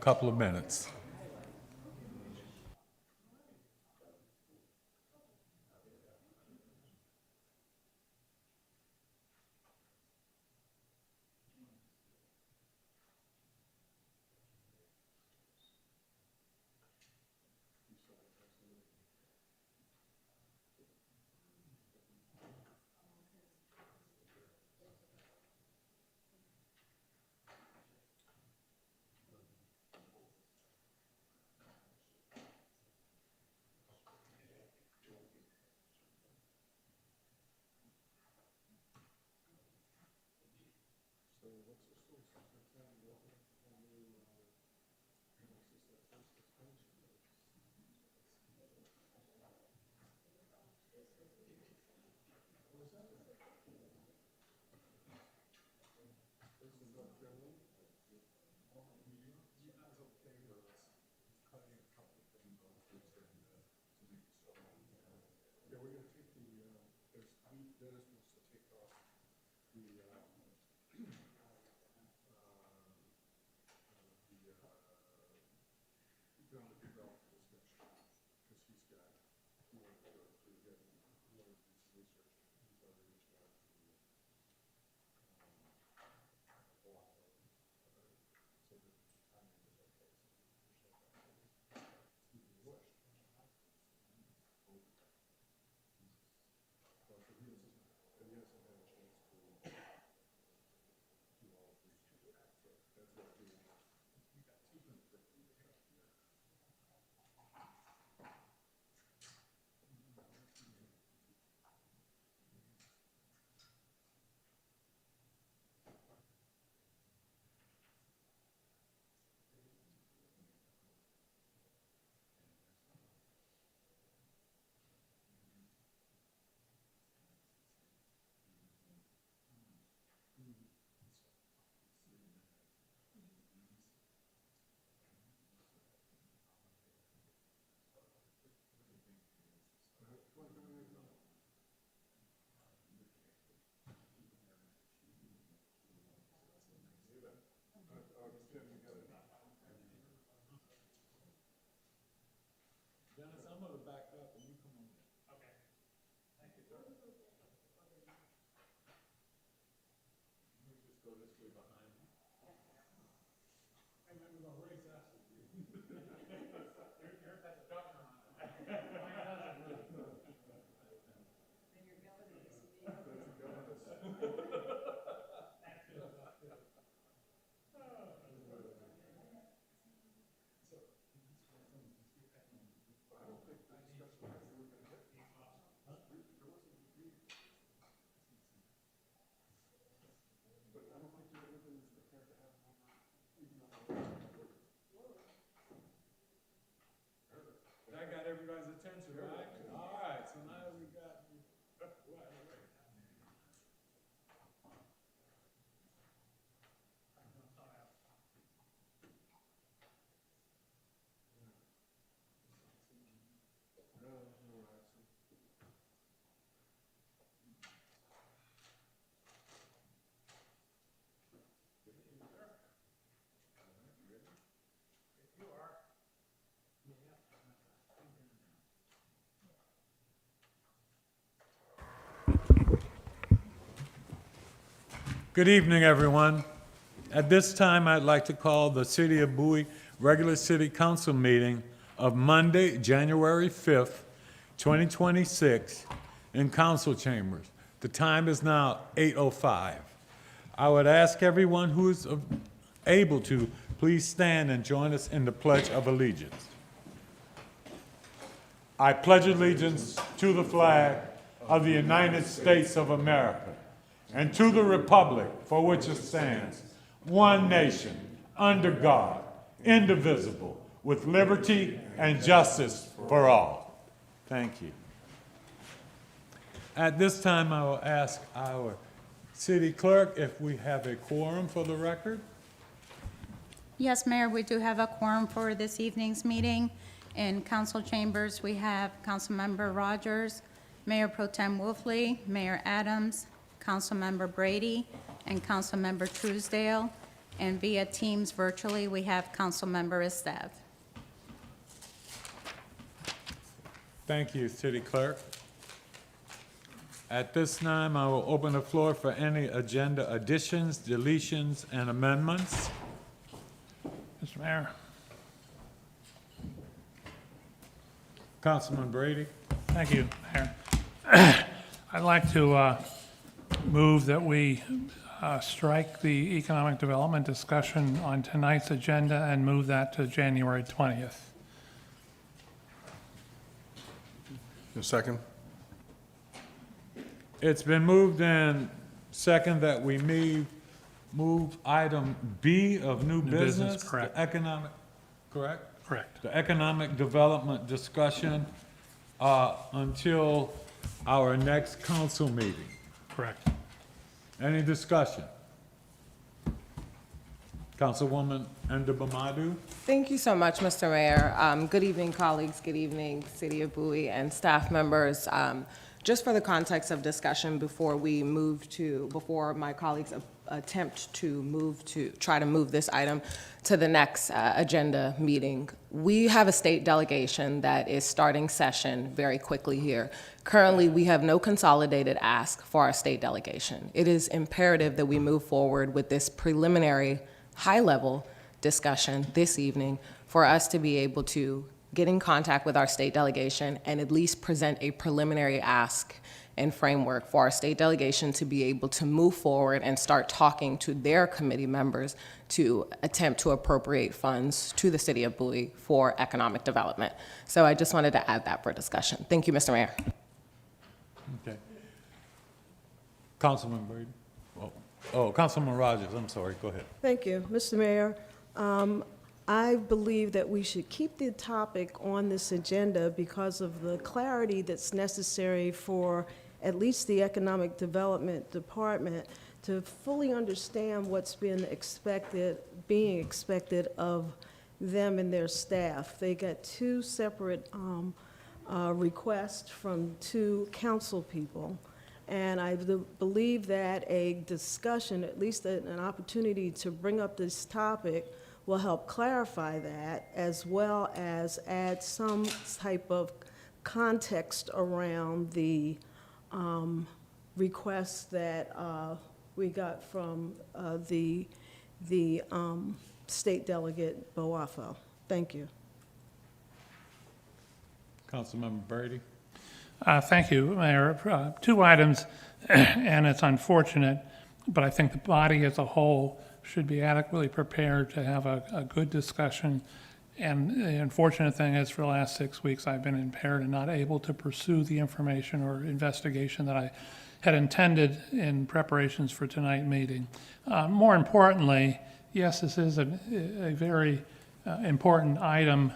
couple of minutes. Dennis, I'm going to back up and you come on in. Okay. Thank you, sir. Let me just go this way behind you. And then we're going to race after you. Yours has a governor on it. Mine doesn't really. And your governor is me. That's a governor. Thank you. That got everybody's attention, right? All right, so now we got you. Good evening, everyone. At this time, I'd like to call the City of Bowie regular City Council meeting of Monday, January 5th, 2026, in council chambers. The time is now 8:05. I would ask everyone who is able to please stand and join us in the Pledge of Allegiance. I pledge allegiance to the flag of the United States of America and to the republic for which it stands, one nation, under God, indivisible, with liberty and justice for all. Thank you. At this time, I will ask our city clerk if we have a quorum for the record. Yes, Mayor, we do have a quorum for this evening's meeting. In council chambers, we have Councilmember Rogers, Mayor Pro Tem Wolfley, Mayor Adams, Councilmember Brady, and Councilmember Truesdale. And via Teams virtually, we have Councilmember Estev. Thank you, City Clerk. At this time, I will open the floor for any agenda additions, deletions, and amendments. Mr. Mayor, Councilman Brady. thank you, Mayor. I'd like to move that we strike the economic development discussion on tonight's agenda and move that to January 20th. A second? It's been moved and second that we move item B of new business, business. correct. The economic, correct? Correct. The economic development discussion until our next council meeting. Correct. Any discussion? Councilwoman Ndabamadu? Thank you so much, Mr. Mayor. Good evening, colleagues. Good evening, City of Bowie and staff members. Just for the context of discussion before my colleagues attempt to try to move this item to the next agenda meeting, we have a state delegation that is starting session very quickly here. Currently, we have no consolidated ask for our state delegation. It is imperative that we move forward with this preliminary high-level discussion this evening for us to be able to get in contact with our state delegation and at least present a preliminary ask and framework for our state delegation to be able to move forward and start talking to their committee members to attempt to appropriate funds to the City of Bowie for economic development. So I just wanted to add that for discussion. Thank you, Mr. Mayor. Okay. Councilman Brady? Councilman Rogers, I'm sorry, go ahead. Thank you, Mr. Mayor. I believe that we should keep the topic on this agenda because of the clarity that's necessary for at least the Economic Development Department to fully understand what's being expected of them and their staff. They got two separate requests from two council people. And I believe that a discussion, at least an opportunity to bring up this topic, will help clarify that, as well as add some type of context around the requests that we got from the state delegate Boafo. Thank you. Councilmember Brady? Thank you, Mayor. Two items, and it's unfortunate, but I think the body as a whole should be adequately prepared to have a good discussion. And the unfortunate thing is, for the last 6 weeks, I've been impaired and not able to pursue the information or investigation that I had intended in preparations for tonight's meeting. More importantly, yes, this is a very important item,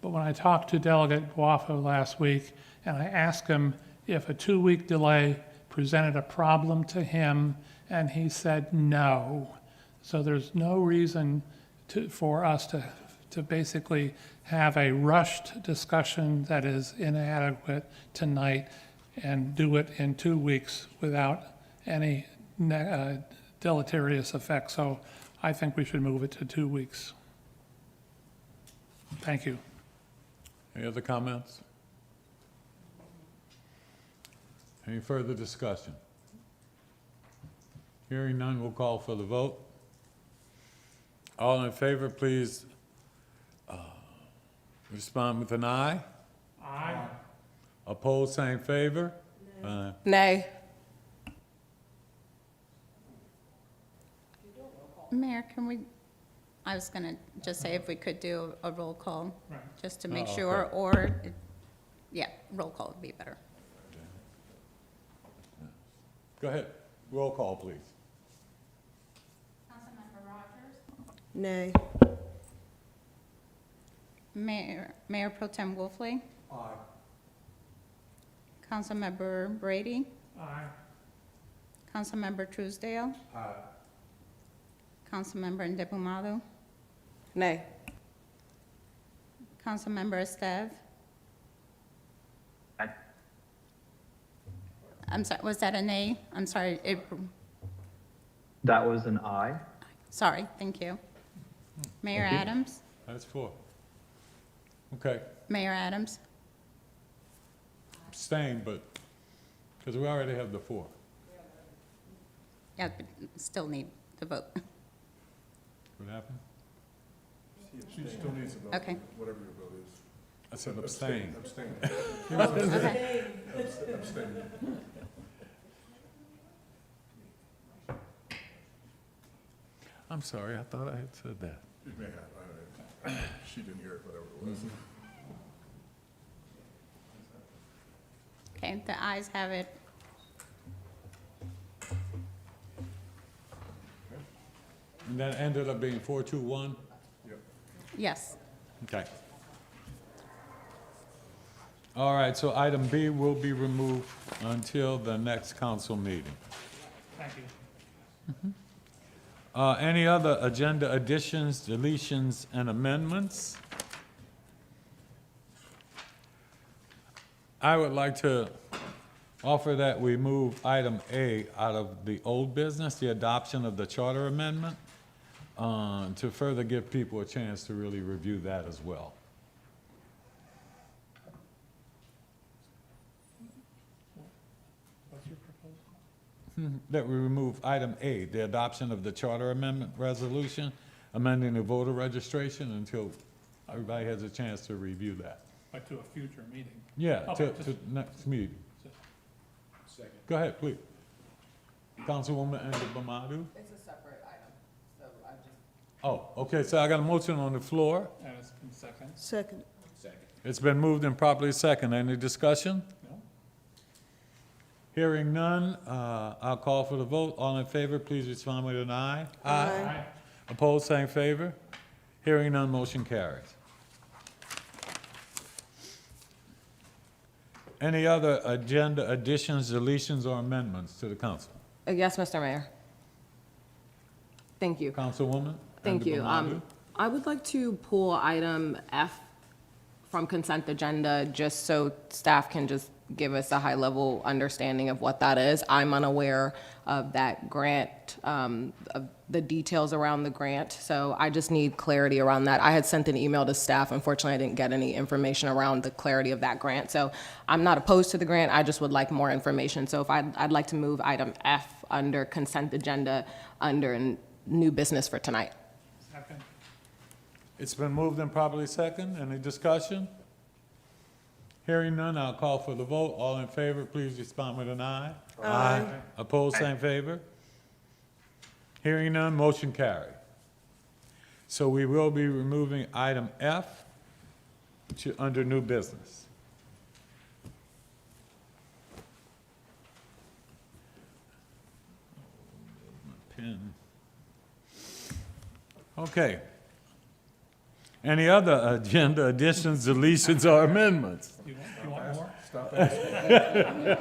but when I talked to Delegate Boafo last week, and I asked him if a 2-week delay presented a problem to him, and he said no. So there's no reason for us to basically have a rushed discussion that is inadequate tonight and do it in 2 weeks without any deleterious effect. So I think we should move it to 2 weeks. Thank you. Any other comments? Any further discussion? Hearing none, we'll call for the vote. All in favor, please respond with an aye. Aye. Opposed, same favor? Aye. Nay. Mayor, I was going to just say if we could do a roll call, Right. just to make Oh, sure, okay. or, roll call would be better. Go ahead. Roll call, please. Councilmember Rogers? Nay. Mayor Pro Tem Wolfley? Aye. Councilmember Brady? Aye. Councilmember Truesdale? Aye. Councilmember Ndebumadu? Nay. Councilmember Estev? Aye. I'm sorry, was that a nay? I'm sorry, That was an aye. Sorry, thank you. Mayor Thank you. Adams? That's 4. Okay, Mayor Adams? abstain, but, because we already have the 4. Yeah, but still need the vote. What happened? She still needs to vote, Okay. whatever your vote is. I said abstain. Abstain. Okay. Abstain. I'm sorry, I thought I had said that. You may have, she didn't hear it, whatever it was. Okay, the ayes have it. And that ended up being 4-2-1? Yep. Yes. Okay. All right, so item B will be removed until the next council meeting. Thank you. Any other agenda additions, deletions, and amendments? I would like to offer that we move item A out of the old business, the adoption of the charter amendment, to further give people a chance to really review that as well. What's your proposal? That we remove item A, the adoption of the charter amendment resolution, amending the voter registration until everybody has a chance to review that. Like to a future meeting? Yeah, Okay, to just- next meeting. Go ahead, please. Councilwoman Andy Bamadu? It's a separate item, so I just. Oh, okay, so I got a motion on the floor. And it's in second? Second. It's been moved and properly second. Any discussion? No? Hearing none, I'll call for the vote. All in favor, please respond with an aye. Aye. Opposed, same favor. Hearing none, motion carries. Any other agenda additions, deletions, or amendments to the council? Yes, Mr. Mayor. Thank you. Councilwoman? Thank Andy you. Bamadu? I would like to pull item F from consent agenda, just so staff can just give us a high-level understanding of what that is. I'm unaware of that grant, of the details around the grant, so I just need clarity around that. I had sent an email to staff. Unfortunately, I didn't get any information around the clarity of that grant, so I'm not opposed to the grant. I just would like more information. So if I'd like to move item F under consent agenda, under new business for tonight. Second? It's been moved and properly second. Any discussion? Hearing none, I'll call for the vote. All in favor, please respond with an aye. Aye. Opposed, same favor. Hearing none, motion carried. So we will be removing item F under new business. My pen. Okay. Any other agenda additions, deletions, or amendments? You want more? Stop asking.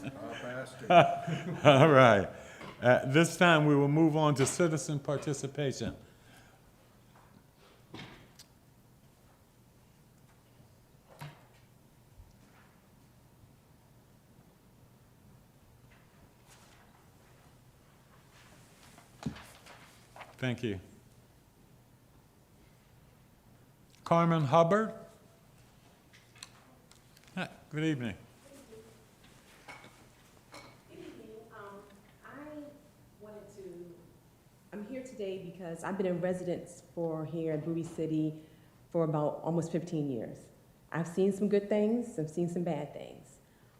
Stop asking. All right. At this time, we will move on to citizen participation. Thank you. Carmen Hubbard? Hi, good evening. I'm here today because I've been in residence here in Bowie City for about almost 15 years. I've seen some good things, I've seen some bad things.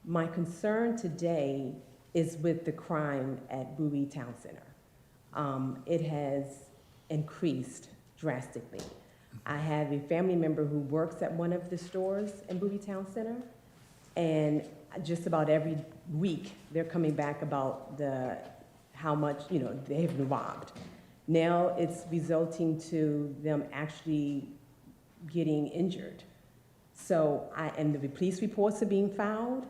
My concern today is with the crime at Bowie Town Center. It has increased drastically. I have a family member who works at one of the stores in Bowie Town Center, and just about every week, they're coming back about how much, they have been robbed. Now it's resulting to them actually getting injured. So, and the police reports are being filed,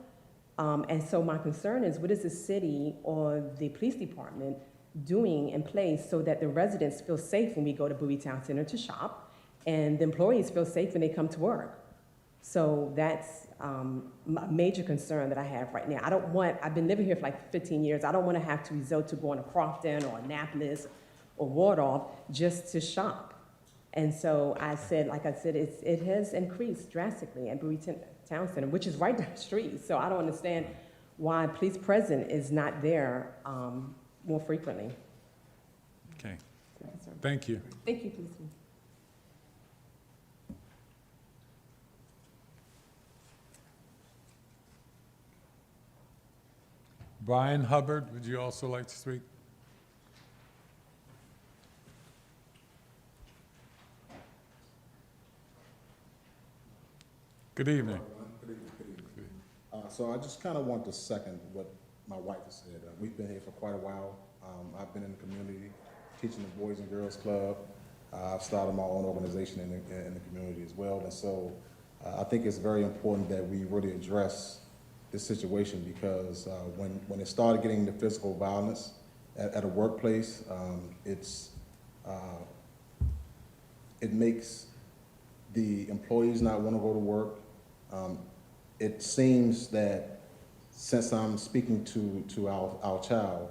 and so my concern is, what is the city or the police department doing in place so that the residents feel safe when we go to Bowie Town Center to shop, and the employees feel safe when they come to work? So that's a major concern that I have right now. I've been living here for like 15 years. I don't want to have to resort to going to Crofton or Annapolis or Waldorf just to shop. And so I said, like I said, it has increased drastically at Bowie Town Center, which is right down the street. So I don't understand why police presence is not there more frequently. Okay, thank you. Thank you, policeman. Brian Hubbard, would you also like to speak? Good evening. Good evening, good evening. So I just kind of want to second what my wife has said. We've been here for quite a while. I've been in the community, teaching the Boys and Girls Club. I've started my own organization in the community as well. And so I think it's very important that we really address this situation because when it started getting the physical violence at a workplace, it makes the employees not want to go to work. It seems that since I'm speaking to our child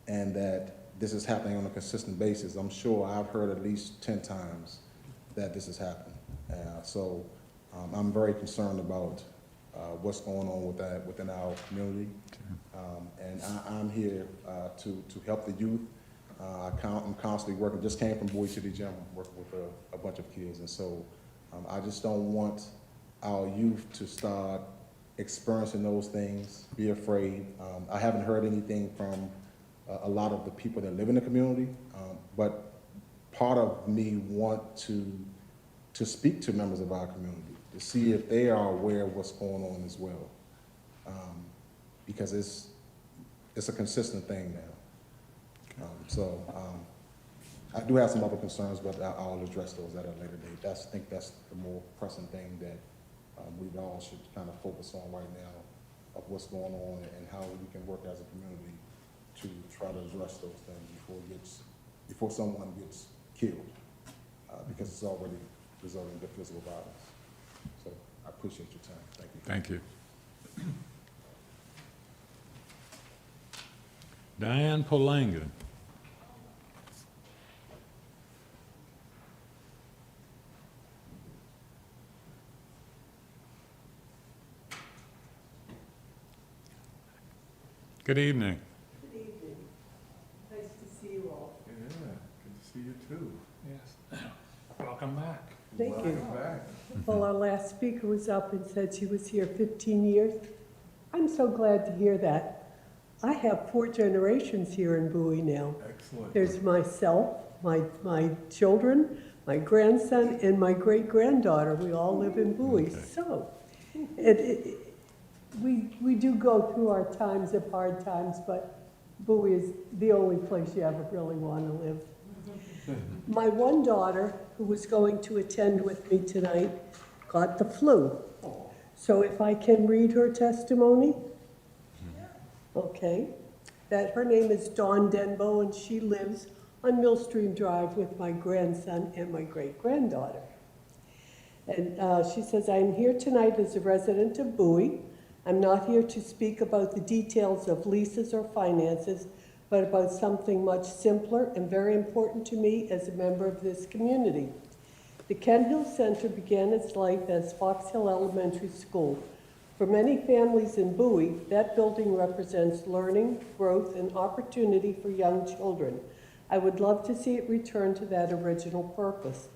and that this is happening on a consistent basis, I'm sure I've heard at least 10 times that this has happened. So I'm very concerned about what's going on with that within our community. And I'm here to help the youth. I'm constantly working, just came from Bowie City Gym, working with a bunch of kids. And so I just don't want our youth to start experiencing those things, be afraid. I haven't heard anything from a lot of the people that live in the community, but part of me want to speak to members of our community to see if they are aware of what's going on as well, because it's a consistent thing now. I do have some other concerns, but I'll address those at a later date. I think that's the more pressing thing that we all should kind of focus on right now of what's going on and how we can work as a community to try to address those things before someone gets killed, because it's already resulting in physical violence. So I appreciate your time. Thank you. Thank you. Diane Polangan. Good evening. Good evening. Nice to see you all. Yeah, good to see you too. Yes. Welcome back. Thank you. Welcome back. Well, our last speaker was up and said she was here 15 years. I'm so glad to hear that. I have 4 generations here in Bowie now. Excellent. There's myself, my children, my grandson, and my great-granddaughter. We all live in Bowie. Okay. So we do go through our times of hard times, but Bowie is the only place you ever really want to live. My one daughter, who was going to attend with me tonight, got the flu. So if I can read her testimony? Okay. That her name is Dawn Denbo, and she lives on Millstream Drive with my grandson and my great-granddaughter. And she says, I'm here tonight as a resident of Bowie. I'm not here to speak about the details of leases or finances, but about something much simpler and very important to me as a member of this community. The Kent Hill Center began its life as Fox Hill Elementary School. For many families in Bowie, that building represents learning, growth, and opportunity for young children. I would love to see it return to that original purpose.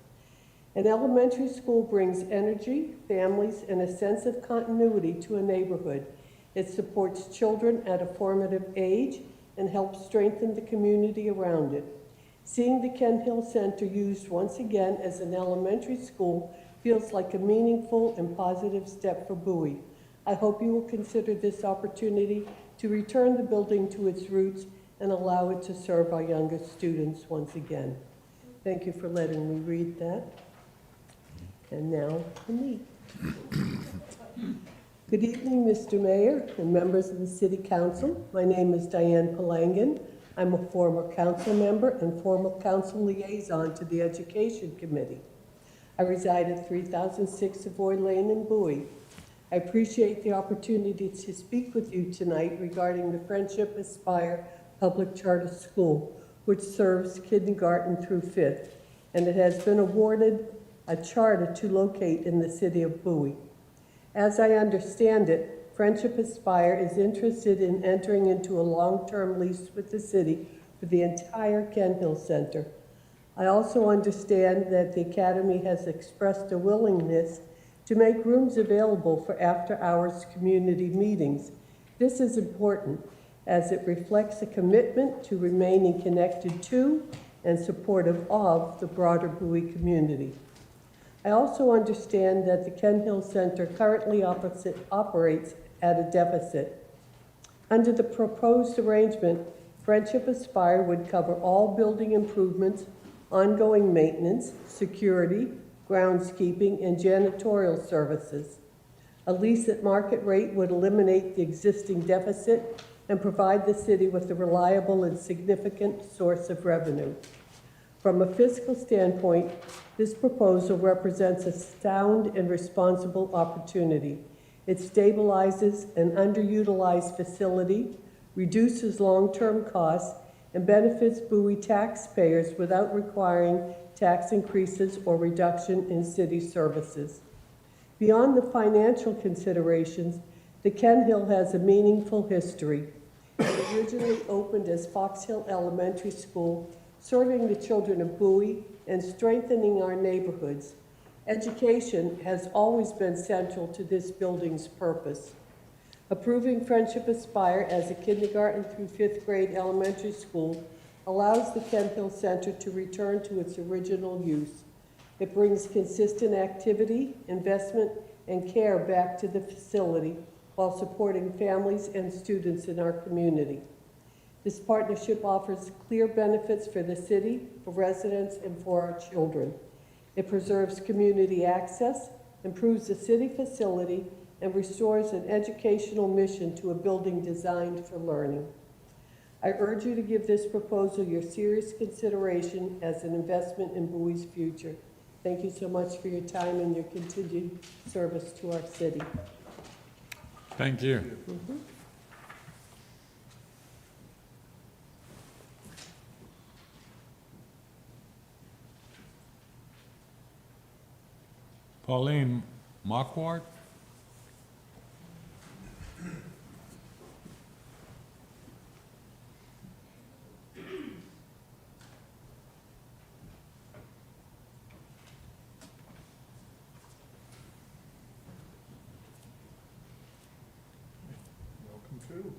An elementary school brings energy, families, and a sense of continuity to a neighborhood. It supports children at a formative age and helps strengthen the community around it. Seeing the Kent Hill Center used once again as an elementary school feels like a meaningful and positive step for Bowie. I hope you will consider this opportunity to return the building to its roots and allow it to serve our youngest students once again. Thank you for letting me read that. And now to me. Good evening, Mr. Mayor and members of the City Council. My name is Diane Polangan. I'm a former council member and former council liaison to the Education Committee. I reside at 3006 Savoy Lane in Bowie. I appreciate the opportunity to speak with you tonight regarding the Friendship Aspire Public Charter School, which serves kindergarten through fifth, and it has been awarded a charter to locate in the city of Bowie. As I understand it, Friendship Aspire is interested in entering into a long-term lease with the city for the entire Ken Hill Center. I also understand that the Academy has expressed a willingness to make rooms available for after-hours community meetings. This is important as it reflects a commitment to remaining connected to and supportive of the broader Bowie community. I also understand that the Ken Hill Center currently operates at a deficit. Under the proposed arrangement, Friendship Aspire would cover all building improvements, ongoing maintenance, security, groundskeeping, and janitorial services. A lease at market rate would eliminate the existing deficit and provide the city with a reliable and significant source of revenue. From a fiscal standpoint, this proposal represents a sound and responsible opportunity. It stabilizes an underutilized facility, reduces long-term costs, and benefits Bowie taxpayers without requiring tax increases or reduction in city services. Beyond the financial considerations, the Ken Hill has a meaningful history. It originally opened as Fox Hill Elementary School, serving the children of Bowie and strengthening our neighborhoods. Education has always been central to this building's purpose. Approving Friendship Aspire as a kindergarten through fifth grade elementary school allows the Ken Hill Center to return to its original use. It brings consistent activity, investment, and care back to the facility while supporting families and students in our community. This partnership offers clear benefits for the city, for residents, and for our children. It preserves community access, improves the city facility, and restores an educational mission to a building designed for learning. I urge you to give this proposal your serious consideration as an investment in Bowie's future. Thank you so much for your time and your continued service to our city. Thank you. Pauline Marquardt?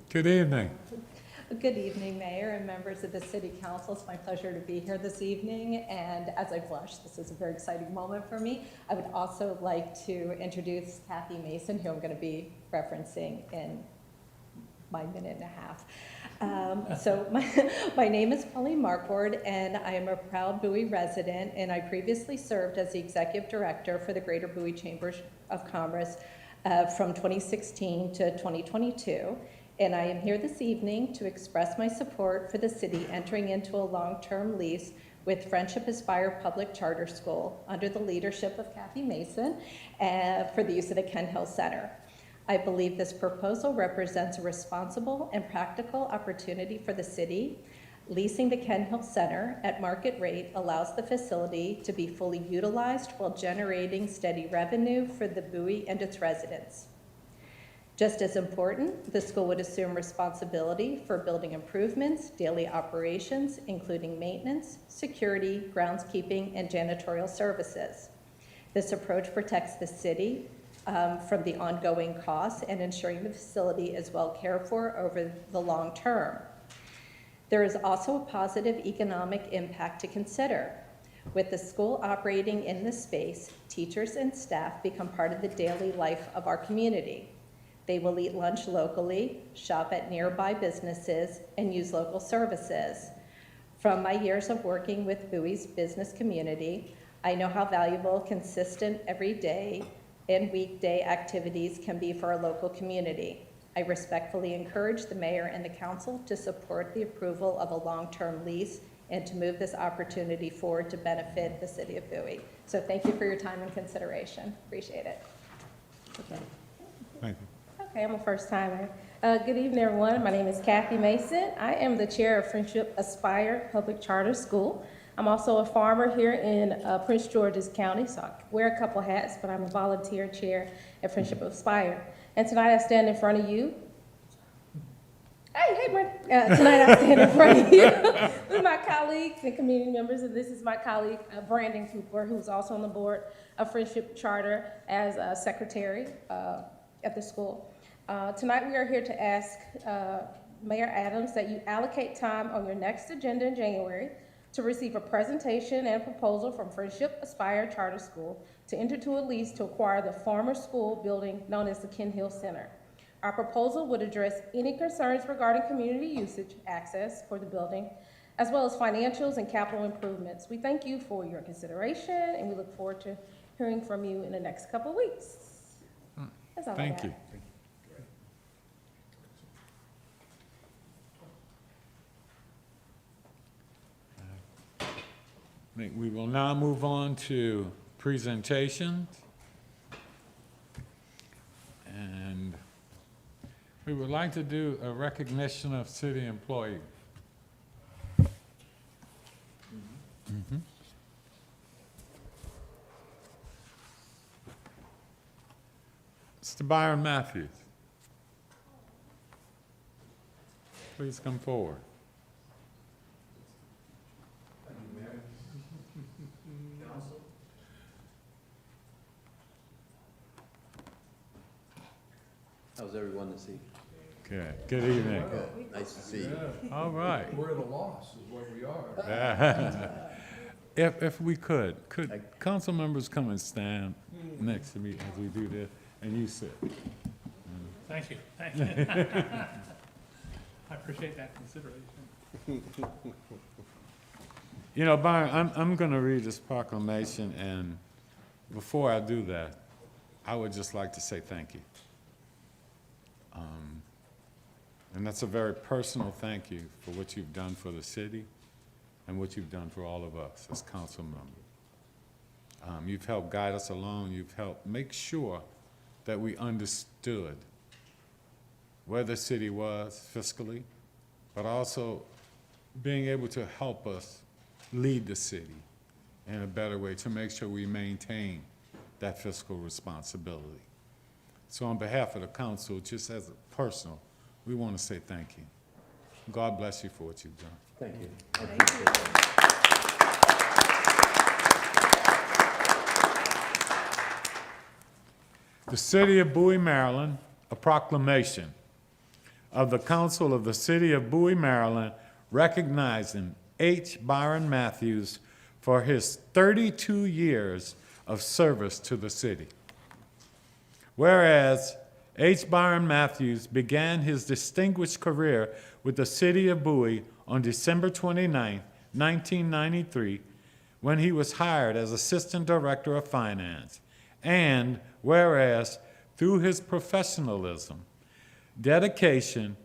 Good evening. Good evening, Mayor and members of the City Council. It's my pleasure to be here this evening, and as I blush, this is a very exciting moment for me. I would also like to introduce Kathy Mason, who I'm going to be referencing in my minute and a half. So my name is Pauline Marquardt, and I am a proud Bowie resident, and I previously served as the Executive Director for the Greater Bowie Chamber of Commerce from 2016 to 2022. And I am here this evening to express my support for the city entering into a long-term lease with Friendship Aspire Public Charter School under the leadership of Kathy Mason for the use of the Ken Hill Center. I believe this proposal represents a responsible and practical opportunity for the city. Leasing the Ken Hill Center at market rate allows the facility to be fully utilized while generating steady revenue for the Bowie and its residents. Just as important, the school would assume responsibility for building improvements, daily operations, including maintenance, security, groundskeeping, and janitorial services. This approach protects the city from the ongoing costs and ensuring the facility is well cared for over the long term. There is also a positive economic impact to consider. With the school operating in this space, teachers and staff become part of the daily life of our community. They will eat lunch locally, shop at nearby businesses, and use local services. From my years of working with Bowie's business community, I know how valuable consistent everyday and weekday activities can be for our local community. I respectfully encourage the mayor and the council to support the approval of a long-term lease and to move this opportunity forward to benefit the city of Bowie. So thank you for your time and consideration. Appreciate it. Thank you. Okay, I'm a first timer. Good evening, everyone. My name is Kathy Mason. I am the chair of Friendship Aspire Public Charter School. I'm also a farmer here in Prince George's County, so I wear a couple hats, but I'm a volunteer chair at Friendship Aspire. And tonight I stand in front of you. Hey, Brent. Tonight I stand in front of you with my colleagues and community members, and this is my colleague, Brandon Cooper, who's also on the board of Friendship Charter as a secretary at the school. Tonight we are here to ask Mayor Adams that you allocate time on your next agenda in January to receive a presentation and proposal from Friendship Aspire Charter School to enter into a lease to acquire the former school building known as the Ken Hill Center. Our proposal would address any concerns regarding community usage access for the building, as well as financials and capital improvements. We thank you for your consideration, and we look forward to hearing from you in the next couple of weeks. That's all I got. Thank you. We will now move on to presentations. And we would like to do a recognition of city employees. Mr. Byron Matthews, please come forward. How's everyone this evening? Good evening. Nice to see you. All right. We're at a loss is what we are. If we could council members come and stand next to me as we do this, and you sit. Thank you. Thank you. I appreciate that consideration. You know, Byron, I'm going to read this proclamation, and before I do that, I would just like to say thank you. And that's a very personal thank you for what you've done for the city and what you've done for all of us as council members. You've helped guide us along. You've helped make sure that we understood where the city was fiscally, but also being able to help us lead the city in a better way to make sure we maintain that fiscal responsibility. So on behalf of the council, just as a personal, we want to say thank you. God bless you for what you've done. Thank you. The City of Bowie, Maryland, a proclamation of the Council of the City of Bowie, Maryland, recognizing H. Byron Matthews for his 32 years of service to the city. Whereas H. Byron Matthews began his distinguished career with the City of Bowie on December 29, 1993, when he was hired as Assistant Director of Finance. And whereas through his professionalism, dedication,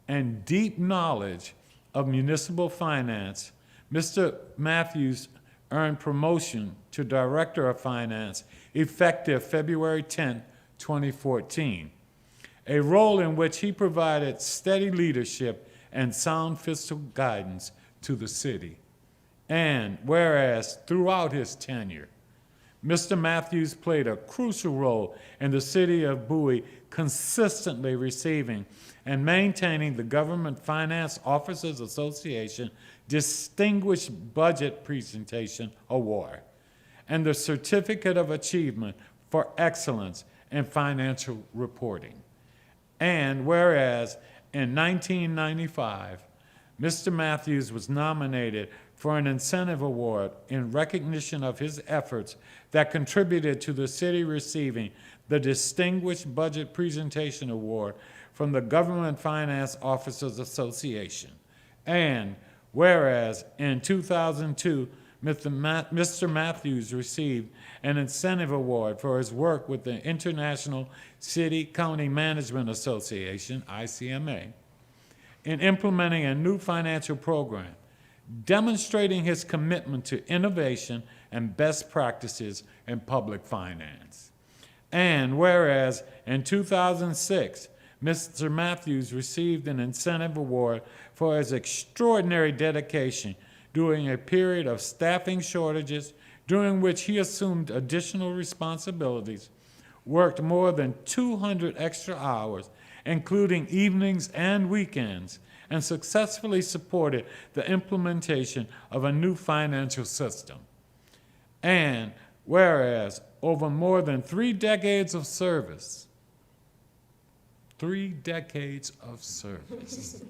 and deep knowledge of municipal finance, Mr. Matthews earned promotion to Director of Finance effective February 10, 2014, a role in which he provided steady leadership and sound fiscal guidance to the city. And whereas throughout his tenure, Mr. Matthews played a crucial role in the City of Bowie consistently receiving and maintaining the Government Finance Officers Association Distinguished Budget Presentation Award and the Certificate of Achievement for Excellence in Financial Reporting. And whereas in 1995, Mr. Matthews was nominated for an incentive award in recognition of his efforts that contributed to the city receiving the Distinguished Budget Presentation Award from the Government Finance Officers Association. And whereas in 2002, Mr. Matthews received an incentive award for his work with the International City County Management Association, ICMA, in implementing a new financial program, demonstrating his commitment to innovation and best practices in public finance. And whereas in 2006, Mr. Matthews received an incentive award for his extraordinary dedication during a period of staffing shortages during which he assumed additional responsibilities, worked more than 200 extra hours, including evenings and weekends, and successfully supported the implementation of a new financial system. And whereas over more than 3 decades of service, 3 decades of service,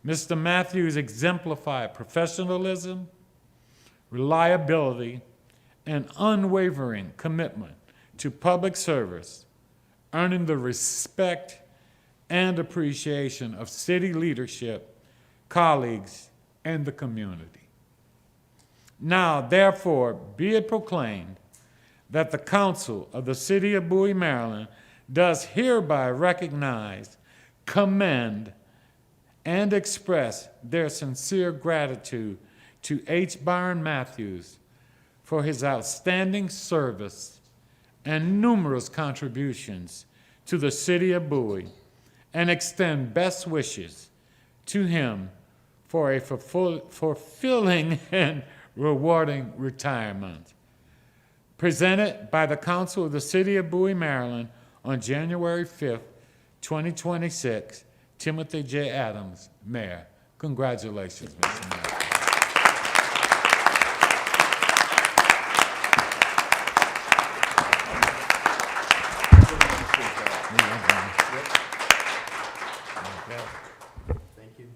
Mr. Matthews exemplified professionalism, reliability, and unwavering commitment to public service, earning the respect and appreciation of city leadership, colleagues, and the community. Now, therefore, be it proclaimed that the Council of the City of Bowie, Maryland, does hereby recognize, commend, and express their sincere gratitude to H. Byron Matthews for his outstanding service and numerous contributions to the City of Bowie, and extend best wishes to him for a fulfilling and rewarding retirement. Presented by the Council of the City of Bowie, Maryland, on January 5th, 2026, Timothy J. Adams, Mayor. Congratulations, Mr. Mayor. Thank you.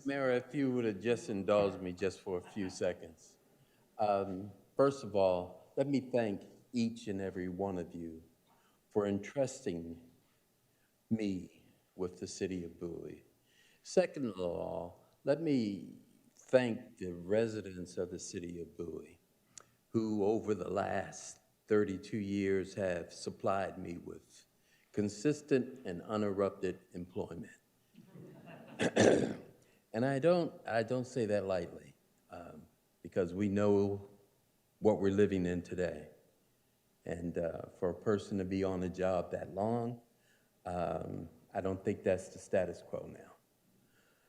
Mayor, if you would have just indulged me just for a few seconds. First of all, let me thank each and every one of you for entrusting me with the City of Bowie. Second of all, let me thank the residents of the City of Bowie, who over the last 32 years have supplied me with consistent and uninterrupted employment. And I don't say that lightly, because we know what we're living in today. And for a person to be on a job that long, I don't think that's the status quo now.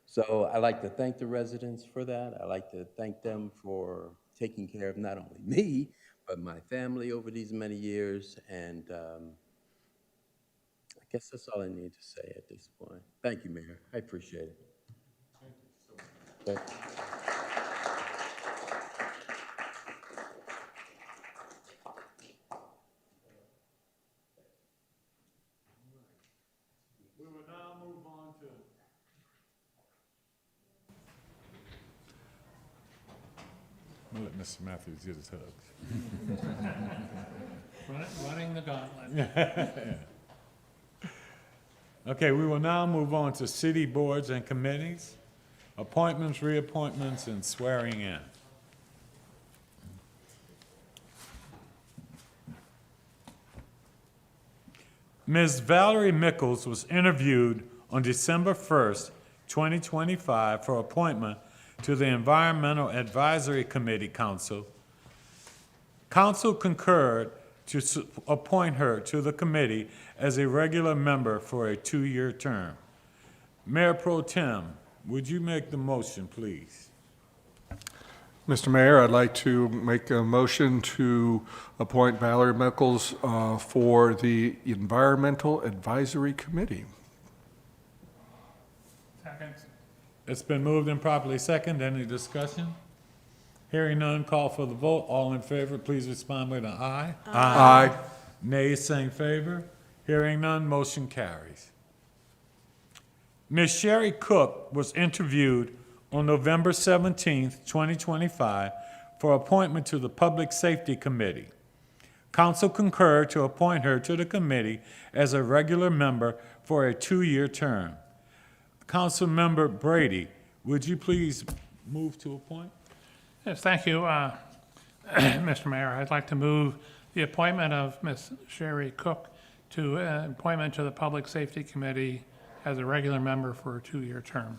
So I'd like to thank the residents for that. I'd like to thank them for taking care of not only me, but my family over these many years. And I guess that's all I need to say at this point. Thank you, Mayor. I appreciate it. Thank you. We will now move on to I'll let Mr. Matthews get his hugs. Running the gauntlet. Okay, we will now move on to city boards and committees, appointments, reappointments, and swearing in. Ms. Valerie Mickles was interviewed on December 1st, 2025 for appointment to the Environmental Advisory Committee Council. Council concurred to appoint her to the committee as a regular member for a 2-year term. Mayor Pro Tem, would you make the motion, please? Mr. Mayor, I'd like to make a motion to appoint Valerie Mickles for the Environmental Advisory Committee. Second. It's been moved and properly second. Any discussion? Hearing none, call for the vote. All in favor, please respond with an aye. Aye. Nay, same favor. Hearing none, motion carries. Ms. Sherry Cook was interviewed on November 17th, 2025, for appointment to the Public Safety Committee. Council concurred to appoint her to the committee as a regular member for a 2-year term. Councilmember Brady, would you please move to appoint? Yes, thank you, Mr. Mayor. I'd like to move the appointment of Ms. Sherry Cook to appointment to the Public Safety Committee as a regular member for a 2-year term.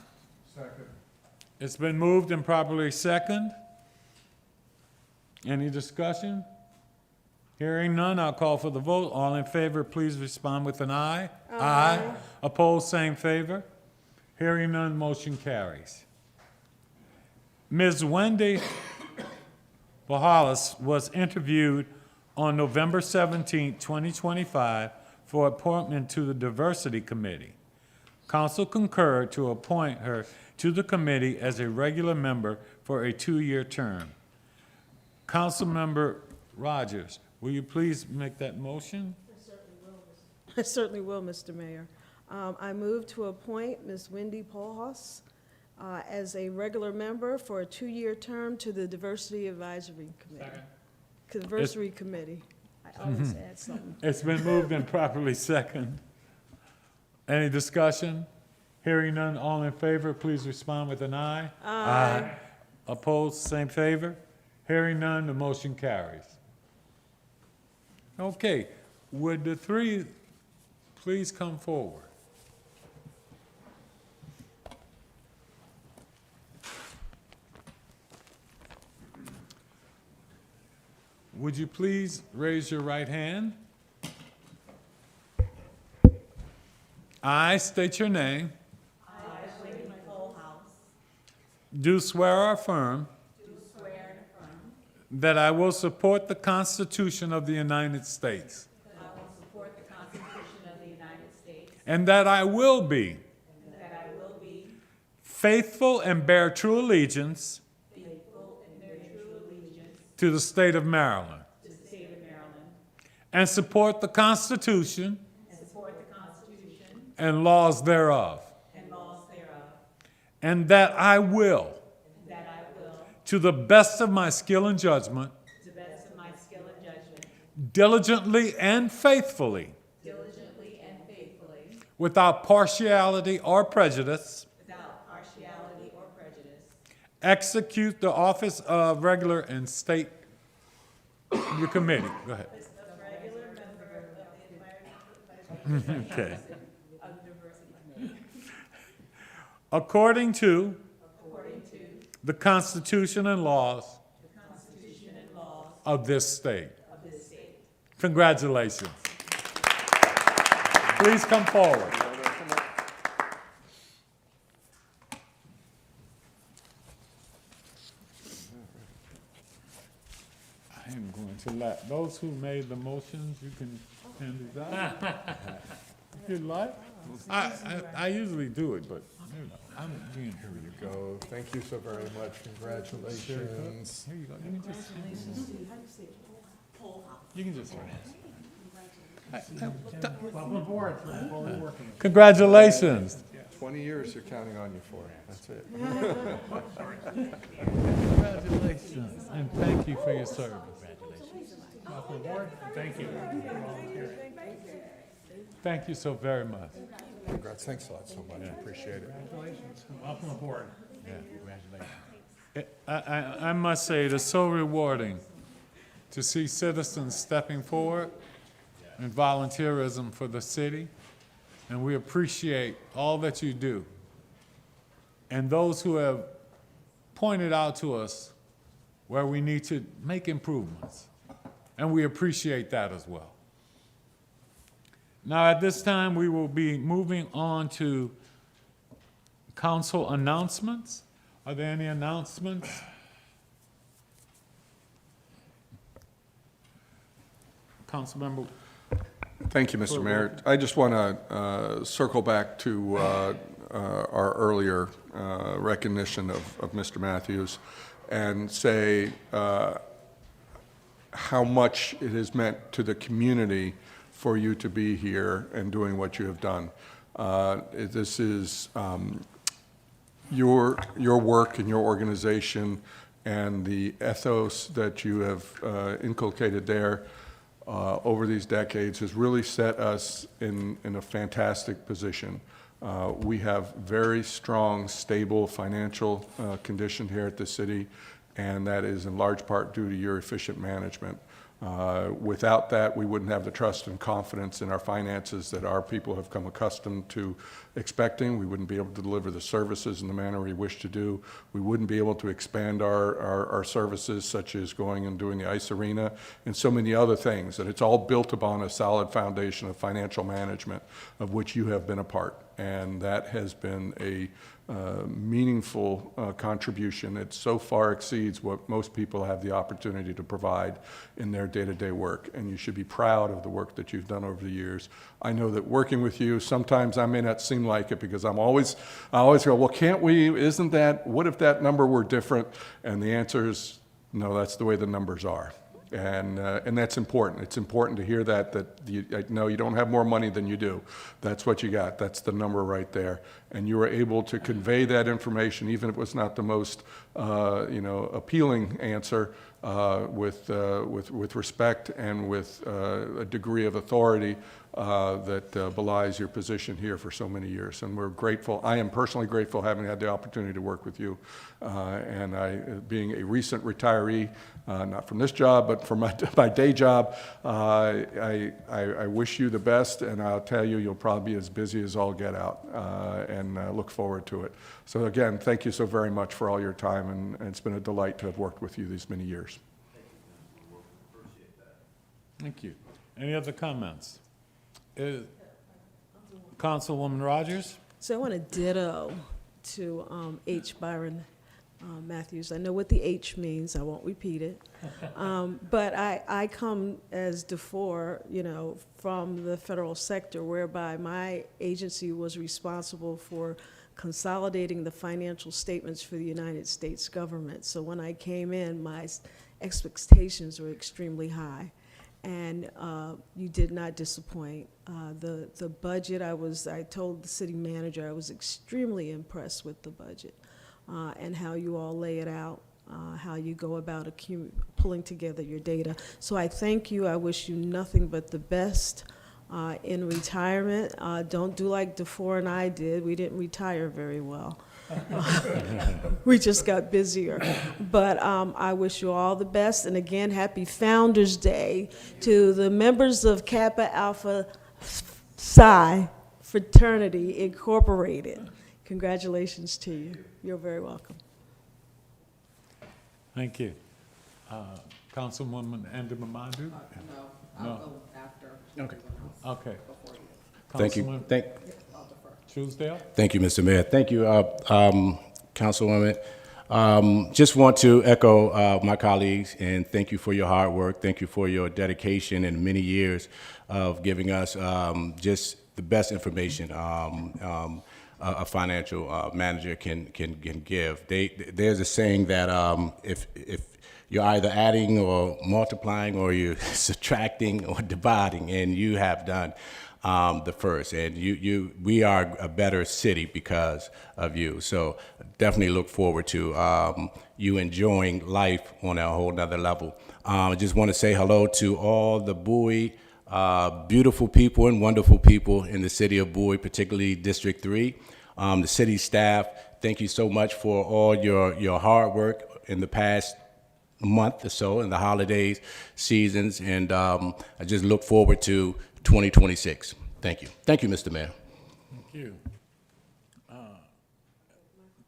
It's been moved and properly second. Any discussion? Hearing none, I'll call for the vote. All in favor, please respond with an aye. Aye. Opposed, same favor. Hearing none, motion carries. Ms. Wendy Bahalis was interviewed on November 17, 2025, for appointment to the Diversity Committee. Council concurred to appoint her to the committee as a regular member for a 2-year term. Councilmember Rogers, will you please make that motion? I certainly will, Mr. Mayor. I move to appoint Ms. Wendy Polhas as a regular member for a 2-year term to the Diversity Advisory Committee. Diversity Committee. I always add something. It's been moved and properly second. Any discussion? Hearing none, all in favor, please respond with an aye. Aye. Opposed, same favor. Hearing none, the motion carries. Okay, would the three please come forward? Would you please raise your right hand? I state your name. I, Wendy Polhouse. Do swear or affirm. That I will support the Constitution of the United States. That I will support the Constitution of the United States. And that I will be. Faithful and bear true allegiance. To the state of Maryland. And support the Constitution. And laws thereof. And that I will. To the best of my skill and judgment. Diligently and faithfully. Without partiality or prejudice. Execute the office of regular and state your committee. Go ahead. Okay. According to the Constitution and laws of this state. Congratulations. Please come forward. I am going to let those who made the motions, you can hand these out. If you'd like. I usually do it, but you know, I'm being here. Here you go. Thank you so very much. Congratulations. Here you go. You can just Welcome aboard. Look forward to working. Congratulations. 20 years you're counting on you for. That's it. Congratulations. And thank you for your service. Welcome aboard, and thank you for volunteering. Thank you so very much. Congrats. Thanks a lot so much. Appreciate it. Congratulations, and welcome aboard. I must say, it is so rewarding to see citizens stepping forward in volunteerism for the city, and we appreciate all that you do. And those who have pointed out to us where we need to make improvements, and we appreciate that as well. Now, at this time, we will be moving on to council announcements. Are there any announcements? Councilmember. Thank you, Mr. Mayor. I just want to circle back to our earlier recognition of Mr. Matthews and say how much it has meant to the community for you to be here and doing what you have done. This is your work and your organization and the ethos that you have inculcated there over these decades has really set us in a fantastic position. We have very strong, stable financial condition here at the city, and that is in large part due to your efficient management. Without that, we wouldn't have the trust and confidence in our finances that our people have come accustomed to expecting. We wouldn't be able to deliver the services in the manner we wish to do. We wouldn't be able to expand our services, such as going and doing the ice arena and so many other things. And it's all built upon a solid foundation of financial management, of which you have been a part. And that has been a meaningful contribution. It so far exceeds what most people have the opportunity to provide in their day-to-day work, and you should be proud of the work that you've done over the years. I know that working with you, sometimes I may not seem like it because I always go, well, can't we, isn't that, what if that number were different? And the answer is, no, that's the way the numbers are. And that's important. It's important to hear that no, you don't have more money than you do. That's what you got. That's the number right there. And you were able to convey that information, even if it was not the most, appealing answer, with respect and with a degree of authority that belies your position here for so many years. And we're grateful. I am personally grateful having had the opportunity to work with you. And I, being a recent retiree, not from this job, but from my day job, I wish you the best, and I'll tell you, you'll probably be as busy as all get out, and look forward to it. So again, thank you so very much for all your time, and it's been a delight to have worked with you these many years. Thank you. Any other comments? Councilwoman Rogers? So I want to ditto to H. Byron Matthews. I know what the H means. I won't repeat it. But I come as DeFore, from the federal sector, whereby my agency was responsible for consolidating the financial statements for the United States government. So when I came in, my expectations were extremely high. And you did not disappoint. The budget, I told the city manager I was extremely impressed with the budget and how you all lay it out, how you go about pulling together your data. So I thank you. I wish you nothing but the best in retirement. Don't do like DeFore and I did. We didn't retire very well. We just got busier. But I wish you all the best. And again, happy Founders Day to the members of Kappa Alpha Psi Fraternity Incorporated. Congratulations to you. You're very welcome. Thank you. Councilwoman Andimamandu? No, I'll go after. Okay. Okay. Thank you. Councilman Truesdale? Thank you, Mr. Mayor. Thank you, Councilwoman. Just want to echo my colleagues and thank you for your hard work. Thank you for your dedication and many years of giving us just the best information a financial manager can give. There's a saying that if you're either adding or multiplying or you're subtracting or dividing, and you have done the first, and we are a better city because of you. So definitely look forward to you enjoying life on a whole nother level. I just want to say hello to all the Bowie beautiful people and wonderful people in the city of Bowie, particularly District 3. The city staff, thank you so much for all your hard work in the past month or so in the holidays, seasons, and I just look forward to 2026. Thank you. Thank you, Mr. Mayor. Thank you.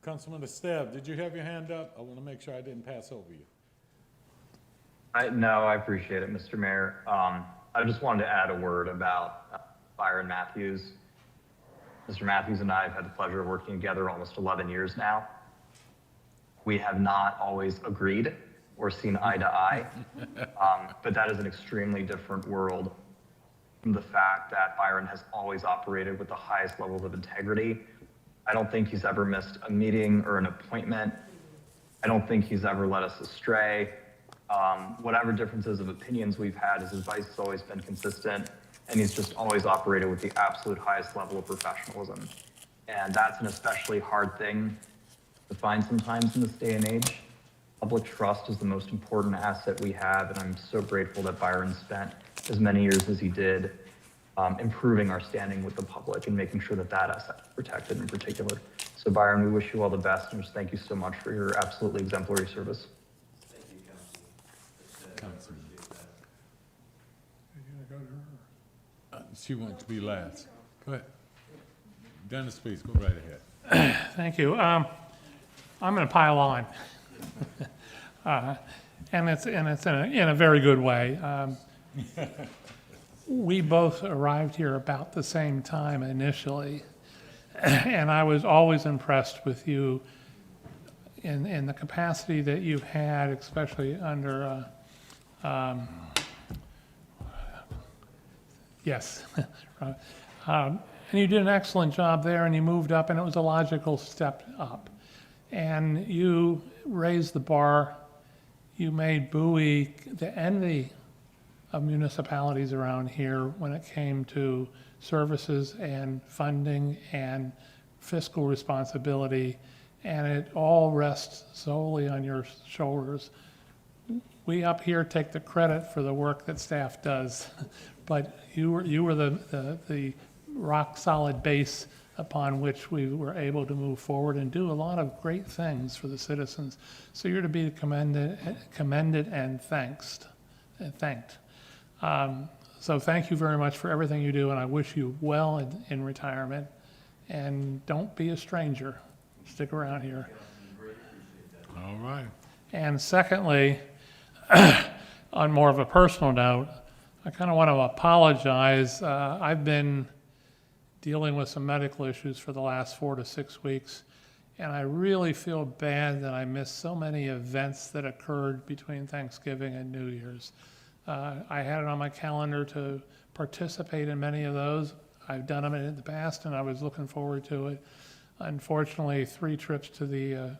Councilman Esteve, did you have your hand up? I want to make sure I didn't pass over you. No, I appreciate it, Mr. Mayor. I just wanted to add a word about Byron Matthews. Mr. Matthews and I have had the pleasure of working together almost 11 years now. We have not always agreed or seen eye to eye, but that is an extremely different world from the fact that Byron has always operated with the highest levels of integrity. I don't think he's ever missed a meeting or an appointment. I don't think he's ever led us astray. Whatever differences of opinions we've had, his advice has always been consistent, and he's just always operated with the absolute highest level of professionalism. And that's an especially hard thing to find sometimes in this day and age. Public trust is the most important asset we have, and I'm so grateful that Byron spent as many years as he did improving our standing with the public and making sure that that asset is protected in particular. So Byron, we wish you all the best, and just thank you so much for your absolutely exemplary service. she wants to be last. Go ahead. Dennis, please, go right ahead. Thank you. I'm going to pile on. And it's in a very good way. We both arrived here about the same time initially, and I was always impressed with you in the capacity that you've had, especially under, yes. And you did an excellent job there, and you moved up, and it was a logical step up. And you raised the bar. You made Bowie the envy of municipalities around here when it came to services and funding and fiscal responsibility, and it all rests solely on your shoulders. We up here take the credit for the work that staff does, but you were the rock-solid base upon which we were able to move forward and do a lot of great things for the citizens. So you're to be commended and thanked. So thank you very much for everything you do, and I wish you well in retirement. And don't be a stranger. Stick around here. All right. And secondly, on more of a personal note, I kind of want to apologize. I've been dealing with some medical issues for the last 4 to 6 weeks, and I really feel bad that I missed so many events that occurred between Thanksgiving and New Year's. I had it on my calendar to participate in many of those. I've done them in the past, and I was looking forward to it. Unfortunately, 4 trips to the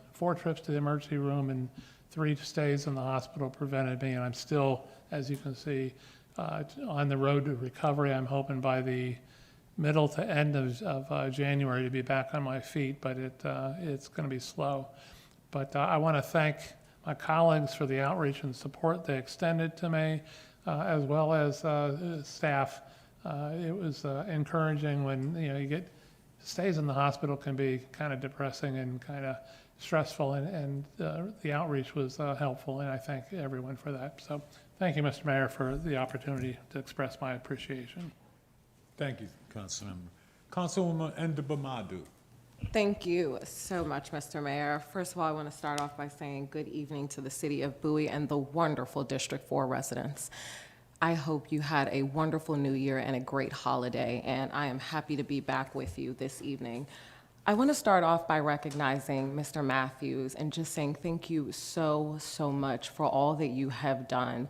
emergency room and 3 stays in the hospital prevented me, and I'm still, as you can see, on the road to recovery. I'm hoping by the middle to end of January to be back on my feet, but it's going to be slow. But I want to thank my colleagues for the outreach and support they extended to me, as well as staff. It was encouraging when you get stays in the hospital can be kind of depressing and kind of stressful, and the outreach was helpful, and I thank everyone for that. So thank you, Mr. Mayor, for the opportunity to express my appreciation. Thank you, Councilmember. Councilwoman Ndubamadu. Thank you so much, Mr. Mayor. First of all, I want to start off by saying good evening to the city of Bowie and the wonderful District 4 residents. I hope you had a wonderful New Year and a great holiday, and I am happy to be back with you this evening. I want to start off by recognizing Mr. Matthews and just saying thank you so, so much for all that you have done.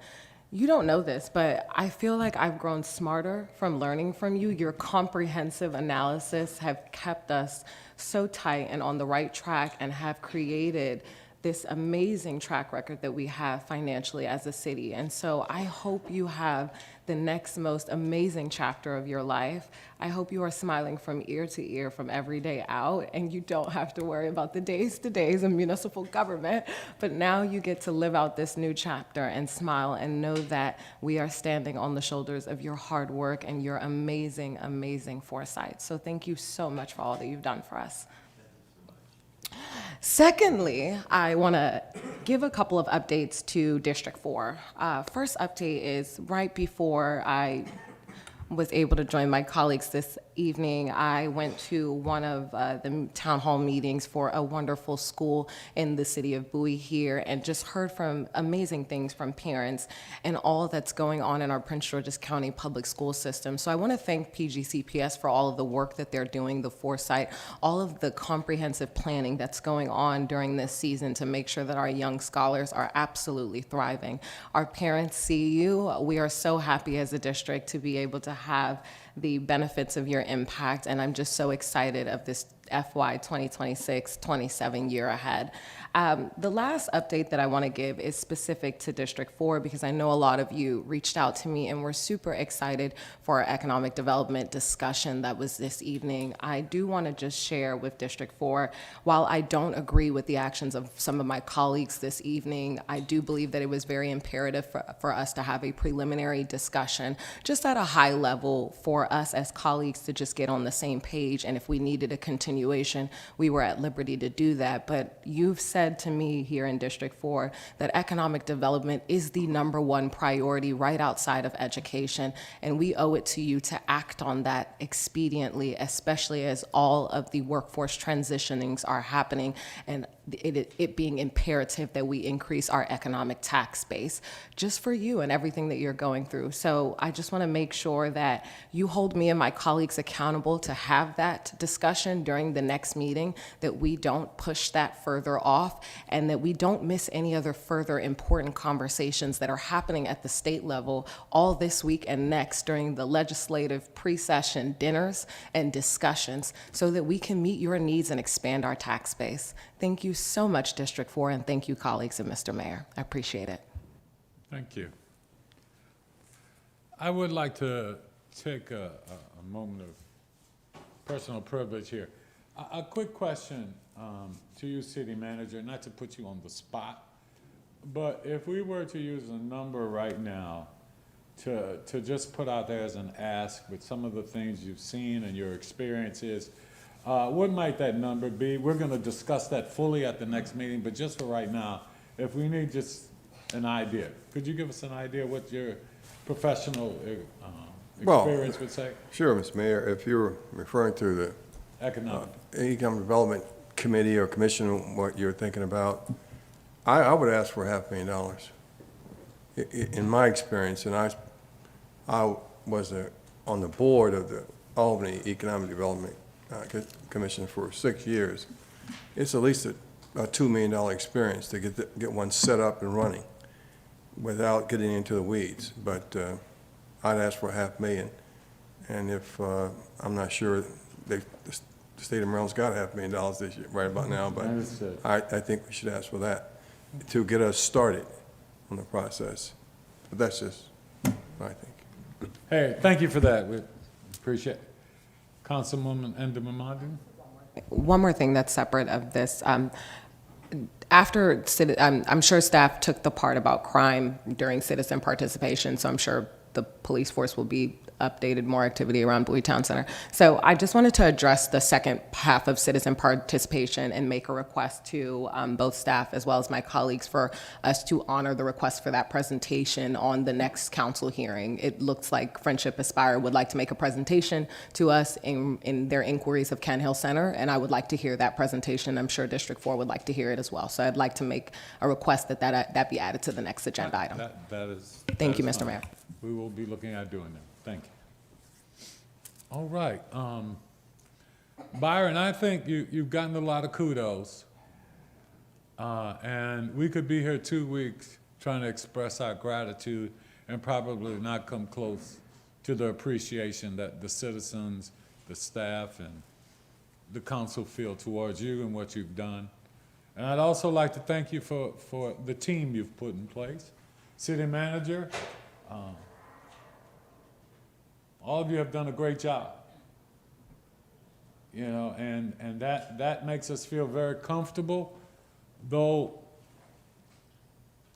You don't know this, but I feel like I've grown smarter from learning from you. Your comprehensive analysis have kept us so tight and on the right track and have created this amazing track record that we have financially as a city. And so I hope you have the next most amazing chapter of your life. I hope you are smiling from ear to ear from every day out, and you don't have to worry about the days to days of municipal government, but now you get to live out this new chapter and smile and know that we are standing on the shoulders of your hard work and your amazing, amazing foresight. So thank you so much for all that you've done for us. Secondly, I want to give a couple of updates to District 4. First update is right before I was able to join my colleagues this evening, I went to one of the town hall meetings for a wonderful school in the city of Bowie here, and just heard from amazing things from parents and all that's going on in our Prince George's County public school system. So I want to thank PGCPS for all of the work that they're doing, the foresight, all of the comprehensive planning that's going on during this season to make sure that our young scholars are absolutely thriving. Our parents see you. We are so happy as a district to be able to have the benefits of your impact, and I'm just so excited of this FY 2026-27 year ahead. The last update that I want to give is specific to District 4 because I know a lot of you reached out to me and were super excited for our economic development discussion that was this evening. I do want to just share with District 4, while I don't agree with the actions of some of my colleagues this evening, I do believe that it was very imperative for us to have a preliminary discussion just at a high level for us as colleagues to just get on the same page, and if we needed to continue continuation, we were at liberty to do that. But you've said to me here in District 4 that economic development is the #1 priority right outside of education, and we owe it to you to act on that expediently, especially as all of the workforce transitionings are happening, and it being imperative that we increase our economic tax base, just for you and everything that you're going through. So I just want to make sure that you hold me and my colleagues accountable to have that discussion during the next meeting, that we don't push that further off, and that we don't miss any other further important conversations that are happening at the state level all this week and next during the legislative pre-session dinners and discussions, so that we can meet your needs and expand our tax base. Thank you so much, District 4, and thank you, colleagues and Mr. Mayor. I appreciate it. Thank you. I would like to take a moment of personal privilege here. A quick question to you, City Manager, not to put you on the spot, but if we were to use a number right now to just put out there as an ask with some of the things you've seen and your experiences, what might that number be? We're going to discuss that fully at the next meeting, but just for right now, if we need just an idea, could you give us an idea what your professional experience would say? Sure, Mr. Mayor. If you're referring to the Economic. Economic Development Committee or Commission, what you're thinking about, I would ask for $500,000. In my experience, and I was on the board of the Albany Economic Development Commission for 6 years. It's at least a $2 million experience to get one set up and running without getting into the weeds. But I'd ask for $500,000, and if I'm not sure, the state of Maryland's got $500,000 this year, right about now. But I think we should ask for that to get us started on the process. But that's just what I think. Hey, thank you for that. We appreciate it. Councilwoman Endemamadi? One more thing that's separate of this. I'm sure staff took the part about crime during citizen participation, so I'm sure the police force will be updated, more activity around Bowie Town Center. So I just wanted to address the second half of citizen participation and make a request to both staff as well as my colleagues for us to honor the request for that presentation on the next council hearing. It looks like Friendship Aspire would like to make a presentation to us in their inquiries of Can Hill Center, and I would like to hear that presentation. I'm sure District 4 would like to hear it as well. So I'd like to make a request that be added to the next agenda item. Thank you, Mr. Mayor. We will be looking at doing that. Thank you. All right. Byron, I think you've gotten a lot of kudos. And we could be here 2 weeks trying to express our gratitude and probably not come close to the appreciation that the citizens, the staff, and the council feel towards you and what you've done. And I'd also like to thank you for the team you've put in place. City Manager, all of you have done a great job, you know, and that makes us feel very comfortable, though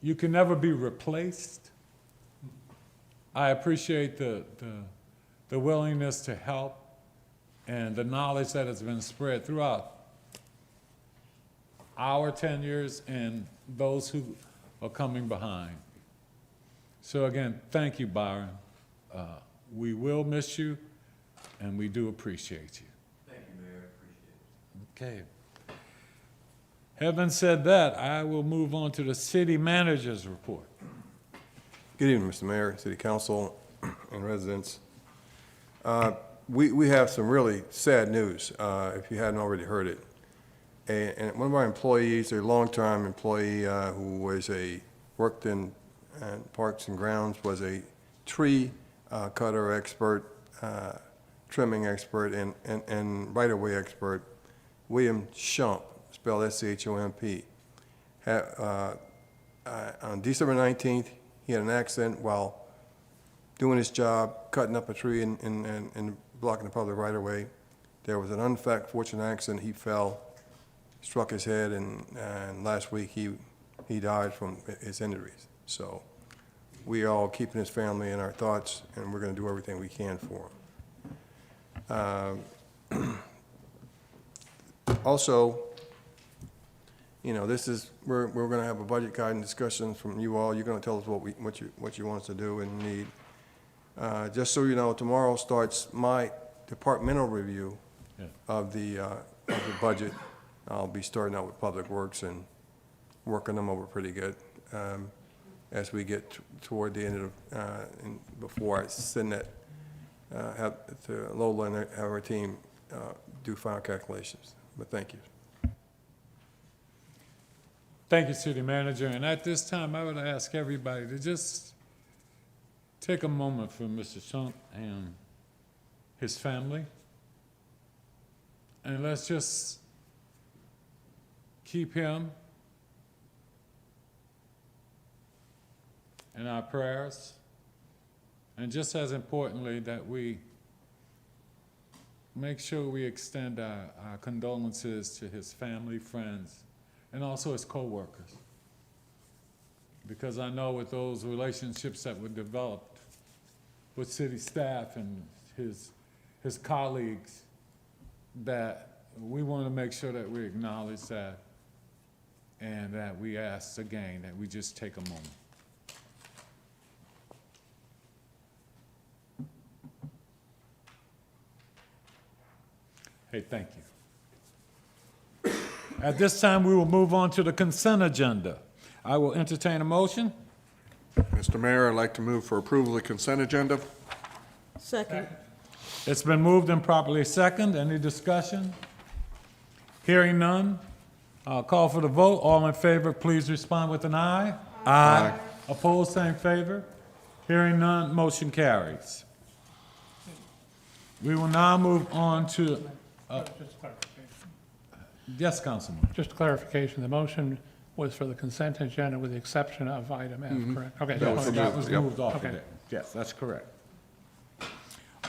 you can never be replaced. I appreciate the willingness to help and the knowledge that has been spread throughout our tenures and those who are coming behind. So again, thank you, Byron. We will miss you, and we do appreciate you. Thank you, Mayor. I appreciate it. Okay. Having said that, I will move on to the city manager's report. Good evening, Mr. Mayor, City Council, and residents. We have some really sad news, if you hadn't already heard it. And one of our employees, a longtime employee who worked in Parks and Grounds, was a tree cutter expert, trimming expert, and right-of-way expert, William Shump, spelled S-C-H-O-M-P. On December 19th, he had an accident while doing his job, cutting up a tree and blocking the public right-of-way. There was an unfortunate accident. He fell, struck his head, and last week he died from his injuries. So we are all keeping his family in our thoughts, and we're going to do everything we can for him. Also, you know, we're going to have a budget guidance discussion from you all. You're going to tell us what you want us to do and need. Just so you know, tomorrow starts my departmental review of the budget. I'll be starting out with Public Works and working them over pretty good as we get toward the end of, and before I send that, have to Lola and have her team do final calculations. But thank you. Thank you, City Manager. And at this time, I would ask everybody to just take a moment for Mr. Chunk and his family. And let's just keep him in our prayers. And just as importantly, that we make sure we extend our condolences to his family, friends, and also his co-workers. Because I know with those relationships that were developed with city staff and his colleagues, that we want to make sure that we acknowledge that and that we ask again that we just take a moment. Hey, thank you. At this time, we will move on to the consent agenda. I will entertain a motion. Mr. Mayor, I'd like to move for approval of the consent agenda. Second. It's been moved and properly second. Any discussion? Hearing none, I'll call for the vote. All in favor, please respond with an aye. Aye. Opposed, same favor. Hearing none, motion carries. We will now move on to, Just clarification. yes, Councilman. Just clarification, the motion was for the consent agenda with the exception of item F, correct? Okay. That was Yep. moved off of Okay. it. Yes, that's correct.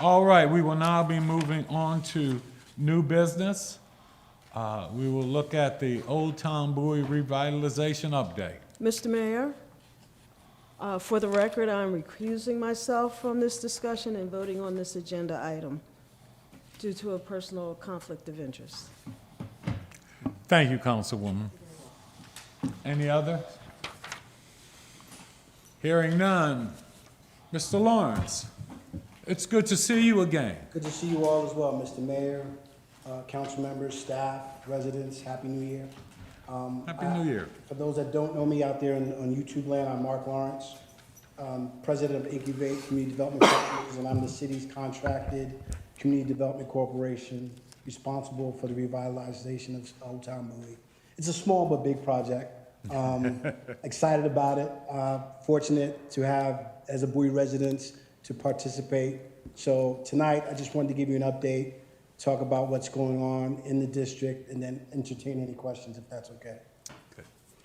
All right, we will now be moving on to new business. We will look at the Old Town Bowie revitalization update. Mr. Mayor, for the record, I'm recusing myself from this discussion and voting on this agenda item due to a personal conflict of interest. Thank you, Councilwoman. Any other? Hearing none. Mr. Lawrence, it's good to see you again. Good to see you all as well, Mr. Mayor, council members, staff, residents. Happy New Year. Happy New Year. For those that don't know me out there on YouTube land, I'm Mark Lawrence, president of Inncuvate Community Development Partners, and I'm the city's contracted community development corporation responsible for the revitalization of Old Town Bowie. It's a small but big project. Excited about it. Fortunate to have, as a Bowie resident, to participate. So tonight, I just wanted to give you an update, talk about what's going on in the district, and then entertain any questions if that's okay.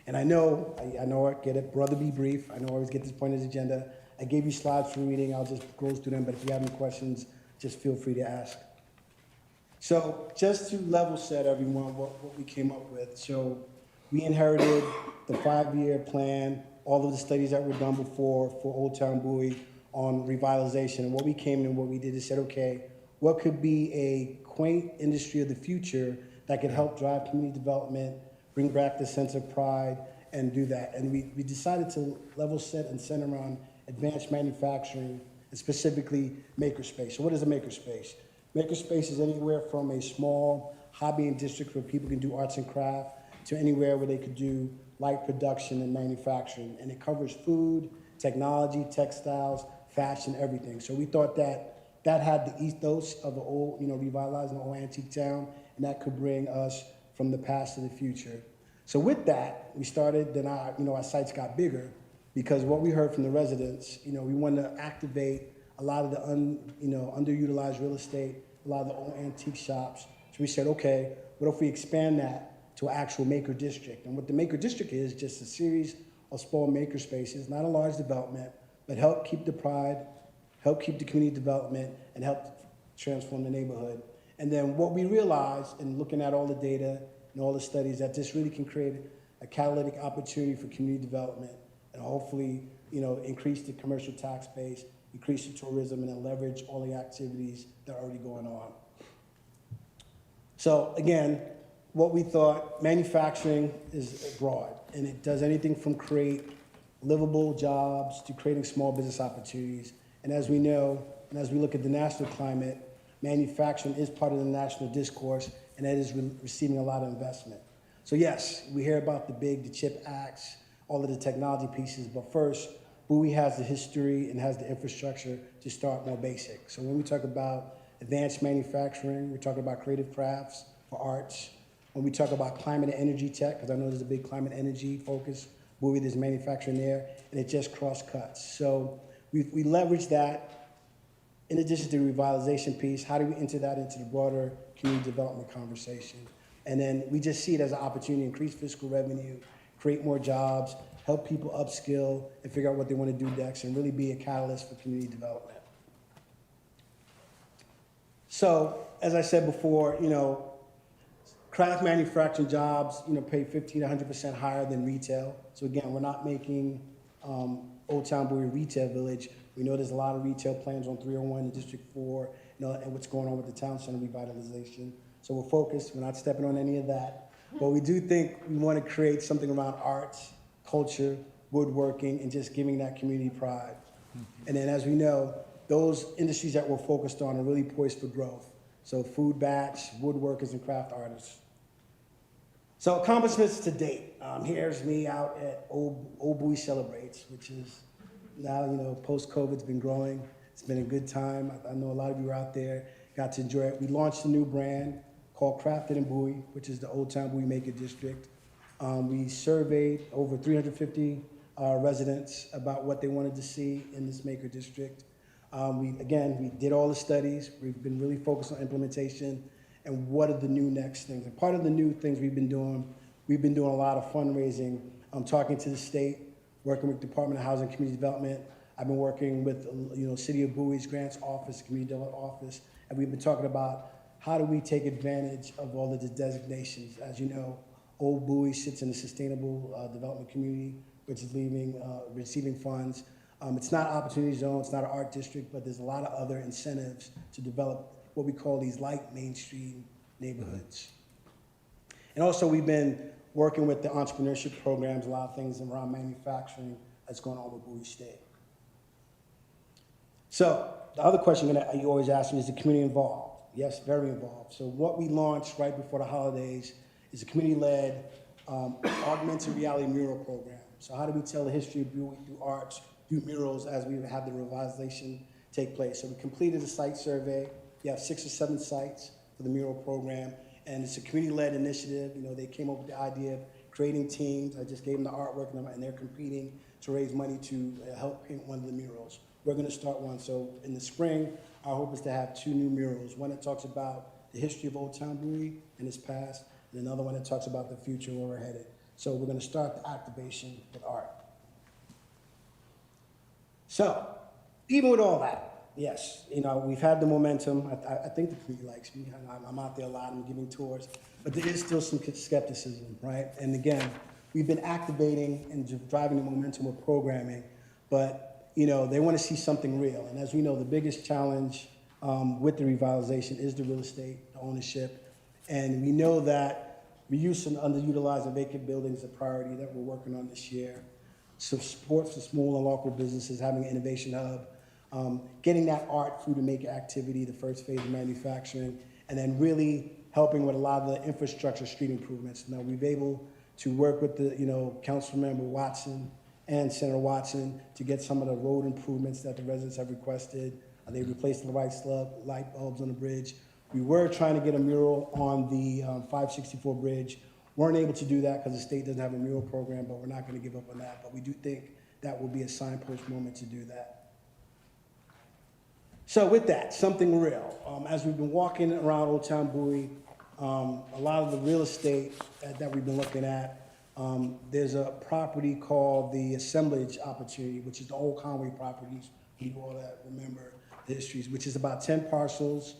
And I know I get it, brother be brief. I know I always get this point of the agenda. I gave you slides for reading. I'll just go through them, but if you have any questions, just feel free to ask. So just to level set everyone what we came up with. So we inherited the 5-year plan, all of the studies that were done before for Old Town Bowie on revitalization. And what we came in and what we did is said, okay, what could be a quaint industry of the future that could help drive community development, bring back the sense of pride, and do that. And we decided to level set and center on advanced manufacturing, and specifically makerspace. So what is a makerspace? Makerspace is anywhere from a small hobbying district where people can do arts and craft to anywhere where they could do light production and manufacturing. And it covers food, technology, textiles, fashion, everything. So we thought that had the ethos of an old, revitalizing an old antique town, and that could bring us from the past to the future. So with that, we started, then our sites got bigger because what we heard from the residents, we wanted to activate a lot of the underutilized real estate, a lot of the old antique shops. So we said, okay, what if we expand that to an actual maker district? And what the maker district is just a series of small maker spaces, not a large development, but help keep the pride, help keep the community development, and help transform the neighborhood. And then what we realized in looking at all the data and all the studies, that this really can create a catalytic opportunity for community development and hopefully, increase the commercial tax base, increase the tourism, and then leverage all the activities that are already going on. So again, what we thought, manufacturing is broad, and it does anything from create livable jobs to creating small business opportunities. And as we know, and as we look at the national climate, manufacturing is part of the national discourse, and that is receiving a lot of investment. So yes, we hear about the CHIP Acts, all of the technology pieces, but first, Bowie has the history and has the infrastructure to start more basic. So when we talk about advanced manufacturing, we're talking about creative crafts for arts. When we talk about climate and energy tech, because I know there's a big climate energy focus, Bowie, there's manufacturing there, and it just cross-cuts. So we leverage that. In addition to the revitalization piece, how do we enter that into the broader community development conversation? And then we just see it as an opportunity to increase fiscal revenue, create more jobs, help people upskill and figure out what they want to do next, and really be a catalyst for community development. So, as I said before, craft manufacturing jobs, pay 15 to 100% higher than retail. So again, we're not making Old Town Bowie retail village. We know there's a lot of retail plans on 301 and District 4, and what's going on with the town center revitalization. So we're focused, we're not stepping on any of that. But we do think we want to create something around arts, culture, woodworking, and just giving that community pride. And then as we know, those industries that we're focused on are really poised for growth. So food batch, woodworkers, and craft artists. So accomplishments to date. Here's me out at Old Bowie Celebrates, which is now, post-COVID, it's been growing. It's been a good time. I know a lot of you are out there, got to enjoy it. We launched a new brand called Crafted in Bowie, which is the Old Town Bowie Maker District. We surveyed over 350 residents about what they wanted to see in this Maker District. We did all the studies. We've been really focused on implementation and what are the new next things. And part of the new things we've been doing a lot of fundraising. I'm talking to the state, working with Department of Housing and Community Development. I've been working with, City of Bowie's Grants Office, Community Development Office, and we've been talking about how do we take advantage of all of the designations. As you know, Old Bowie sits in the Sustainable Development Community, which is receiving funds. It's not Opportunity Zone, it's not an art district, but there's a lot of other incentives to develop what we call these light mainstream neighborhoods. And also we've been working with the entrepreneurship programs, a lot of things around manufacturing that's going on with Bowie State. So the other question you always ask me is the community involved? Yes, very involved. So what we launched right before the holidays is a community-led augmented reality mural program. So how do we tell the history of Bowie through arts, through murals as we have the revitalization take place? So we completed a site survey. We have 6 or 7 sites for the mural program, and it's a community-led initiative. They came up with the idea of creating teams. I just gave them the artwork, and they're competing to raise money to help paint one of the murals. We're going to start one. So in the spring, our hope is to have 2 new murals. One that talks about the history of Old Town Bowie and its past, and another one that talks about the future, where we're headed. So we're going to start the activation with art. So even with all that, yes, we've had the momentum. I think the community likes me. I'm out there a lot. I'm giving tours. But there is still some skepticism, right? And again, we've been activating and driving the momentum with programming. But, they want to see something real. And as we know, the biggest challenge with the revitalization is the real estate, the ownership. And we know that reuse and underutilized and vacant buildings is a priority that we're working on this year. Some support for small and local businesses, having an innovation hub. Getting that art, food, and maker activity, the first phase of manufacturing, and then really helping with a lot of the infrastructure street improvements. Now, we've been able to work with the, Councilmember Watson and Senator Watson to get some of the road improvements that the residents have requested. They replaced the light bulbs on the bridge. We were trying to get a mural on the 564 bridge. Weren't able to do that because the state doesn't have a mural program, but we're not going to give up on that. But we do think that will be a signpost moment to do that. So with that, something real. As we've been walking around Old Town Bowie, a lot of the real estate that we've been looking at, there's a property called the Assemblage Opportunity, which is the old Conway properties, people all that remember the histories, which is about 10 parcels,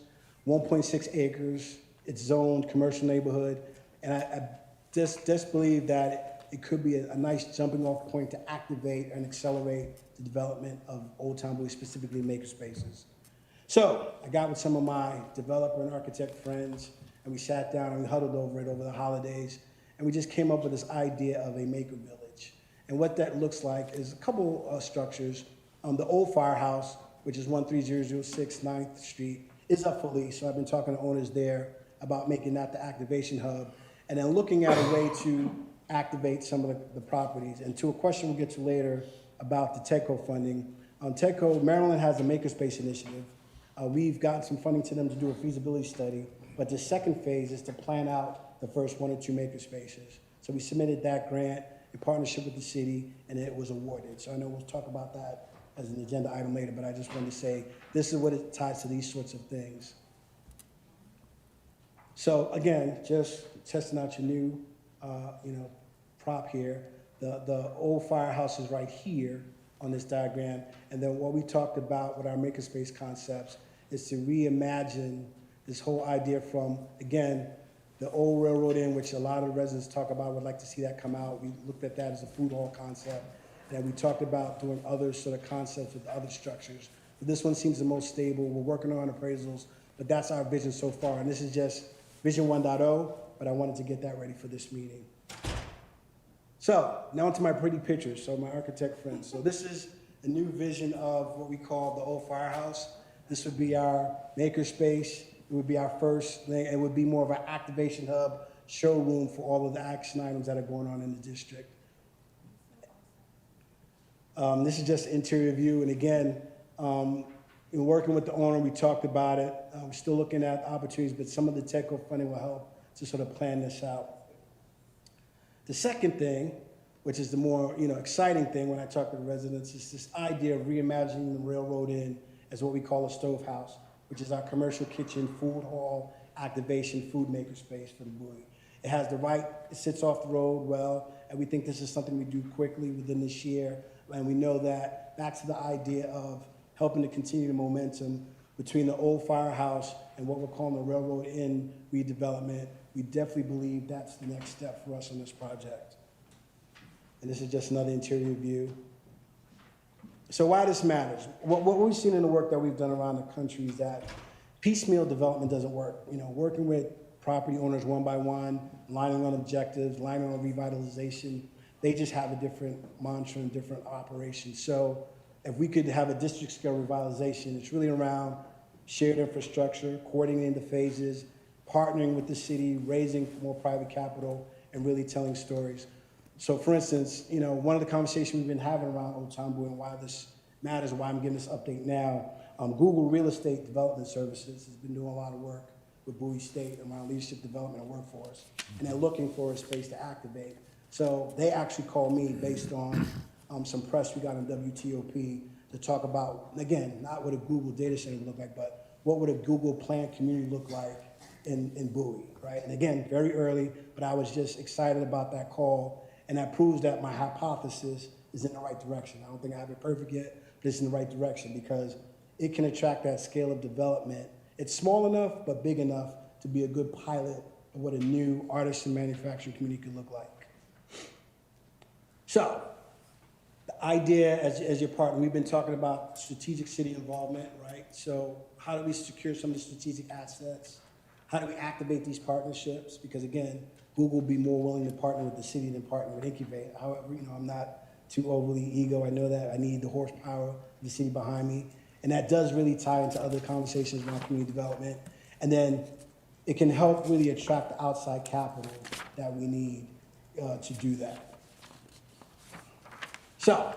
1.6 acres. It's zoned commercial neighborhood. And I just believe that it could be a nice jumping off point to activate and accelerate the development of Old Town Bowie, specifically maker spaces. So I got with some of my developer and architect friends, and we sat down and we huddled over it over the holidays, and we just came up with this idea of a maker village. And what that looks like is a couple structures. The old firehouse, which is 13006 9th Street, is up for lease. So I've been talking to owners there about making that the activation hub, and then looking at a way to activate some of the properties. And to a question we'll get to later about the TEDCO funding. TEDCO, Maryland has a makerspace initiative. We've gotten some funding to them to do a feasibility study, but the second phase is to plan out the first 1 or 2 makerspaces. So we submitted that grant in partnership with the city, and it was awarded. So I know we'll talk about that as an agenda item later, but I just wanted to say this is what it ties to these sorts of things. So again, just testing out your new, prop here. The old firehouse is right here on this diagram, and then what we talked about with our makerspace concepts is to reimagine this whole idea from, again, the old Railroad Inn, which a lot of the residents talk about, would like to see that come out. We looked at that as a food hall concept, and we talked about doing other sort of concepts with other structures. But this one seems the most stable. We're working on appraisals, but that's our vision so far, and this is just Vision 1.0, but I wanted to get that ready for this meeting. So, now onto my pretty pictures, so my architect friends. So this is the new vision of what we call the old firehouse. This would be our makerspace. It would be our first thing. It would be more of an activation hub, showroom for all of the action items that are going on in the district. This is just interior view, and again, in working with the owner, we talked about it. We're still looking at opportunities, but some of the TEDCO funding will help to sort of plan this out. The second thing, which is the more exciting thing when I talk to the residents, is this idea of reimagining the Railroad Inn as what we call a stove house, which is our commercial kitchen, food hall, activation, food maker space for the Bowie. It has it sits off the road well, and we think this is something we do quickly within this year. And we know that back to the idea of helping to continue the momentum between the old firehouse and what we're calling the Railroad Inn redevelopment. We definitely believe that's the next step for us on this project. And this is just another interior view. So why this matters? What we've seen in the work that we've done around the country is that piecemeal development doesn't work. Working with property owners one by one, lining on objectives, lining on revitalization, they just have a different mantra and different operations. So if we could have a district scale revitalization, it's really around shared infrastructure, coordinating the phases, partnering with the city, raising more private capital, and really telling stories. So for instance, one of the conversations we've been having around Old Town Bowie and why this matters, why I'm giving this update now, Google Real Estate Development Services has been doing a lot of work with Bowie State around leadership development and workforce, and they're looking for a space to activate. So they actually called me based on some press we got on WTOP to talk about, again, not what a Google data center would look like, but what would a Google planned community look like in Bowie, right? And again, very early, but I was just excited about that call, and that proves that my hypothesis is in the right direction. I don't think I have it perfect yet, but it's in the right direction because it can attract that scale of development. It's small enough, but big enough to be a good pilot of what a new artisan manufacturing community could look like. So, the idea as your partner, we've been talking about strategic city involvement, right? So how do we secure some of the strategic assets? How do we activate these partnerships? Because again, Google will be more willing to partner with the city than partner with Inncuvate. However, I'm not too overly ego. I know that I need the horsepower of the city behind me. And that does really tie into other conversations around community development. And then it can help really attract the outside capital that we need to do that. So,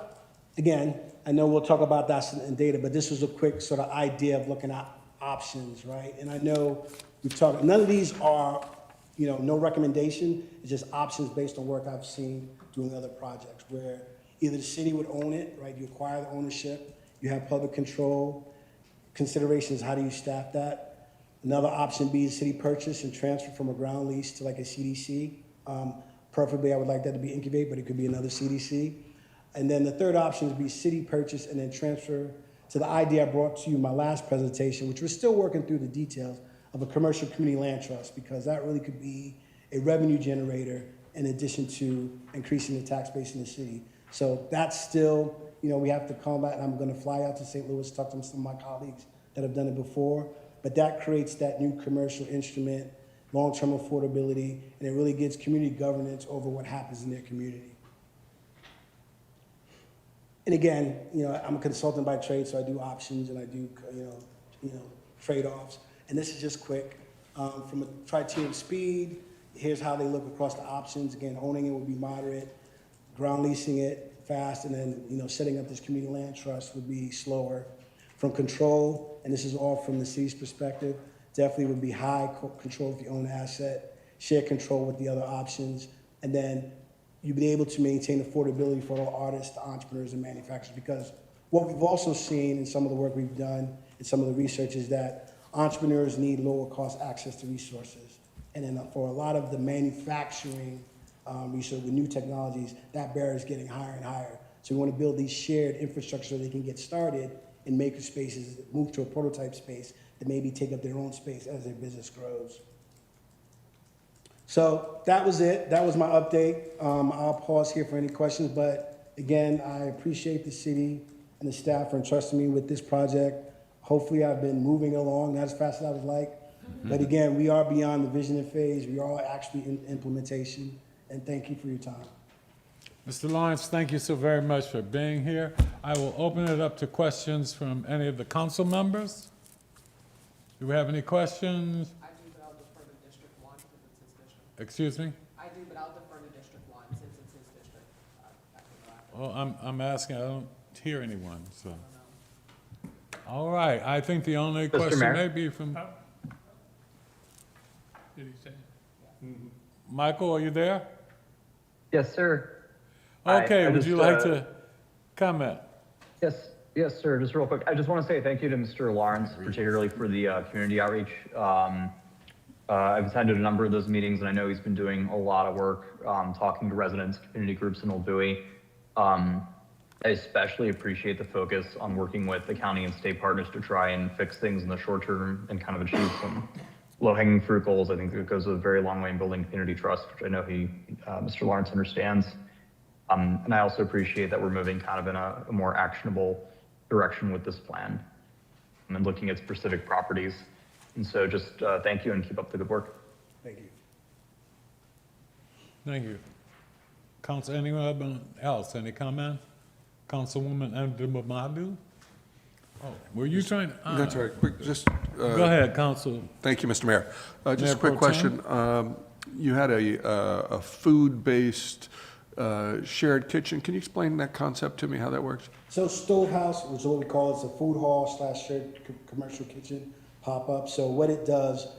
again, I know we'll talk about that in data, but this was a quick sort of idea of looking at options, right? And I know we've talked, none of these are, no recommendation, it's just options based on work I've seen doing other projects where either the city would own it, right? You acquire the ownership, you have public control, considerations, how do you staff that? Another option be city purchase and transfer from a ground lease to like a CDC. Preferably, I would like that to be Inncuvate, but it could be another CDC. And then the third option would be city purchase and then transfer to the idea I brought to you in my last presentation, which we're still working through the details of a commercial community land trust, because that really could be a revenue generator in addition to increasing the tax base in the city. So that's still, we have to combat, and I'm gonna fly out to St. Louis, talk to some of my colleagues that have done it before, but that creates that new commercial instrument long-term affordability, and it really gives community governance over what happens in their community. And again, I'm a consultant by trade, so I do options and I do, trade-offs. And this is just quick. From a criteria of speed, here's how they look across the options. Again, owning it would be moderate, ground leasing it fast, and then, setting up this community land trust would be slower. From control, and this is all from the city's perspective, definitely would be high control if you own the asset, share control with the other options, and then you'd be able to maintain affordability for all artists, entrepreneurs, and manufacturers. Because what we've also seen in some of the work we've done and some of the research is that entrepreneurs need lower cost access to resources. And then for a lot of the manufacturing research with new technologies, that barrier is getting higher and higher. So we want to build these shared infrastructure so they can get started in maker spaces, move to a prototype space that maybe take up their own space as their business grows. So that was it. That was my update. I'll pause here for any questions, but again, I appreciate the city and the staff for entrusting me with this project. Hopefully I've been moving along not as fast as I would like, but again, we are beyond the visioning phase. We are actually in implementation, and thank you for your time. Mr. Lawrence, thank you so very much for being here. I will open it up to questions from any of the council members. Do we have any questions? I do, but I'll defer to District 1 since it's his district. Excuse me? I do, but I'll defer to District 1 since it's his district. Well, I'm asking, I don't hear anyone, so. All right, I think the only question Mayor? may be from, Did he say? Michael, are you there? Yes, sir. Okay, I would just, you like to comment? Yes, sir. Just real quick, I just want to say thank you to Mr. Lawrence, particularly for the community outreach. I've attended a number of those meetings, and I know he's been doing a lot of work talking to residents, community groups in Old Bowie. I especially appreciate the focus on working with the county and state partners to try and fix things in the short term and kind of achieve some low-hanging fruit goals. I think it goes a very long way in building community trust, which I know Mr. Lawrence understands. And I also appreciate that we're moving kind of in a more actionable direction with this plan and looking at specific properties. And so just thank you and keep up the good work. Thank you. Thank you. Council, anyone else, any comment? Councilwoman Ndumamadu? Oh, were you trying to? That's all right, quick, just. Go ahead, Council. Thank you, Mr. Mayor. Just Mayor a quick Pro Tem? question. You had a food-based shared kitchen. Can you explain that concept to me, how that works? So Stove House, which is what we call it, it's a food hall / shared commercial kitchen pop-up. So what it does,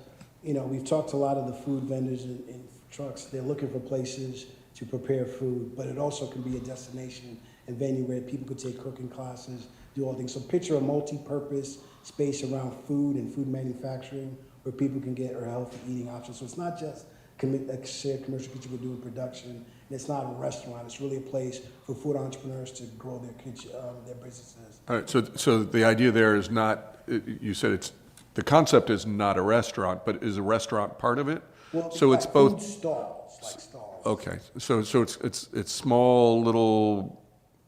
we've talked to a lot of the food vendors in trucks. They're looking for places to prepare food, but it also can be a destination and venue where people could take cooking classes, do all things. So picture a multi-purpose space around food and food manufacturing where people can get a healthy eating options. So it's not just a shared commercial kitchen we're doing production, and it's not a restaurant. It's really a place for food entrepreneurs to grow their kitchen, their businesses. All right, so the idea there is not, you said the concept is not a restaurant, but is a restaurant part of it? Well, So it's like both. food stalls, like stalls. Okay, so it's small little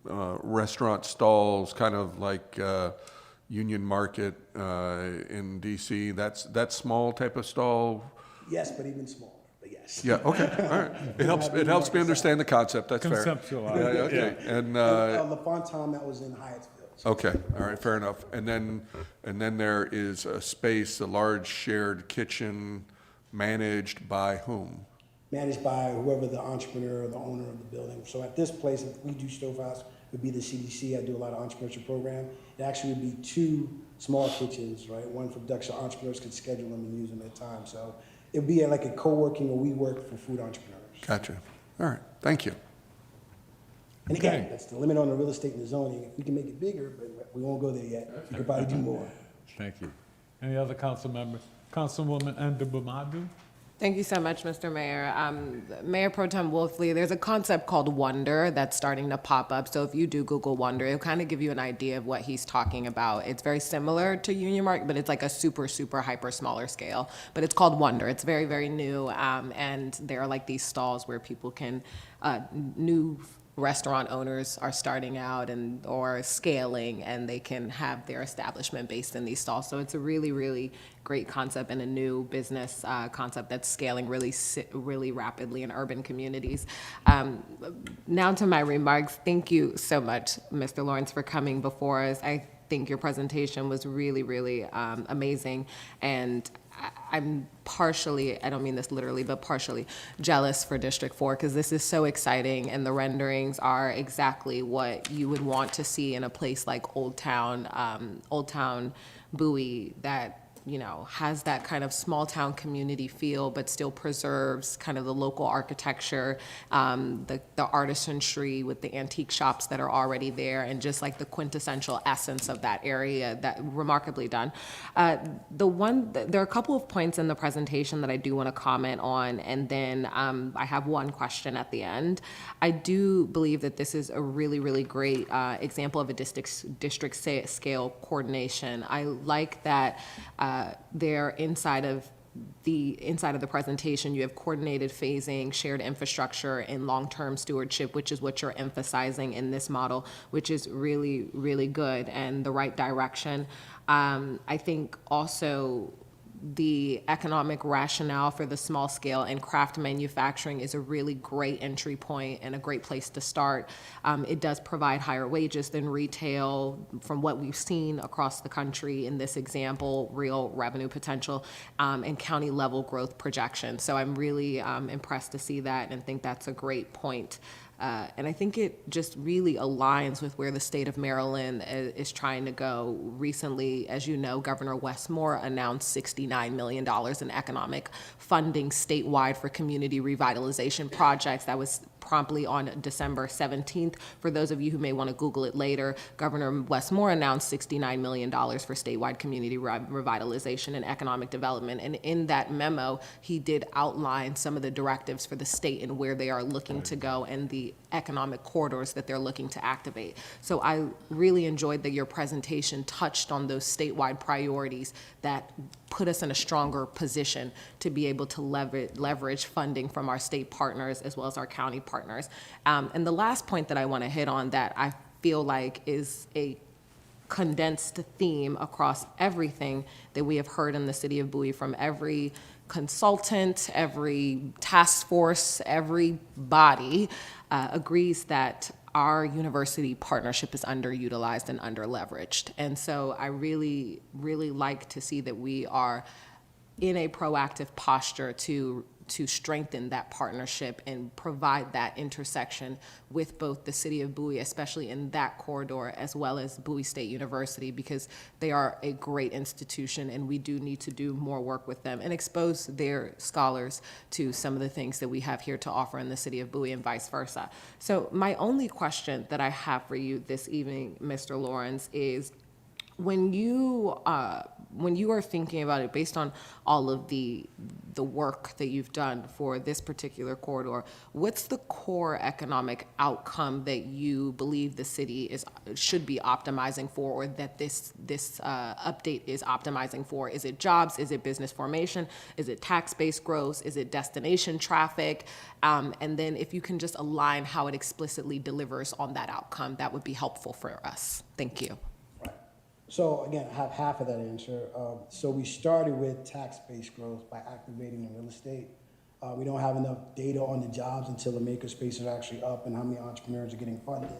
restaurant stalls, kind of like Union Market in DC. That small type of stall. Yes, but even smaller. But yes. Yeah. Okay. All right. It helps me understand the concept. That's fair. Conceptualize. Yeah, okay. And La Fontaine, that was in Hyattsville. So okay. All right. Fair enough. And then there is a space, a large shared kitchen, managed by whom? managed by whoever the entrepreneur or the owner of the building. So at this place, if we do Stove House, it would be the CDC. I do a lot of entrepreneurship program. It actually would be 2 small kitchens, right? One for production. Entrepreneurs could schedule them and use them at a time. So it would be like a co-working or WeWork for food entrepreneurs. Gotcha. All right. Thank you. And again, that's the limit on the real estate and the zoning. If we can make it bigger, but we won't go there yet. We could probably do more. Thank you. Any other council members? Councilwoman Ndubamadu? Thank you so much, Mr. Mayor. Mayor Pro Tem Wolfley, there's a concept called Wonder that's starting to pop up. So if you do Google Wonder, it'll kind of give you an idea of what he's talking about. It's very similar to Union Market, but it's like a super, super hyper smaller scale. But it's called Wonder. It's very, very new. And there are like these stalls where people can, new restaurant owners are starting out or scaling, and they can have their establishment based in these stalls. So it's a really, really great concept and a new business concept that's scaling really rapidly in urban communities. Now to my remarks. Thank you so much, Mr. Lawrence, for coming before us. I think your presentation was really, really amazing, and I'm partially, I don't mean this literally, but partially jealous for District 4 because this is so exciting, and the renderings are exactly what you would want to see in a place like Old Town Bowie, that has that kind of small town community feel, but still preserves kind of the local architecture, the artisanry with the antique shops that are already there, and just like the quintessential essence of that area. That remarkably done. There are a couple of points in the presentation that I do want to comment on, and then I have one question at the end. I do believe that this is a really, really great example of a district scale coordination. I like that there inside of the presentation, you have coordinated phasing, shared infrastructure, and long-term stewardship, which is what you're emphasizing in this model, which is really, really good and the right direction. I think also the economic rationale for the small scale and craft manufacturing is a really great entry point and a great place to start. It does provide higher wages than retail from what we've seen across the country in this example, real revenue potential, and county level growth projections. So I'm really impressed to see that and think that's a great point. And I think it just really aligns with where the state of Maryland is trying to go. Recently, as you know, Governor Wes Moore announced $69 million in economic funding statewide for community revitalization projects. That was promptly on December 17th. For those of you who may want to Google it later, Governor Wes Moore announced $69 million for statewide community revitalization and economic development. And in that memo, he did outline some of the directives for the state and where they are looking to go and the economic corridors that they're looking to activate. So I really enjoyed that your presentation touched on those statewide priorities that put us in a stronger position to be able to leverage funding from our state partners as well as our county partners. And the last point that I want to hit on that I feel like is a condensed theme across everything that we have heard in the city of Bowie from every consultant, every task force, every body agrees that our university partnership is underutilized and underleveraged. And so I really, really like to see that we are in a proactive posture to strengthen that partnership and provide that intersection with both the city of Bowie, especially in that corridor, as well as Bowie State University, because they are a great institution and we do need to do more work with them and expose their scholars to some of the things that we have here to offer in the city of Bowie and vice versa. So my only question that I have for you this evening, Mr. Lawrence, is when you are thinking about it based on all of the work that you've done for this particular corridor, what's the core economic outcome that you believe the city should be optimizing for, or that this update is optimizing for? Is it jobs? Is it business formation? Is it tax-based growth? Is it destination traffic? And then if you can just align how it explicitly delivers on that outcome, that would be helpful for us. Thank you. So again, I have half of that answer. So we started with tax-based growth by activating the real estate. We don't have enough data on the jobs until the makerspaces are actually up and how many entrepreneurs are getting funded.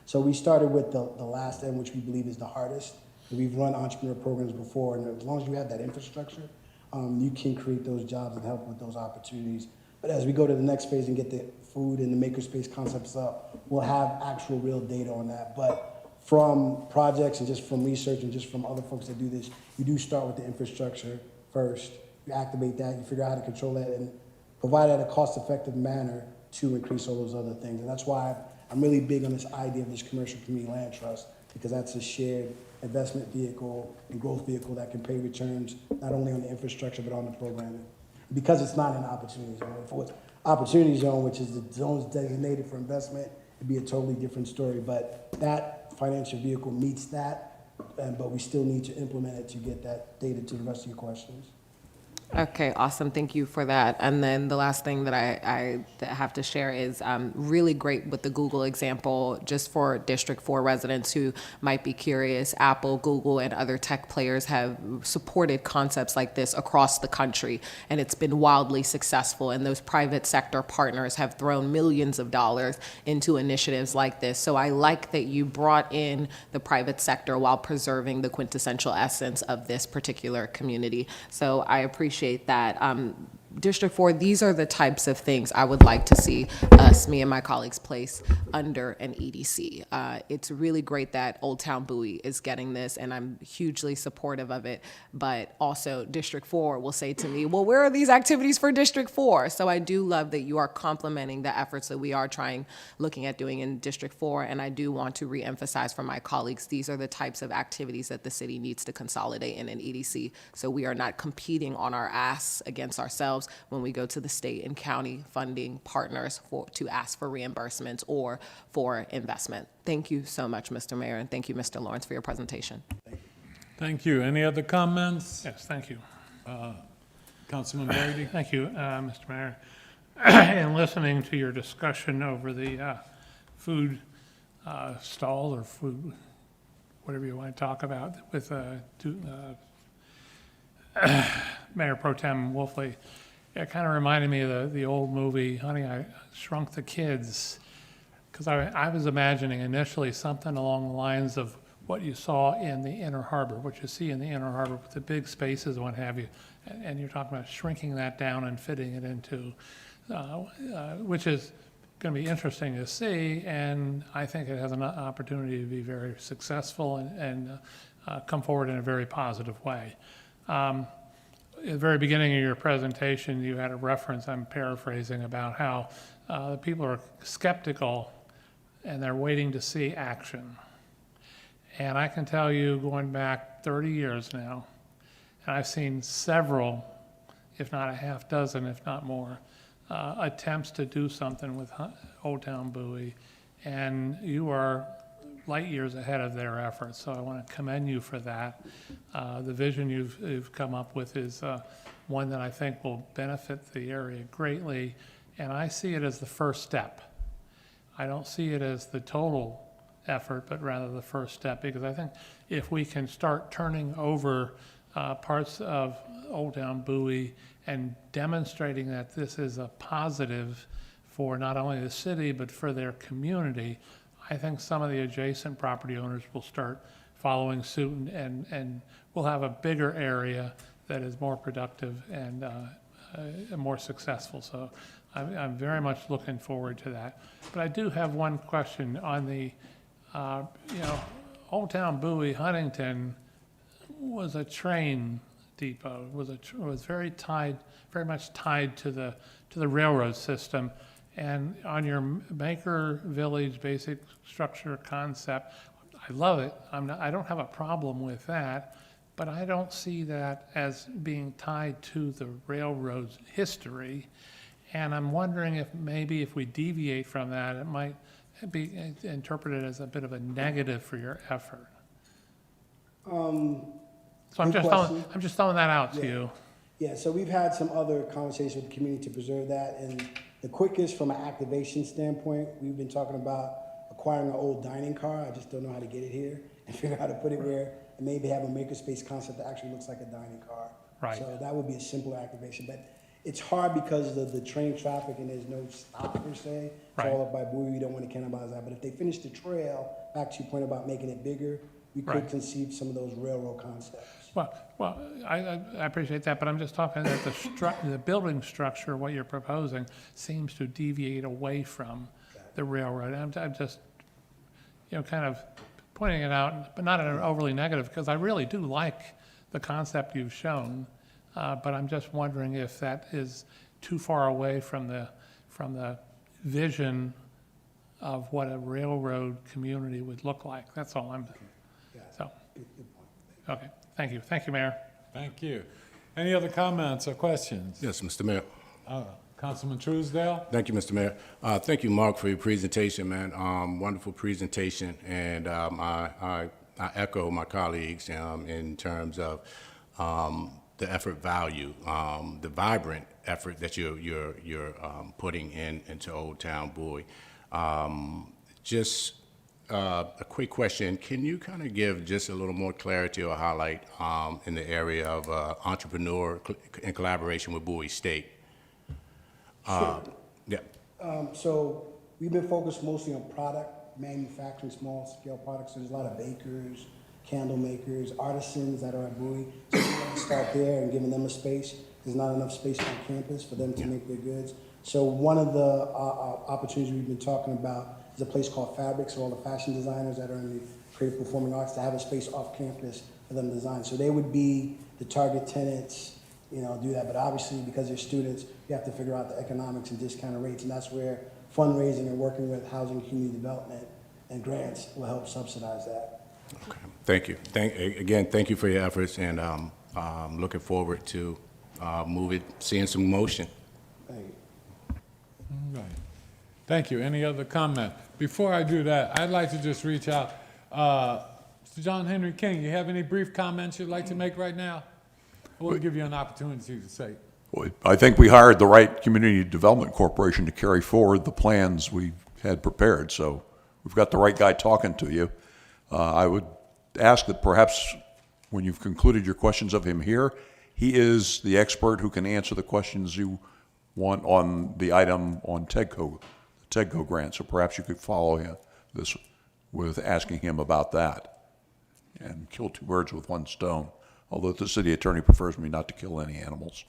So we started with the last end, which we believe is the hardest. We've run entrepreneur programs before, and as long as you have that infrastructure, you can create those jobs and help with those opportunities. But as we go to the next phase and get the food and the makerspace concepts up, we'll have actual real data on that. But from projects and just from research and just from other folks that do this, you do start with the infrastructure first. You activate that, you figure out how to control that and provide it at a cost-effective manner to increase all those other things. And that's why I'm really big on this idea of this commercial community land trust, because that's a shared investment vehicle and growth vehicle that can pay returns not only on the infrastructure but on the programming. Because it's not an opportunity zone. If it was opportunity zone, which is the zones designated for investment, it'd be a totally different story. But that financial vehicle meets that, but we still need to implement it to get that data to the rest of your questions. Okay, awesome. Thank you for that. And then the last thing that I have to share is really great with the Google example, just for District 4 residents who might be curious. Apple, Google, and other tech players have supported concepts like this across the country, and it's been wildly successful. And those private sector partners have thrown millions of dollars into initiatives like this. So I like that you brought in the private sector while preserving the quintessential essence of this particular community. So I appreciate that. District 4, these are the types of things I would like to see me and my colleagues place under an EDC. It's really great that Old Town Bowie is getting this, and I'm hugely supportive of it. But also District 4 will say to me, well, where are these activities for District 4? So I do love that you are complementing the efforts that we are looking at doing in District 4. And I do want to reemphasize for my colleagues, these are the types of activities that the city needs to consolidate in an EDC. So we are not competing on our ass against ourselves when we go to the state and county funding partners to ask for reimbursements or for investment. Thank you so much, Mr. Mayor, and thank you, Mr. Lawrence, for your presentation. Thank you. Any other comments? Yes, thank you. Councilman Brady? Thank you, Mr. Mayor. In listening to your discussion over the food stall or food, whatever you want to talk about, with Mayor Pro Tem Wolfley, it kind of reminded me of the old movie, Honey, I Shrunk the Kids, because I was imagining initially something along the lines of what you saw in the Inner Harbor, what you see in the Inner Harbor with the big spaces and what have you, and you're talking about shrinking that down and fitting it into, which is going to be interesting to see, and I think it has an opportunity to be very successful and come forward in a very positive way. At the very beginning of your presentation, you had a reference, I'm paraphrasing, about how the people are skeptical and they're waiting to see action. And I can tell you, going back 30 years now, and I've seen several, if not a half dozen, if not more, attempts to do something with Old Town Bowie, and you are light years ahead of their efforts, so I want to commend you for that. The vision you've come up with is one that I think will benefit the area greatly, and I see it as the first step. I don't see it as the total effort, but rather the first step, because I think if we can start turning over parts of Old Town Bowie and demonstrating that this is a positive for not only the city, but for their community, I think some of the adjacent property owners will start following suit, and we'll have a bigger area that is more productive and more successful. So I'm very much looking forward to that. But I do have one question on the, Old Town Bowie, Huntington was a train depot, was very much tied to the railroad system. And on your Maker Village basic structure concept, I love it. I don't have a problem with that, but I don't see that as being tied to the railroad's history. And I'm wondering if maybe if we deviate from that, it might be interpreted as a bit of a negative for your effort. So I'm just throwing that out to you. Yeah, so we've had some other conversations with the community to preserve that, and the quickest from an activation standpoint, we've been talking about acquiring an old dining car. I just don't know how to get it here and figure out how to put it where, and maybe have a makerspace concept that actually looks like a dining car. Right. So that would be a simple activation, but it's hard because of the train traffic and there's no stop per se. It's Right. all up by Bowie, we don't want to cannibalize that, but if they finish the trail, back to your point about making it bigger, we could Right. conceive some of those railroad concepts. Well, I appreciate that, but I'm just talking that the building structure, what you're proposing, seems to deviate away from the railroad. I'm just, kind of pointing it out, but not in an overly negative, because I really do like the concept you've shown, but I'm just wondering if that is too far away from the vision of what a railroad community would look like. That's all I'm. So. Okay. Thank you. Thank you, Mayor. Thank you. Any other comments or questions? Yes, Mr. Mayor. Councilman Truesdale? Thank you, Mr. Mayor. Thank you, Mark, for your presentation, man. Wonderful presentation, and I echo my colleagues in terms of the effort value, the vibrant effort that you're putting into Old Town Bowie. Just a quick question. Can you kind of give just a little more clarity or highlight in the area of entrepreneur in collaboration with Bowie State? Sure. Yeah. So we've been focused mostly on product manufacturing, small scale products. So there's a lot of bakers, candle makers, artisans that are at Bowie. So we want to start there and giving them a space. There's not enough space on campus for them to make their goods. So one of the opportunities we've been talking about is a place called Fabric. So all the fashion designers that are in the creative performing arts to have a space off campus for them to design. So they would be the target tenants, you know, do that. But obviously, because they're students, you have to figure out the economics and discounted rates. And that's where fundraising and working with housing and community development and grants will help subsidize that. Okay. Thank you. Again, thank you for your efforts, and looking forward to seeing some motion. Thank you. All right. Thank you. Any other comment? Before I do that, I'd like to just reach out. Mr. John Henry King, you have any brief comments you'd like to make right now? We'll give you an opportunity to say. Well, I think we hired the right Community Development Corporation to carry forward the plans we had prepared, so we've got the right guy talking to you. I would ask that perhaps when you've concluded your questions of him here, he is the expert who can answer the questions you want on the item on TEDCO grant, so perhaps you could follow him this with asking him about that and kill two birds with one stone, although the city attorney prefers me not to kill any animals.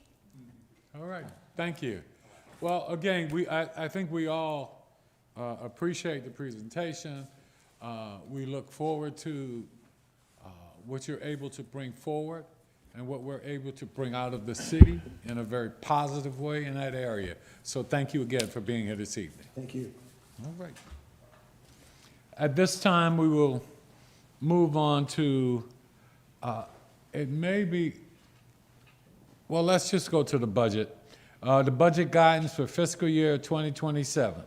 All right, thank you. Well, again, I think we all appreciate the presentation. We look forward to what you're able to bring forward and what we're able to bring out of the city in a very positive way in that area. So thank you again for being here this evening. Thank you. All right. At this time, we will move on to, it may be, well, let's just go to the budget. The budget guidance for fiscal year 2027.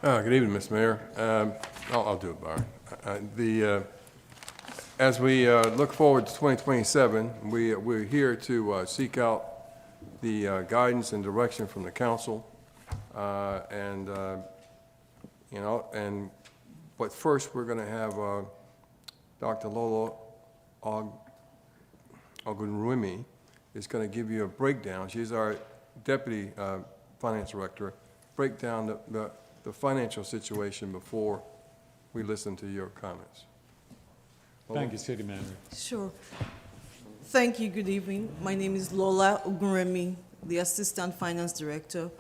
Good evening, Mr. Mayor. I'll do it, Byron. As we look forward to 2027, we're here to seek out the guidance and direction from the council, but first we're going to have Dr. Lola Ogunrumi is going to give you a breakdown. She's our deputy finance director. Break down the financial situation before we listen to your comments. Thank you, City Manager. Sure. Thank you. Good evening. My name is Lola Ogunremi, the Assistant Finance Director.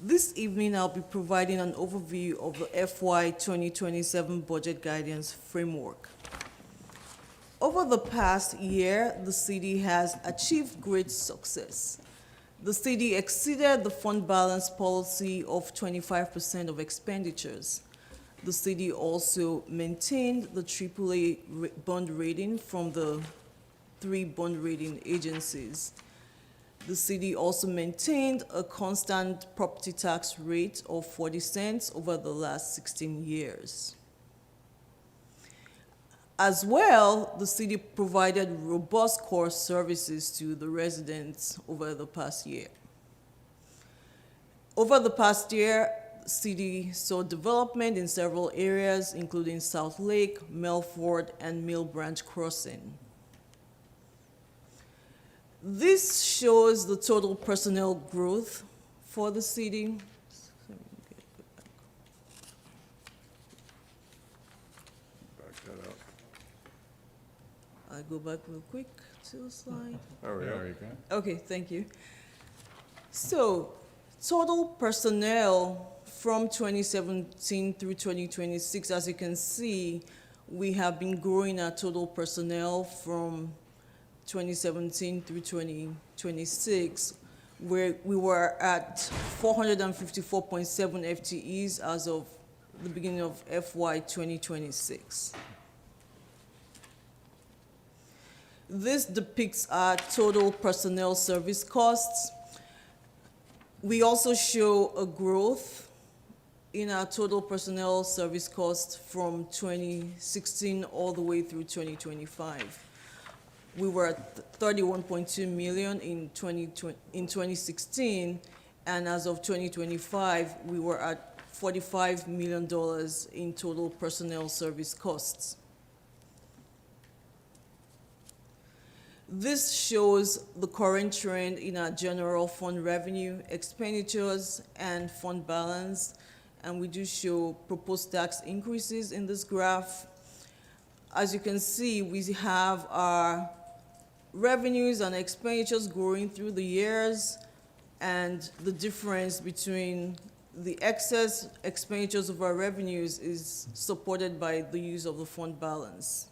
This evening, I'll be providing an overview of the FY 2027 budget guidance framework. Over the past year, the city has achieved great success. The city exceeded the fund balance policy of 25% of expenditures. The city also maintained the AAA bond rating from the 3 bond rating agencies. The city also maintained a constant property tax rate of 40 cents over the last 16 years. As well, the city provided robust core services to the residents over the past year. Over the past year, the city saw development in several areas, including South Lake, Melford, and Mill Branch Crossing. This shows the total personnel growth for the city. I go back real quick to the slide. There you go. Okay, thank you. So, total personnel from 2017 through 2026, as you can see, we have been growing our total personnel from 2017 through 2026, where we were at 454.7 FTEs as of the beginning of FY 2026. This depicts our total personnel service costs. We also show a growth in our total personnel service costs from 2016 all the way through 2025. We were at 31.2 million in 2016, and as of 2025, we were at $45 million in total personnel service costs. This shows the current trend in our general fund revenue, expenditures, and fund balance, and we do show proposed tax increases in this graph. As you can see, we have our revenues and expenditures growing through the years, and the difference between the excess expenditures of our revenues is supported by the use of the fund balance.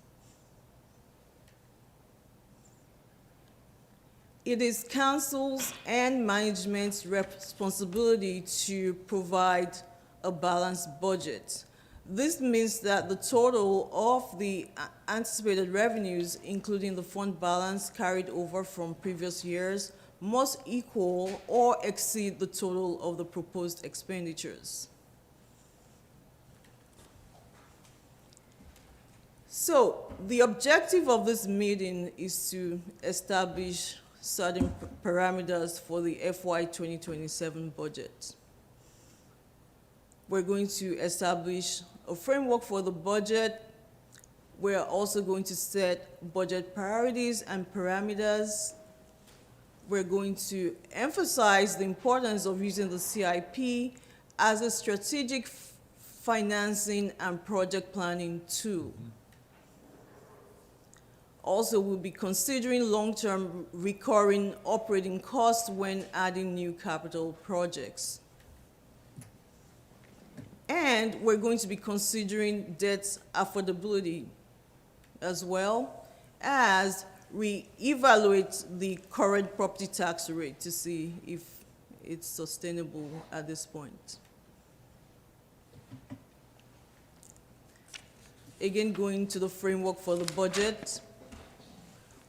It is council's and management's responsibility to provide a balanced budget. This means that the total of the anticipated revenues, including the fund balance carried over from previous years, must equal or exceed the total of the proposed expenditures. So, the objective of this meeting is to establish certain parameters for the FY 2027 budget. We're going to establish a framework for the budget. We're also going to set budget priorities and parameters. We're going to emphasize the importance of using the CIP as a strategic financing and project planning tool. Also, we'll be considering long-term recurring operating costs when adding new capital projects. And we're going to be considering debt affordability as well as we evaluate the current property tax rate to see if it's sustainable at this point. Again, going to the framework for the budget,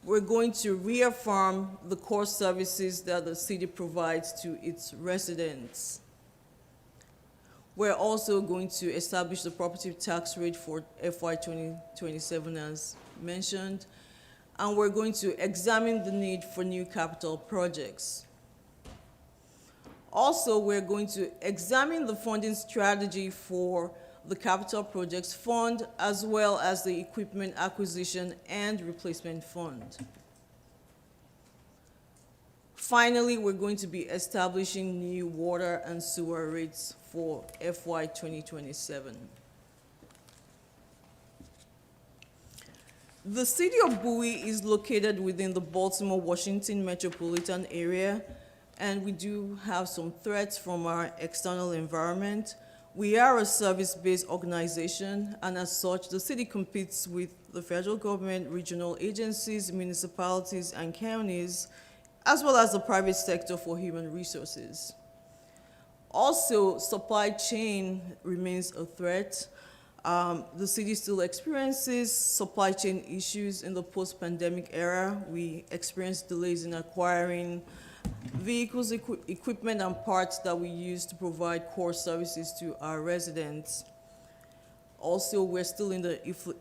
we're going to reaffirm the core services that the city provides to its residents. We're also going to establish the property tax rate for FY 2027 as mentioned, and we're going to examine the need for new capital projects. Also, we're going to examine the funding strategy for the capital projects fund as well as the equipment acquisition and replacement fund. Finally, we're going to be establishing new water and sewer rates for FY 2027. The city of Bowie is located within the Baltimore-Washington metropolitan area, and we do have some threats from our external environment. We are a service-based organization, and as such, the city competes with the federal government, regional agencies, municipalities, and counties, as well as the private sector for human resources. Also, supply chain remains a threat. The city still experiences supply chain issues in the post-pandemic era. We experienced delays in acquiring vehicles, equipment, and parts that we use to provide core services to our residents. Also, we're still in the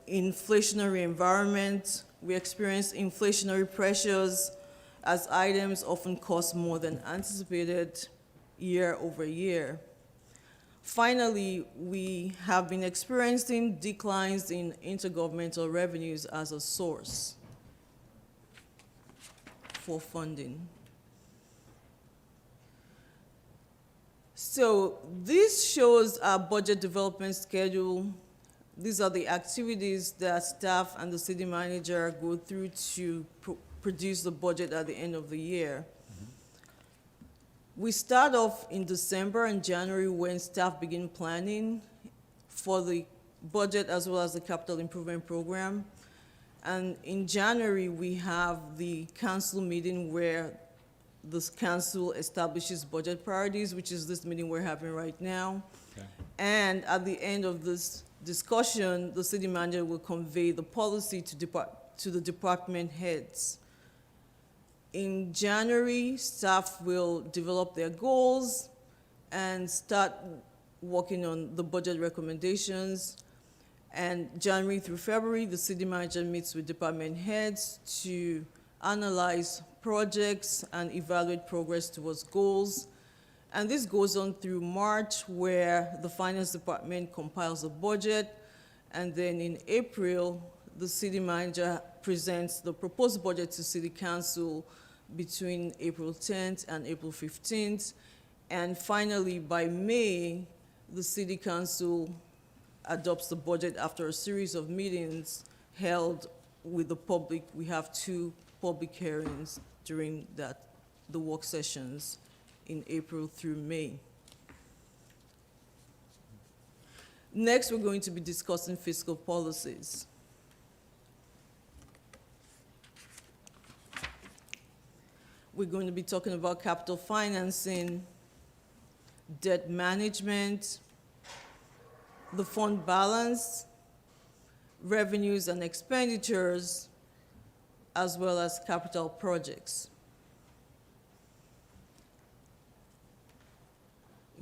inflationary environment. We experience inflationary pressures as items often cost more than anticipated year over year. Finally, we have been experiencing declines in intergovernmental revenues as a source for funding. So this shows our budget development schedule. These are the activities that staff and the city manager go through to produce the budget at the end of the year. We start off in December and January when staff begin planning for the budget as well as the capital improvement program. And in January, we have the council meeting where the council establishes budget priorities, which is this meeting we're having right now. Okay. And at the end of this discussion, the city manager will convey the policy to the department heads. In January, staff will develop their goals and start working on the budget recommendations. And January through February, the city manager meets with department heads to analyze projects and evaluate progress towards goals. And this goes on through March, where the finance department compiles a budget. And then in April, the city manager presents the proposed budget to city council between April 10th and April 15th. And finally, by May, the city council adopts the budget after a series of meetings held with the public. We have 2 public hearings during the work sessions in April through May. Next, we're going to be discussing fiscal policies. We're going to be talking about capital financing, debt management, the fund balance, revenues and expenditures, as well as capital projects.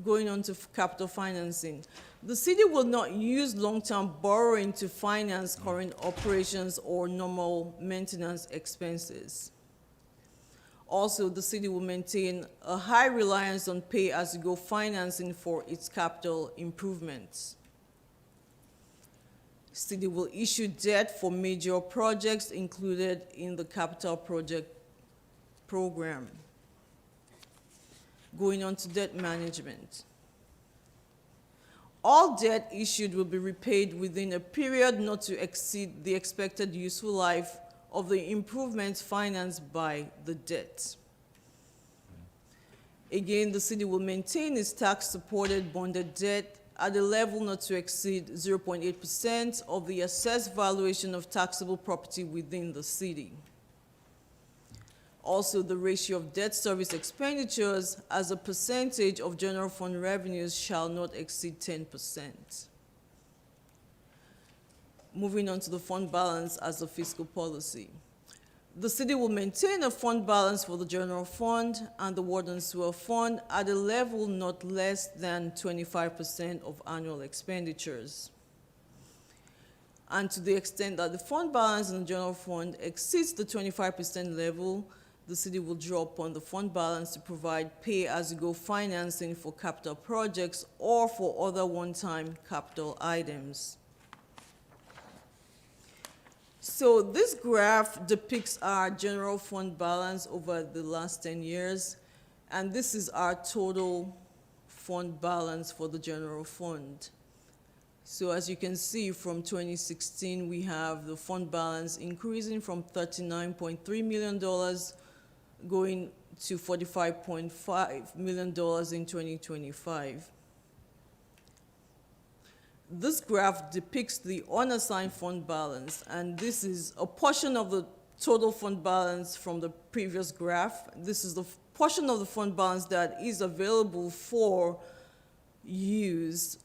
Going on to capital financing. The city will not use long-term borrowing to finance current operations or normal maintenance expenses. Also, the city will maintain a high reliance on pay-as-you-go financing for its capital improvements. City will issue debt for major projects included in the capital project program. Going on to debt management. All debt issued will be repaid within a period not to exceed the expected useful life of the improvements financed by the debt. Again, the city will maintain its tax-supported bonded debt at a level not to exceed 0.8% of the assessed valuation of taxable property within the city. Also, the ratio of debt service expenditures as a percentage of general fund revenues shall not exceed 10%. Moving on to the fund balance as a fiscal policy. The city will maintain a fund balance for the general fund and the water and sewer fund at a level not less than 25% of annual expenditures. And to the extent that the fund balance in the general fund exceeds the 25% level, the city will draw upon the fund balance to provide pay-as-you-go financing for capital projects or for other one-time capital items. So this graph depicts our general fund balance over the last 10 years, and this is our total fund balance for the general fund. So as you can see, from 2016, we have the fund balance increasing from $39.3 million going to $45.5 million in 2025. This graph depicts the unassigned fund balance, and this is a portion of the total fund balance from the previous graph. This is the portion of the fund balance that is available for use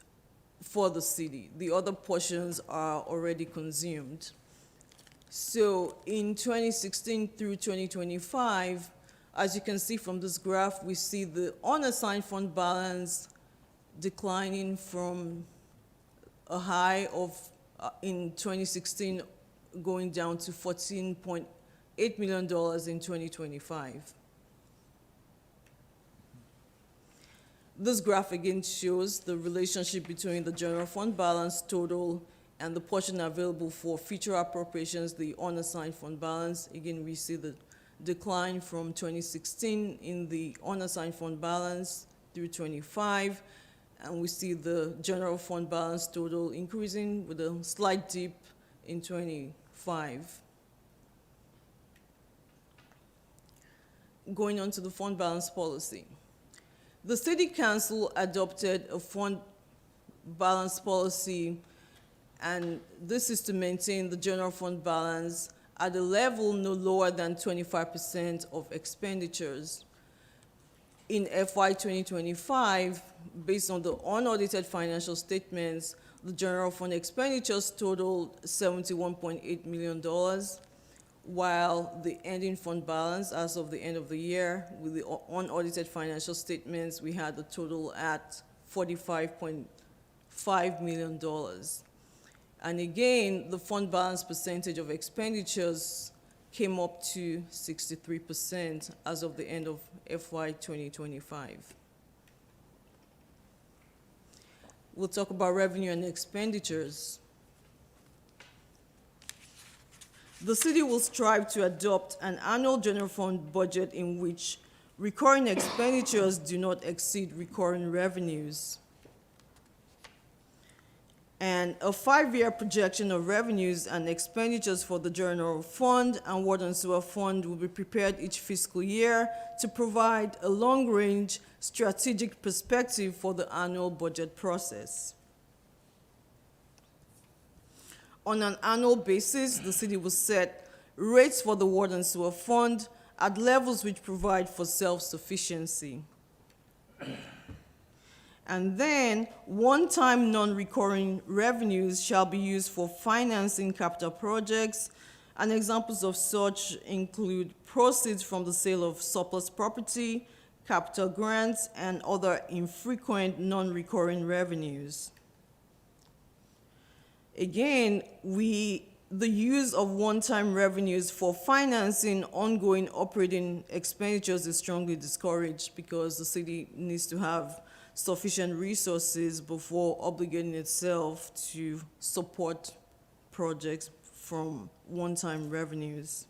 for the city. The other portions are already consumed. So in 2016 through 2025, as you can see from this graph, we see the unassigned fund balance declining from a high of, in 2016, going down to $14.8 million in 2025. This graph again shows the relationship between the general fund balance total and the portion available for future appropriations, the unassigned fund balance. Again, we see the decline from 2016 in the unassigned fund balance through 25. And we see the general fund balance total increasing with a slight dip in 25. Going on to the fund balance policy. The City Council adopted a fund balance policy, and this is to maintain the general fund balance at a level no lower than 25% of expenditures. In FY 2025, based on the unaudited financial statements, the general fund expenditures totaled $71.8 million, while the ending fund balance as of the end of the year, with the unaudited financial statements, we had a total at $45.5 million. And again, the fund balance percentage of expenditures came up to 63% as of the end of FY 2025. We'll talk about revenue and expenditures. The city will strive to adopt an annual general fund budget in which recurring expenditures do not exceed recurring revenues. And a 5-year projection of revenues and expenditures for the general fund and water and sewer fund will be prepared each fiscal year to provide a long-range strategic perspective for the annual budget process. On an annual basis, the city will set rates for the water and sewer fund at levels which provide for self-sufficiency. And then, one-time non-recurring revenues shall be used for financing capital projects, and examples of such include proceeds from the sale of surplus property, capital grants, and other infrequent non-recurring revenues. Again, the use of one-time revenues for financing ongoing operating expenditures is strongly discouraged because the city needs to have sufficient resources before obligating itself to support projects from one-time revenues.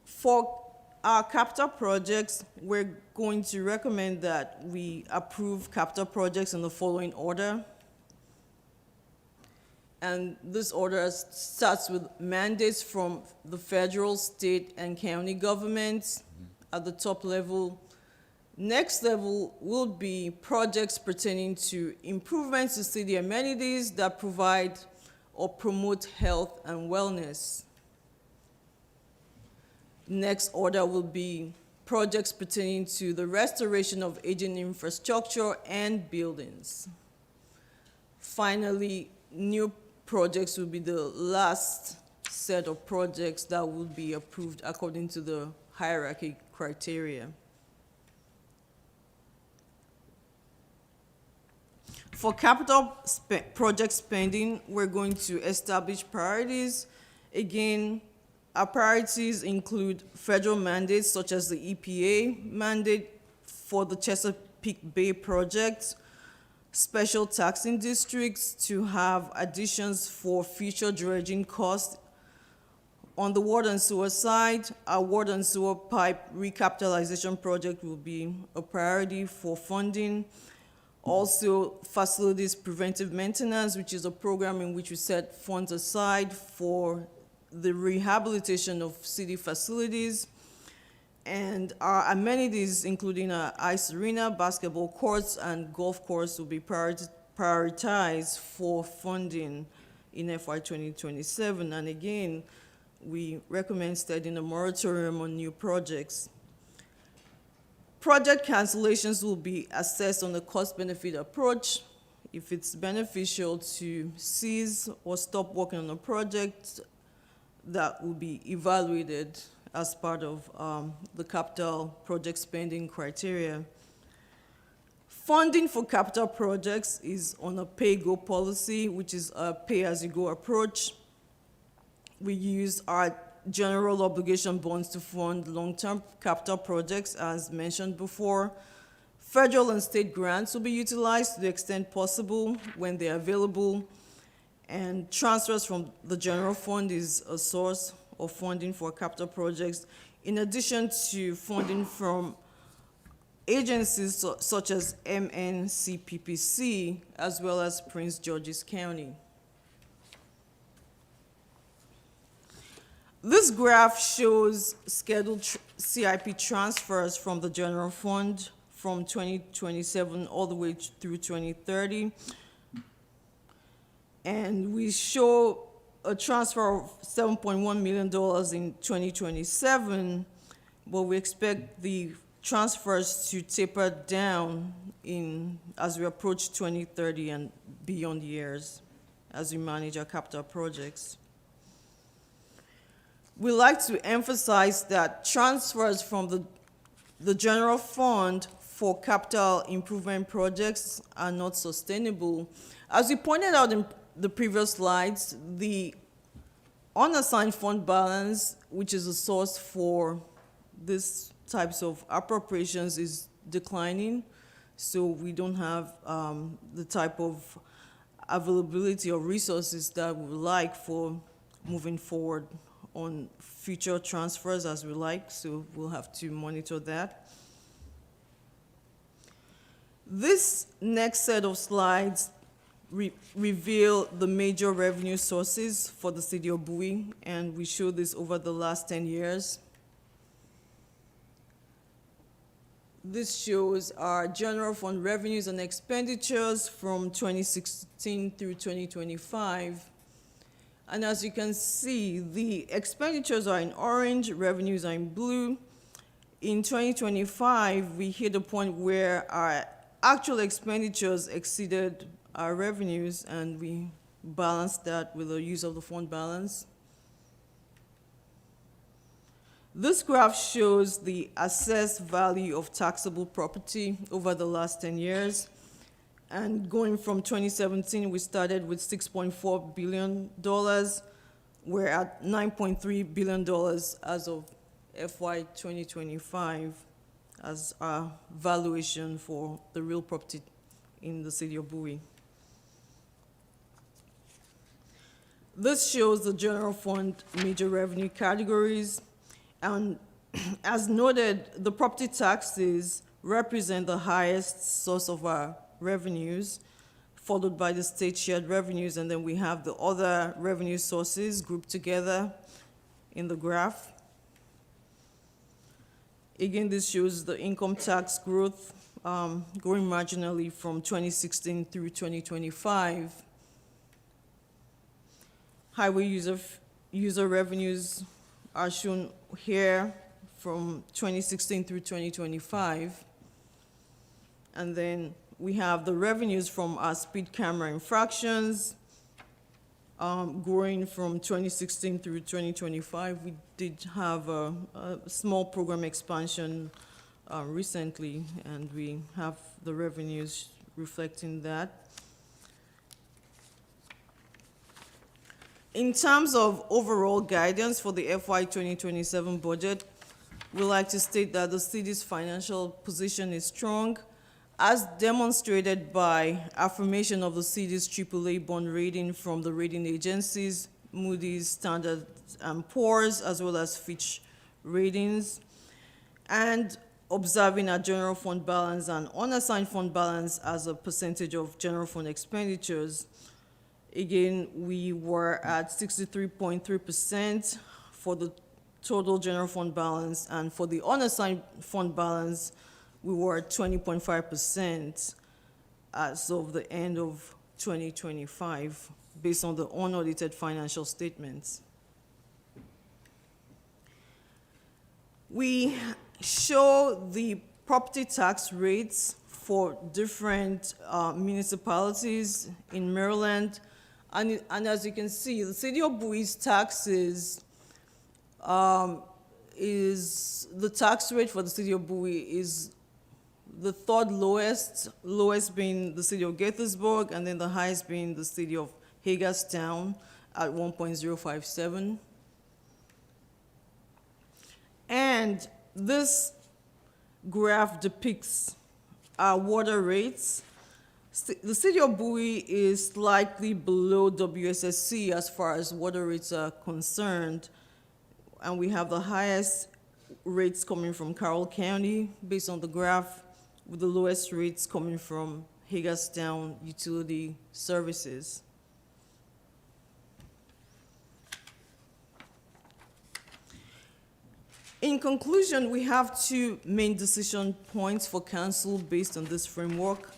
For our capital projects, we're going to recommend that we approve capital projects in the following order. And this order starts with mandates from the federal, state, and county governments at the top level. Next level will be projects pertaining to improvements to city amenities that provide or promote health and wellness. Next order will be projects pertaining to the restoration of aging infrastructure and buildings. Finally, new projects will be the last set of projects that will be approved according to the hierarchy criteria. For capital project spending, we're going to establish priorities. Again, our priorities include federal mandates such as the EPA mandate for the Chesapeake Bay project, special taxing districts to have additions for future dredging costs. On the water and sewer side, our water and sewer pipe recapitalization project will be a priority for funding. Also, facilities preventive maintenance, which is a program in which we set funds aside for the rehabilitation of city facilities. And our amenities, including our ice arena, basketball courts, and golf course, will be prioritized for funding in FY 2027. And again, we recommend studying a moratorium on new projects. Project cancellations will be assessed on a cost-benefit approach. If it's beneficial to cease or stop working on a project, that will be evaluated as part of the capital project spending criteria. Funding for capital projects is on a pay-go policy, which is a pay-as-you-go approach. We use our general obligation bonds to fund long-term capital projects, as mentioned before. Federal and state grants will be utilized to the extent possible when they're available, and transfers from the general fund is a source of funding for capital projects, in addition to funding from agencies such as MNCPPC, as well as Prince George's County. This graph shows scheduled CIP transfers from the general fund from 2027 all the way through 2030. And we show a transfer of $7.1 million in 2027, but we expect the transfers to taper down as we approach 2030 and beyond years as we manage our capital projects. We like to emphasize that transfers from the general fund for capital improvement projects are not sustainable. As we pointed out in the previous slides, the unassigned fund balance, which is a source for these types of appropriations, is declining. So we don't have the type of availability of resources that we would like for moving forward on future transfers as we like. So we'll have to monitor that. This next set of slides reveal the major revenue sources for the city of Bowie, and we show this over the last 10 years. This shows our general fund revenues and expenditures from 2016 through 2025. And as you can see, the expenditures are in orange, revenues are in blue. In 2025, we hit a point where our actual expenditures exceeded our revenues, and we balanced that with the use of the fund balance. This graph shows the assessed value of taxable property over the last 10 years. And going from 2017, we started with $6.4 billion. We're at $9.3 billion as of FY 2025 as our valuation for the real property in the city of Bowie. This shows the general fund major revenue categories. And as noted, the property taxes represent the highest source of our revenues, followed by the state shared revenues, and then we have the other revenue sources grouped together in the graph. Again, this shows the income tax growth growing marginally from 2016 through 2025. Highway user revenues are shown here from 2016 through 2025. And then we have the revenues from our speed camera infractions growing from 2016 through 2025. We did have a small program expansion recently, and we have the revenues reflecting that. In terms of overall guidance for the FY 2027 budget, we'd like to state that the city's financial position is strong, as demonstrated by affirmation of the city's AAA bond rating from the rating agencies, Moody's, Standard & Poor's, as well as Fitch Ratings, and observing our general fund balance and unassigned fund balance as a percentage of general fund expenditures. Again, we were at 63.3% for the total general fund balance, and for the unassigned fund balance, we were at 20.5% as of the end of 2025, based on the unaudited financial statements. We show the property tax rates for different municipalities in Maryland. And as you can see, the city of Bowie's taxes the tax rate for the city of Bowie is the third lowest being the city of Gaithersburg, and then the highest being the city of Hagerstown at 1.057. And this graph depicts our water rates. The city of Bowie is slightly below WSSC as far as water rates are concerned, and we have the highest rates coming from Carroll County based on the graph, with the lowest rates coming from Hagerstown Utility Services. In conclusion, we have two main decision points for council based on this framework.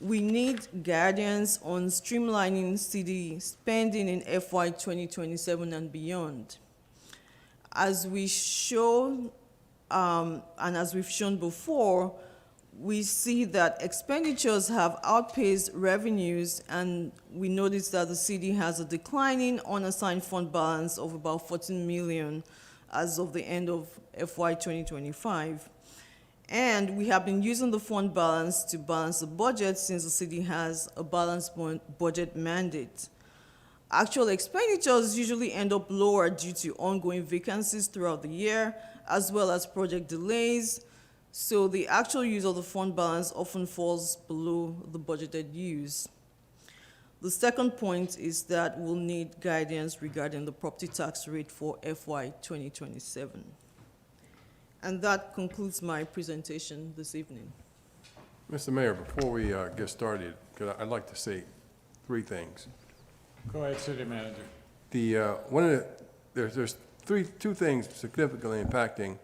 We need guidance on streamlining city spending in FY 2027 and beyond. As we show, and as we've shown before, we see that expenditures have outpaced revenues, and we notice that the city has a declining unassigned fund balance of about $14 million as of the end of FY 2025. And we have been using the fund balance to balance the budget since the city has a balanced budget mandate. Actual expenditures usually end up lower due to ongoing vacancies throughout the year, as well as project delays. So the actual use of the fund balance often falls below the budgeted use. The second point is that we'll need guidance regarding the property tax rate for FY 2027. And that concludes my presentation this evening. Mr. Mayor, before we get started, I'd like to say three things. Go ahead, City Manager. There's two things significantly impacting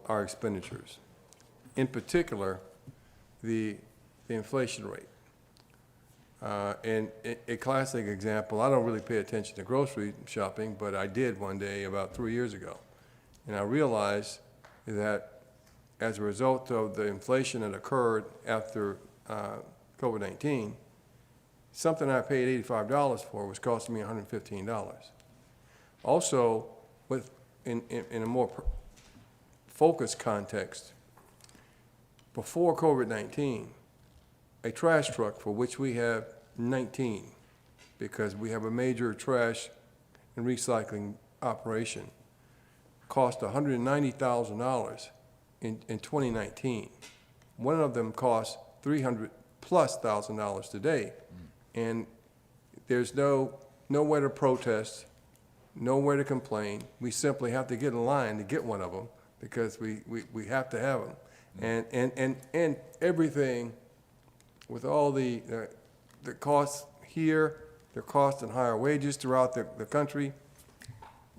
our expenditures. In particular, the inflation rate. And a classic example, I don't really pay attention to grocery shopping, but I did one day about 3 years ago. And I realized that as a result of the inflation that occurred after COVID-19, something I paid $85 for was costing me $115. Also, in a more focused context, before COVID-19, a trash truck, for which we have 19, because we have a major trash and recycling operation, cost $190,000 in 2019. One of them costs $300,000+ today, and there's nowhere to protest, nowhere to complain. We simply have to get in line to get one of them because we have to have them, and everything. With all the costs here, the cost and higher wages throughout the country,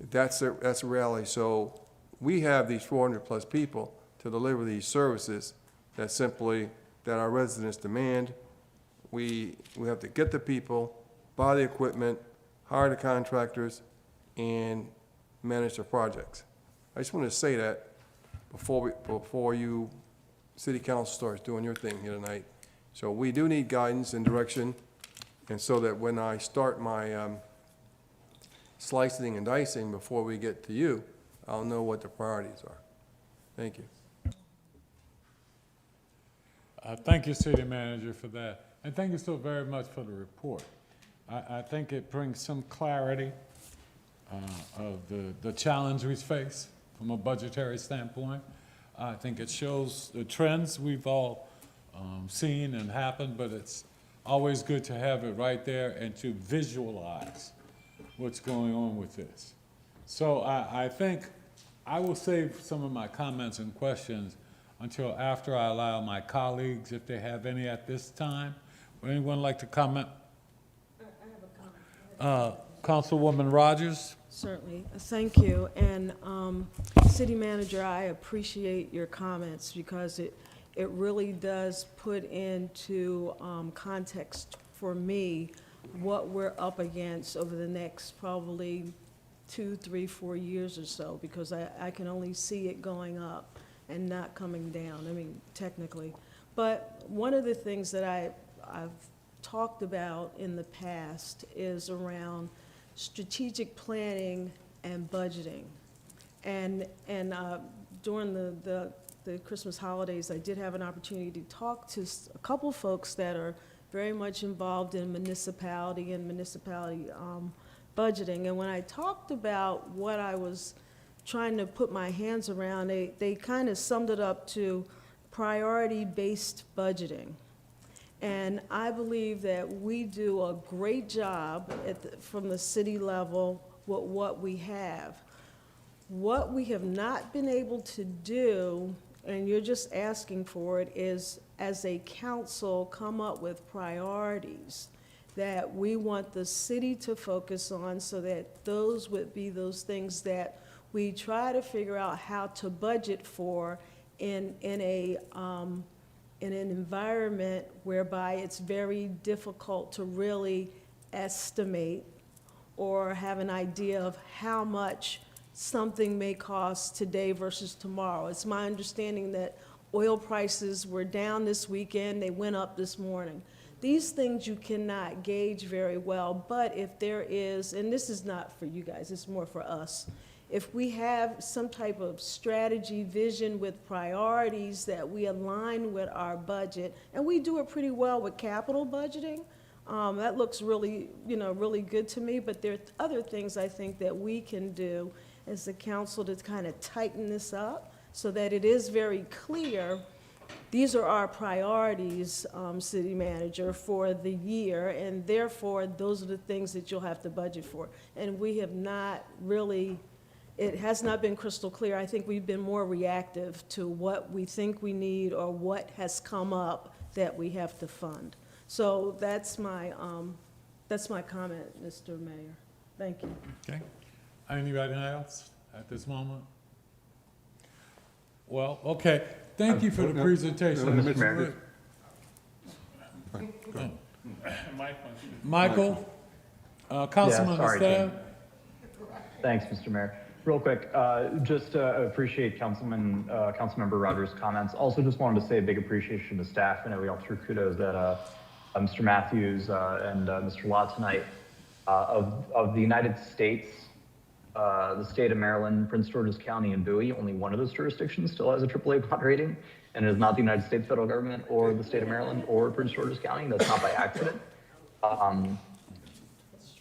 that's a reality. So we have these 400+ people to deliver these services that our residents demand. We have to get the people, buy the equipment, hire the contractors, and manage the projects. I just want to say that before you, City Council, starts doing your thing here tonight. So we do need guidance and direction, and so that when I start my slicing and dicing before we get to you, I'll know what the priorities are. Thank you. Thank you, City Manager, for that. And thank you so very much for the report. I think it brings some clarity of the challenge we face from a budgetary standpoint. I think it shows the trends we've all seen and happened, but it's always good to have it right there and to visualize what's going on with this. So I think I will save some of my comments and questions until after I allow my colleagues, if they have any at this time. Would anyone like to comment? I have a comment. Councilwoman Rogers? Certainly, thank you. And City Manager, I appreciate your comments because it really does put into context for me what we're up against over the next probably 2, 3, 4 years or so, because I can only see it going up and not coming down, I mean, technically. But one of the things that I've talked about in the past is around strategic planning and budgeting. And during the Christmas holidays, I did have an opportunity to talk to a couple folks that are very much involved in municipality and municipality budgeting. And when I talked about what I was trying to put my hands around, they kind of summed it up to priority-based budgeting. And I believe that we do a great job from the city level with what we have. What we have not been able to do, and you're just asking for it, is as a council come up with priorities that we want the city to focus on, so that those would be those things that we try to figure out how to budget for in an environment whereby it's very difficult to really estimate or have an idea of how much something may cost today versus tomorrow. It's my understanding that oil prices were down this weekend, they went up this morning. These things you cannot gauge very well, but if there is, and this is not for you guys, it's more for us, if we have some type of strategy, vision with priorities that we align with our budget, and we do it pretty well with capital budgeting, that looks really, really good to me, but there are other things I think that we can do as the council to kind of tighten this up so that it is very clear, these are our priorities, city manager, for the year, and therefore, those are the things that you'll have to budget for. And we have not really, it has not been crystal clear. I think we've been more reactive to what we think we need or what has come up that we have to fund. So that's my comment, Mr. Mayor. Thank you. Okay. Anybody else at this moment? Well, okay. Thank you for the presentation. Mr. Mayor. Michael, Councilman sorry, Staff. Thanks, Mr. Mayor. Real quick, just appreciate Councilmember Rogers' comments. Also, just wanted to say a big appreciation to staff. I know we all threw kudos at Mr. Matthews and Mr. Lott tonight. Of the United States, the state of Maryland, Prince George's County, and Bowie, only one of those jurisdictions still has a AAA bond rating, and it is not the United States federal government or the state of Maryland or Prince George's County. That's not by accident.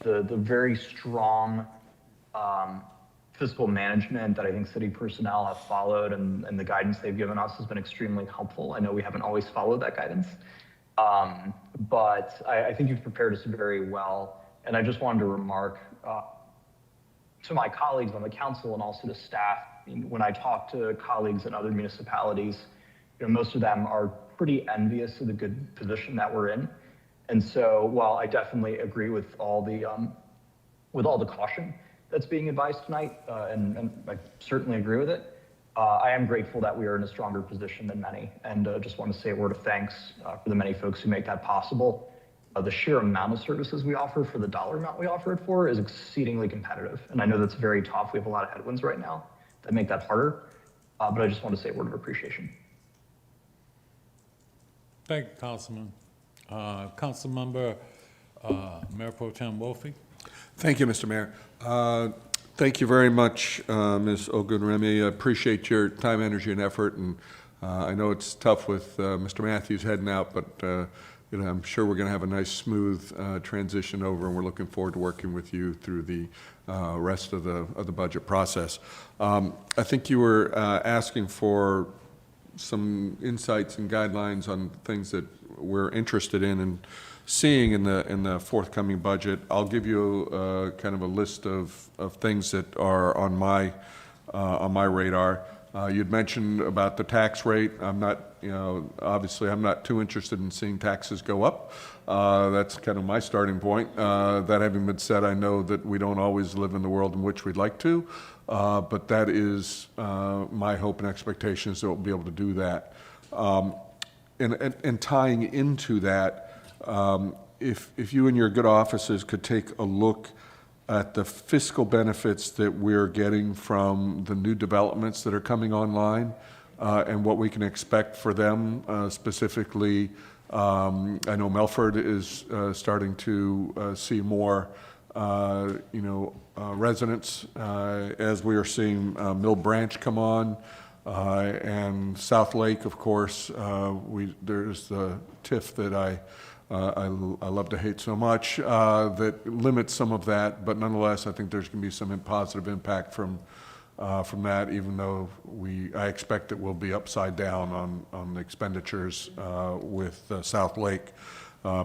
The very strong fiscal management that I think city personnel have followed and the guidance they've given us has been extremely helpful. I know we haven't always followed that guidance, but I think you've prepared us very well. And I just wanted to remark to my colleagues on the council and also to staff, when I talk to colleagues in other municipalities, most of them are pretty envious of the good position that we're in. And so while I definitely agree with all the caution that's being advised tonight, and I certainly agree with it, I am grateful that we are in a stronger position than many, and just want to say a word of thanks for the many folks who make that possible. The sheer amount of services we offer for the dollar amount we offer it for is exceedingly competitive, and I know that's very tough. We have a lot of headwinds right now that make that harder, but I just want to say a word of appreciation. Thank you, Councilman. Councilmember, Mayor Pro Tem Wolfie. Thank you, Mr. Mayor. Thank you very much, Ms. Ogunremi. I appreciate your time, energy, and effort, and I know it's tough with Mr. Matthews heading out, but I'm sure we're going to have a nice, smooth transition over, and we're looking forward to working with you through the rest of the budget process. I think you were asking for some insights and guidelines on things that we're interested in and seeing in the forthcoming budget. I'll give you kind of a list of things that are on my radar. You'd mentioned about the tax rate. I'm not, obviously I'm not too interested in seeing taxes go up. That's kind of my starting point. That having been said, I know that we don't always live in the world in which we'd like to, but that is my hope and expectations that we'll be able to do that. And tying into that, if you and your good offices could take a look at the fiscal benefits that we're getting from the new developments that are coming online, and what we can expect for them, specifically, I know Melford is starting to see more, residents, as we are seeing Mill Branch come on, and South Lake, of course. There's the TIF that I love to hate so much, that limits some of that, but nonetheless, I think there's going to be some positive impact from that, even though I expect it will be upside down on the expenditures with South Lake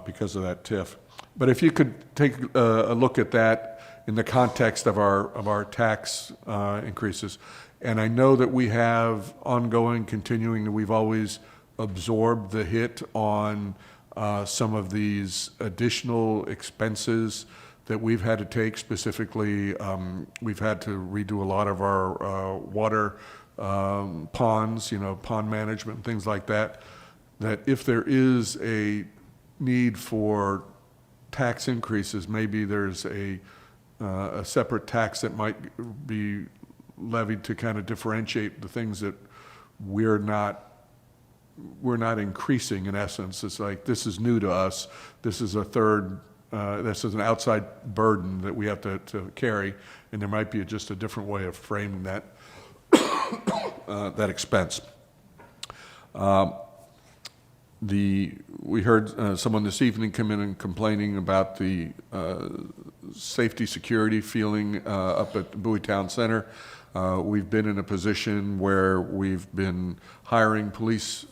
because of that TIF. But if you could take a look at that in the context of our tax increases, and I know that we have ongoing, continuing, we've always absorbed the hit on some of these additional expenses that we've had to take. Specifically, we've had to redo a lot of our water ponds, pond management and things like that, that if there is a need for tax increases, maybe there's a separate tax that might be levied to kind of differentiate the things that we're not increasing. In essence, it's like, this is new to us. This is a third this is an outside burden that we have to carry, and there might be just a different way of framing that, that expense. We heard someone this evening come in and complaining about the safety security feeling up at Bowie Town Center. We've been in a position where we've been hiring police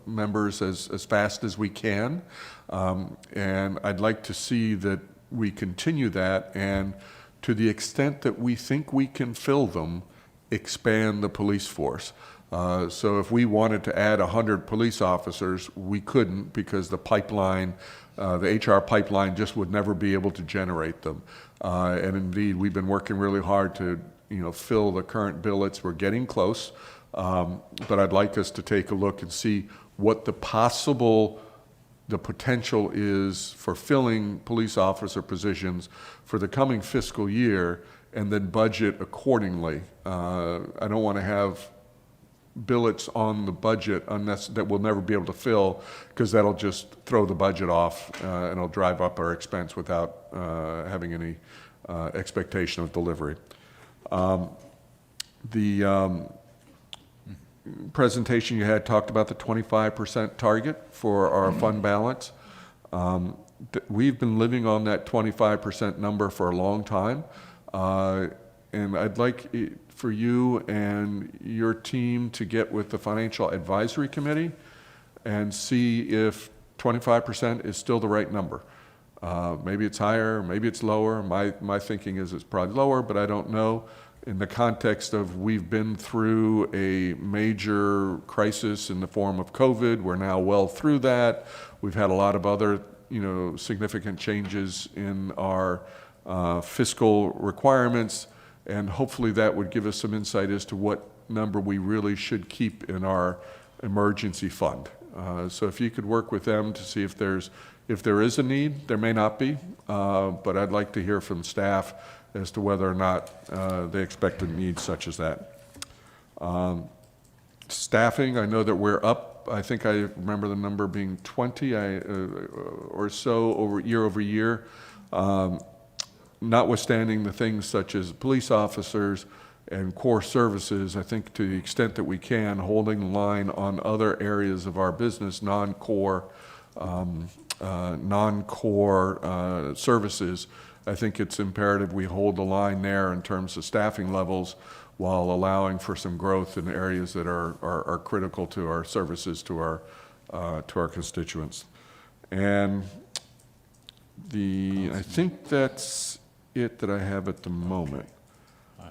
members as fast as we can. And I'd like to see that we continue that, and to the extent that we think we can fill them, expand the police force. So if we wanted to add 100 police officers, we couldn't, because the pipeline, the HR pipeline just would never be able to generate them. And indeed, we've been working really hard to, fill the current billets. We're getting close, but I'd like us to take a look and see what the potential is for filling police officer positions for the coming fiscal year, and then budget accordingly. I don't want to have billets on the budget that we'll never be able to fill, because that'll just throw the budget off and it'll drive up our expense without having any expectation of delivery. The presentation you had talked about the 25% target for our fund balance. We've been living on that 25% number for a long time, and I'd like for you and your team to get with the Financial Advisory Committee and see if 25% is still the right number. Maybe it's higher, maybe it's lower. My thinking is it's probably lower, but I don't know. In the context of we've been through a major crisis in the form of COVID, we're now well through that. We've had a lot of other, significant changes in our fiscal requirements, and hopefully that would give us some insight as to what number we really should keep in our emergency fund. So if you could work with them to see if there is a need. There may not be, but I'd like to hear from staff as to whether or not they expect a need such as that. Staffing, I know that we're up. I think I remember the number being 20 or so year over year. Notwithstanding the things such as police officers and core services, I think to the extent that we can, holding the line on other areas of our business, non-core services, I think it's imperative we hold the line there in terms of staffing levels, while allowing for some growth in areas that are critical to our services, to our constituents. And I think that's it that I have at the moment.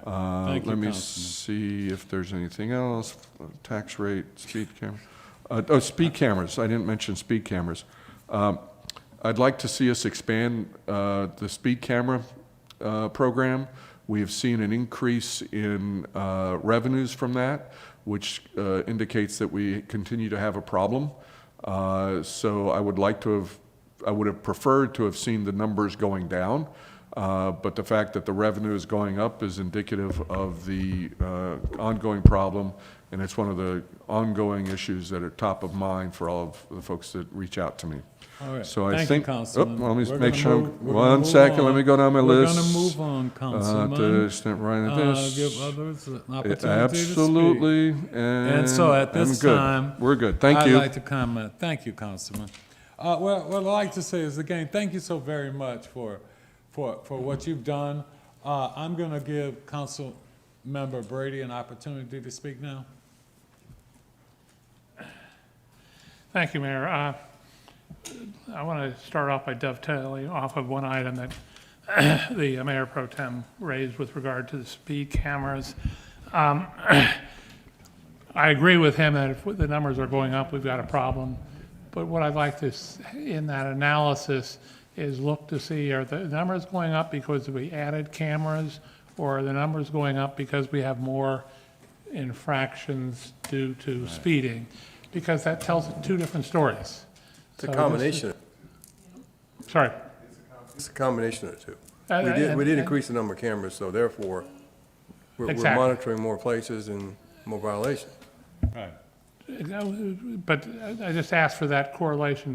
Thank you, Let me Councilman. see if there's anything else. Tax rate, speed camera. Speed cameras. I didn't mention speed cameras. I'd like to see us expand the speed camera program. We have seen an increase in revenues from that, which indicates that we continue to have a problem. So I would have preferred to have seen the numbers going down, but the fact that the revenue is going up is indicative of the ongoing problem, and it's one of the ongoing issues that are top of mind for all of the folks that reach out to me. All right. So I Thank think, you, Councilman. let me We're make gonna sure, move- we're gonna one move second, let on. me go down my We're list. gonna move on, Councilman. To extent right at this. Give others an opportunity to speak. Absolutely, And so at this I'm good. time. We're good, thank you. I'd like to comment. Thank you, Councilman. Well, what I'd like to say is, again, thank you so very much for what you've done. I'm going to give Council Member Brady an opportunity to speak now. Thank you, Mayor. I want to start off by dovetailing off of one item that the Mayor Pro Tem raised with regard to the speed cameras. I agree with him that if the numbers are going up, we've got a problem. But what I'd like to, in that analysis, is look to see, are the numbers going up because we added cameras, or are the numbers going up because we have more infractions due to speeding? Because that tells two different stories. It's a combination. Sorry. It's a combination of the two. And- We did and- increase the number of cameras, so therefore, we're Exactly. monitoring more places and more violations. Right. But I just asked for that correlation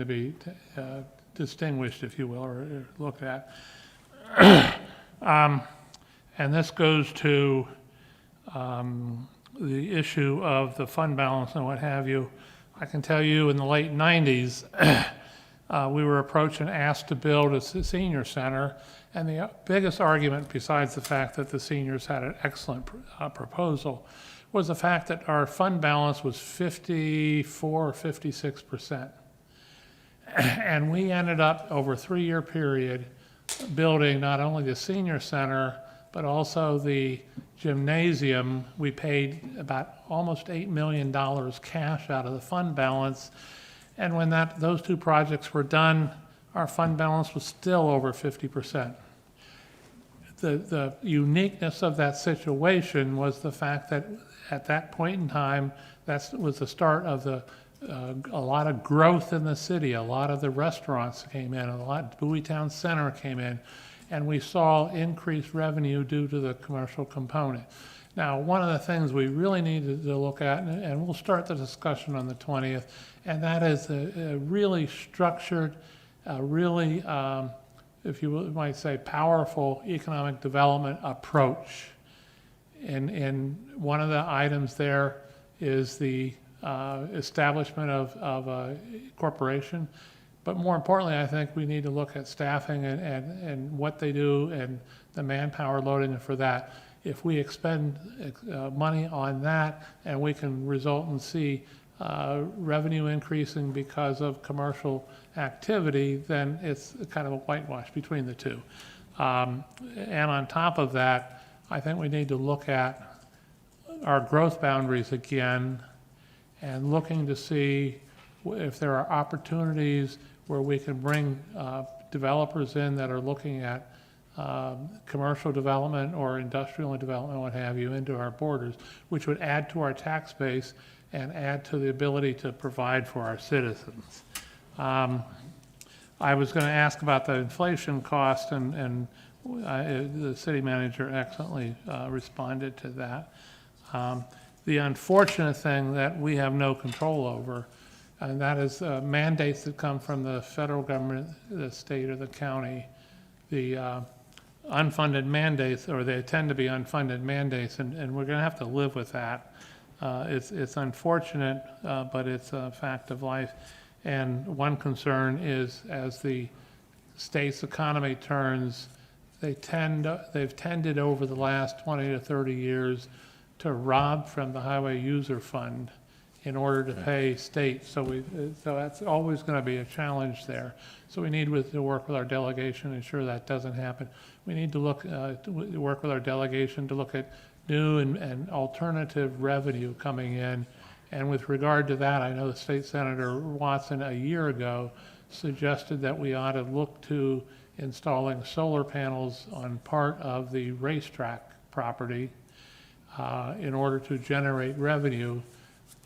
distinguished, if you will, or looked at. And this goes to the issue of the fund balance and what have you. I can tell you in the late 90s, we were approached and asked to build a senior center, and the biggest argument, besides the fact that the seniors had an excellent proposal, was the fact that our fund balance was 54 or 56%. And we ended up, over a 3-year period, building not only the senior center, but also the gymnasium. We paid about almost $8 million cash out of the fund balance. And when those two projects were done, our fund balance was still over 50%. The uniqueness of that situation was the fact that at that point in time, that was the start of a lot of growth in the city. A lot of the restaurants came in, Bowie Town Center came in, and we saw increased revenue due to the commercial component. Now, one of the things we really need to look at, and we'll start the discussion on the 20th, and that is a really structured, really, if you might say, powerful economic development approach. And one of the items there is the establishment of a corporation. But more importantly, I think we need to look at staffing and what they do and the manpower loading for that. If we expend money on that and we can result and see revenue increasing because of commercial activity, then it's kind of a whitewash between the two. And on top of that, I think we need to look at our growth boundaries again and looking to see if there are opportunities where we can bring developers in that are looking at commercial development or industrial development, what have you, into our borders, which would add to our tax base and add to the ability to provide for our citizens. I was going to ask about the inflation cost, and the city manager excellently responded to that. The unfortunate thing that we have no control over, and that is mandates that come from the federal government, the state, or the county. The unfunded mandates, or they tend to be unfunded mandates, and we're going to have to live with that. It's unfortunate, but it's a fact of life. And one concern is as the state's economy turns, they've tended over the last 20 to 30 years to rob from the highway user fund in order to pay state. So that's always going to be a challenge there. So we need to work with our delegation to ensure that doesn't happen. We need to work with our delegation to look at new and alternative revenue coming in. And with regard to that, I know the State Senator Watson a year ago suggested that we ought to look to installing solar panels on part of the racetrack property in order to generate revenue.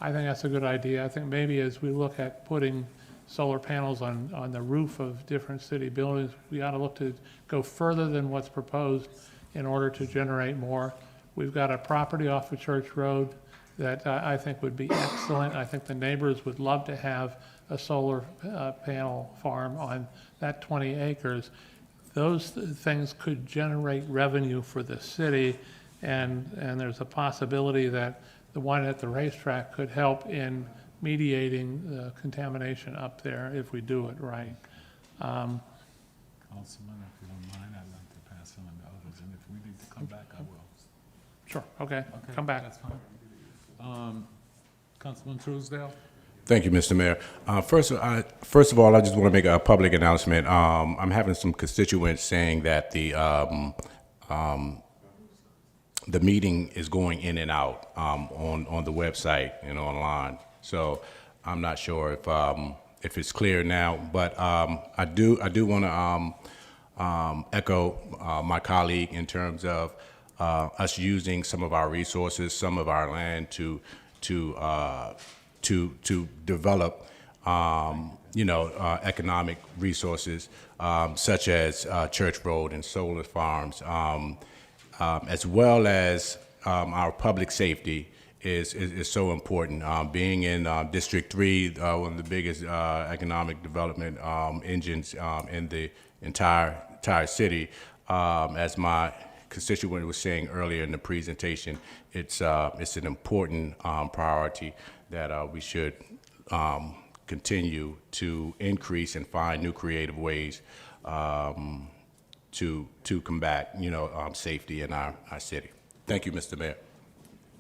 I think that's a good idea. I think maybe as we look at putting solar panels on the roof of different city buildings, we ought to look to go further than what's proposed in order to generate more. We've got a property off of Church Road that I think would be excellent. I think the neighbors would love to have a solar panel farm on that 20 acres. Those things could generate revenue for the city, and there's a possibility that the one at the racetrack could help in mediating the contamination up there if we do it right. Councilman, if you don't mind, I'd like to pass on to others, and if we need to come back, I will. Sure, okay, come back. That's fine. Councilman Truesdale? Thank you, Mr. Mayor. First of all, I just want to make a public announcement. I'm having some constituents saying that the meeting is going in and out on the website and online. So I'm not sure if it's clear now, but I do want to echo my colleague in terms of us using some of our resources, some of our land to develop, economic resources such as Church Road and solar farms, as well as our public safety is so important. Being in District 3, one of the biggest economic development engines in the entire city, as my constituent was saying earlier in the presentation, it's an important priority that we should continue to increase and find new creative ways to combat, safety in our city. Thank you, Mr. Mayor.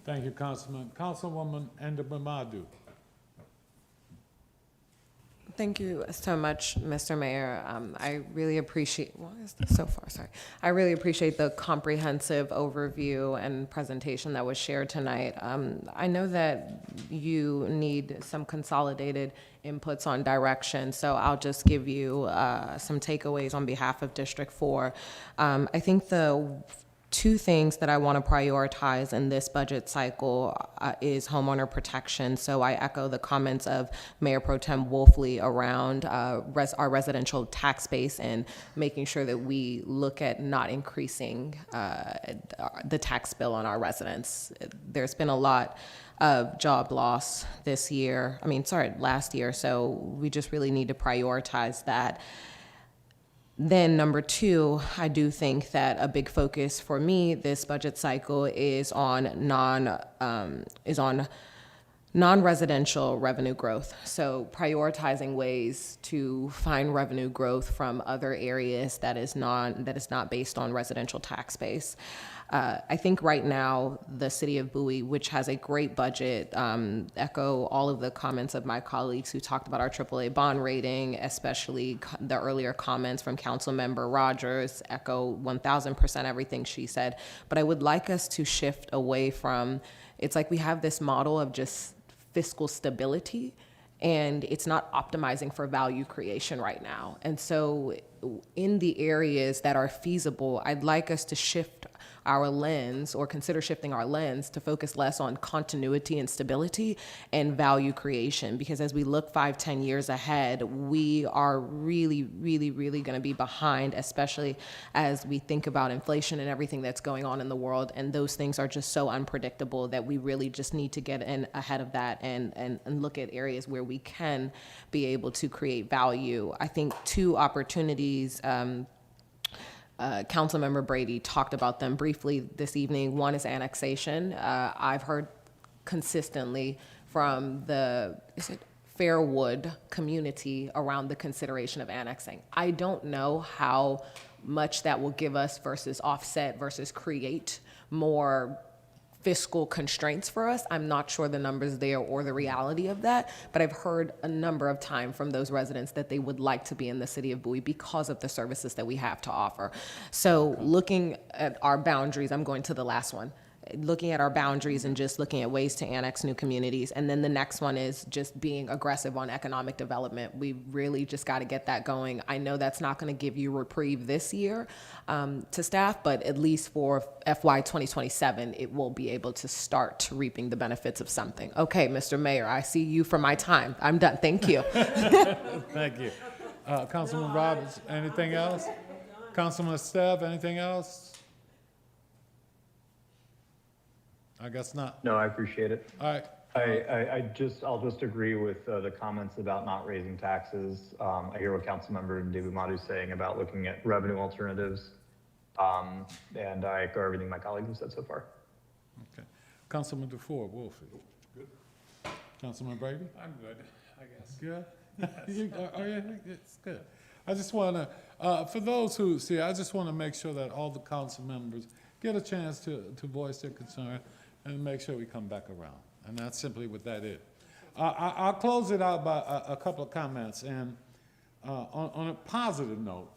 Thank you, Councilman. Councilwoman Ndabamadu. Thank you so much, Mr. Mayor. I really appreciate, why is this so far? Sorry. I really appreciate the comprehensive overview and presentation that was shared tonight. I know that you need some consolidated inputs on direction, so I'll just give you some takeaways on behalf of District 4. I think the two things that I want to prioritize in this budget cycle is homeowner protection. So I echo the comments of Mayor Pro Tem Wolfley around our residential tax base and making sure that we look at not increasing the tax bill on our residents. There's been a lot of job loss last year. So we just really need to prioritize that. Then number two, I do think that a big focus for me this budget cycle is on non-residential revenue growth. So prioritizing ways to find revenue growth from other areas that is not based on residential tax base. I think right now the city of Bowie, which has a great budget, echo all of the comments of my colleagues who talked about our AAA bond rating, especially the earlier comments from Councilmember Rogers, echo 1000% everything she said. But I would like us to shift away from, it's like we have this model of just fiscal stability, and it's not optimizing for value creation right now. And so in the areas that are feasible, I'd like us to shift our lens or consider shifting our lens to focus less on continuity and stability and value creation. Because as we look 5-10 years ahead, we are really going to be behind, especially as we think about inflation and everything that's going on in the world. And those things are just so unpredictable that we really just need to get in ahead of that and look at areas where we can be able to create value. I think two opportunities, Councilmember Brady talked about them briefly this evening. One is annexation. I've heard consistently from the Fairwood community around the consideration of annexing. I don't know how much that will give us versus offset versus create more fiscal constraints for us. I'm not sure the numbers there or the reality of that, but I've heard a number of times from those residents that they would like to be in the city of Bowie because of the services that we have to offer. So looking at our boundaries, I'm going to the last one. Looking at our boundaries and just looking at ways to annex new communities. And then the next one is just being aggressive on economic development. We really just got to get that going. I know that's not going to give you reprieve this year to staff, but at least for FY 2027, it will be able to start reaping the benefits of something. Okay, Mr. Mayor, I see you for my time. I'm done. Thank you. Thank you. Councilman Roberts, anything else? Councilman Stev, anything else? I guess not. No, I appreciate it. All right. I'll just agree with the comments about not raising taxes. I hear what Councilmember Ndabamadu is saying about looking at revenue alternatives. And I echo everything my colleagues have said so far. Okay. Councilman DeFore, Wolfie. Good. Councilman Brady? I'm good, I guess. Good? It's good. I just want to, for those who see, I just want to make sure that all the council members get a chance to voice their concern and make sure we come back around. And that's simply what that is. I'll close it out by a couple of comments. And on a positive note,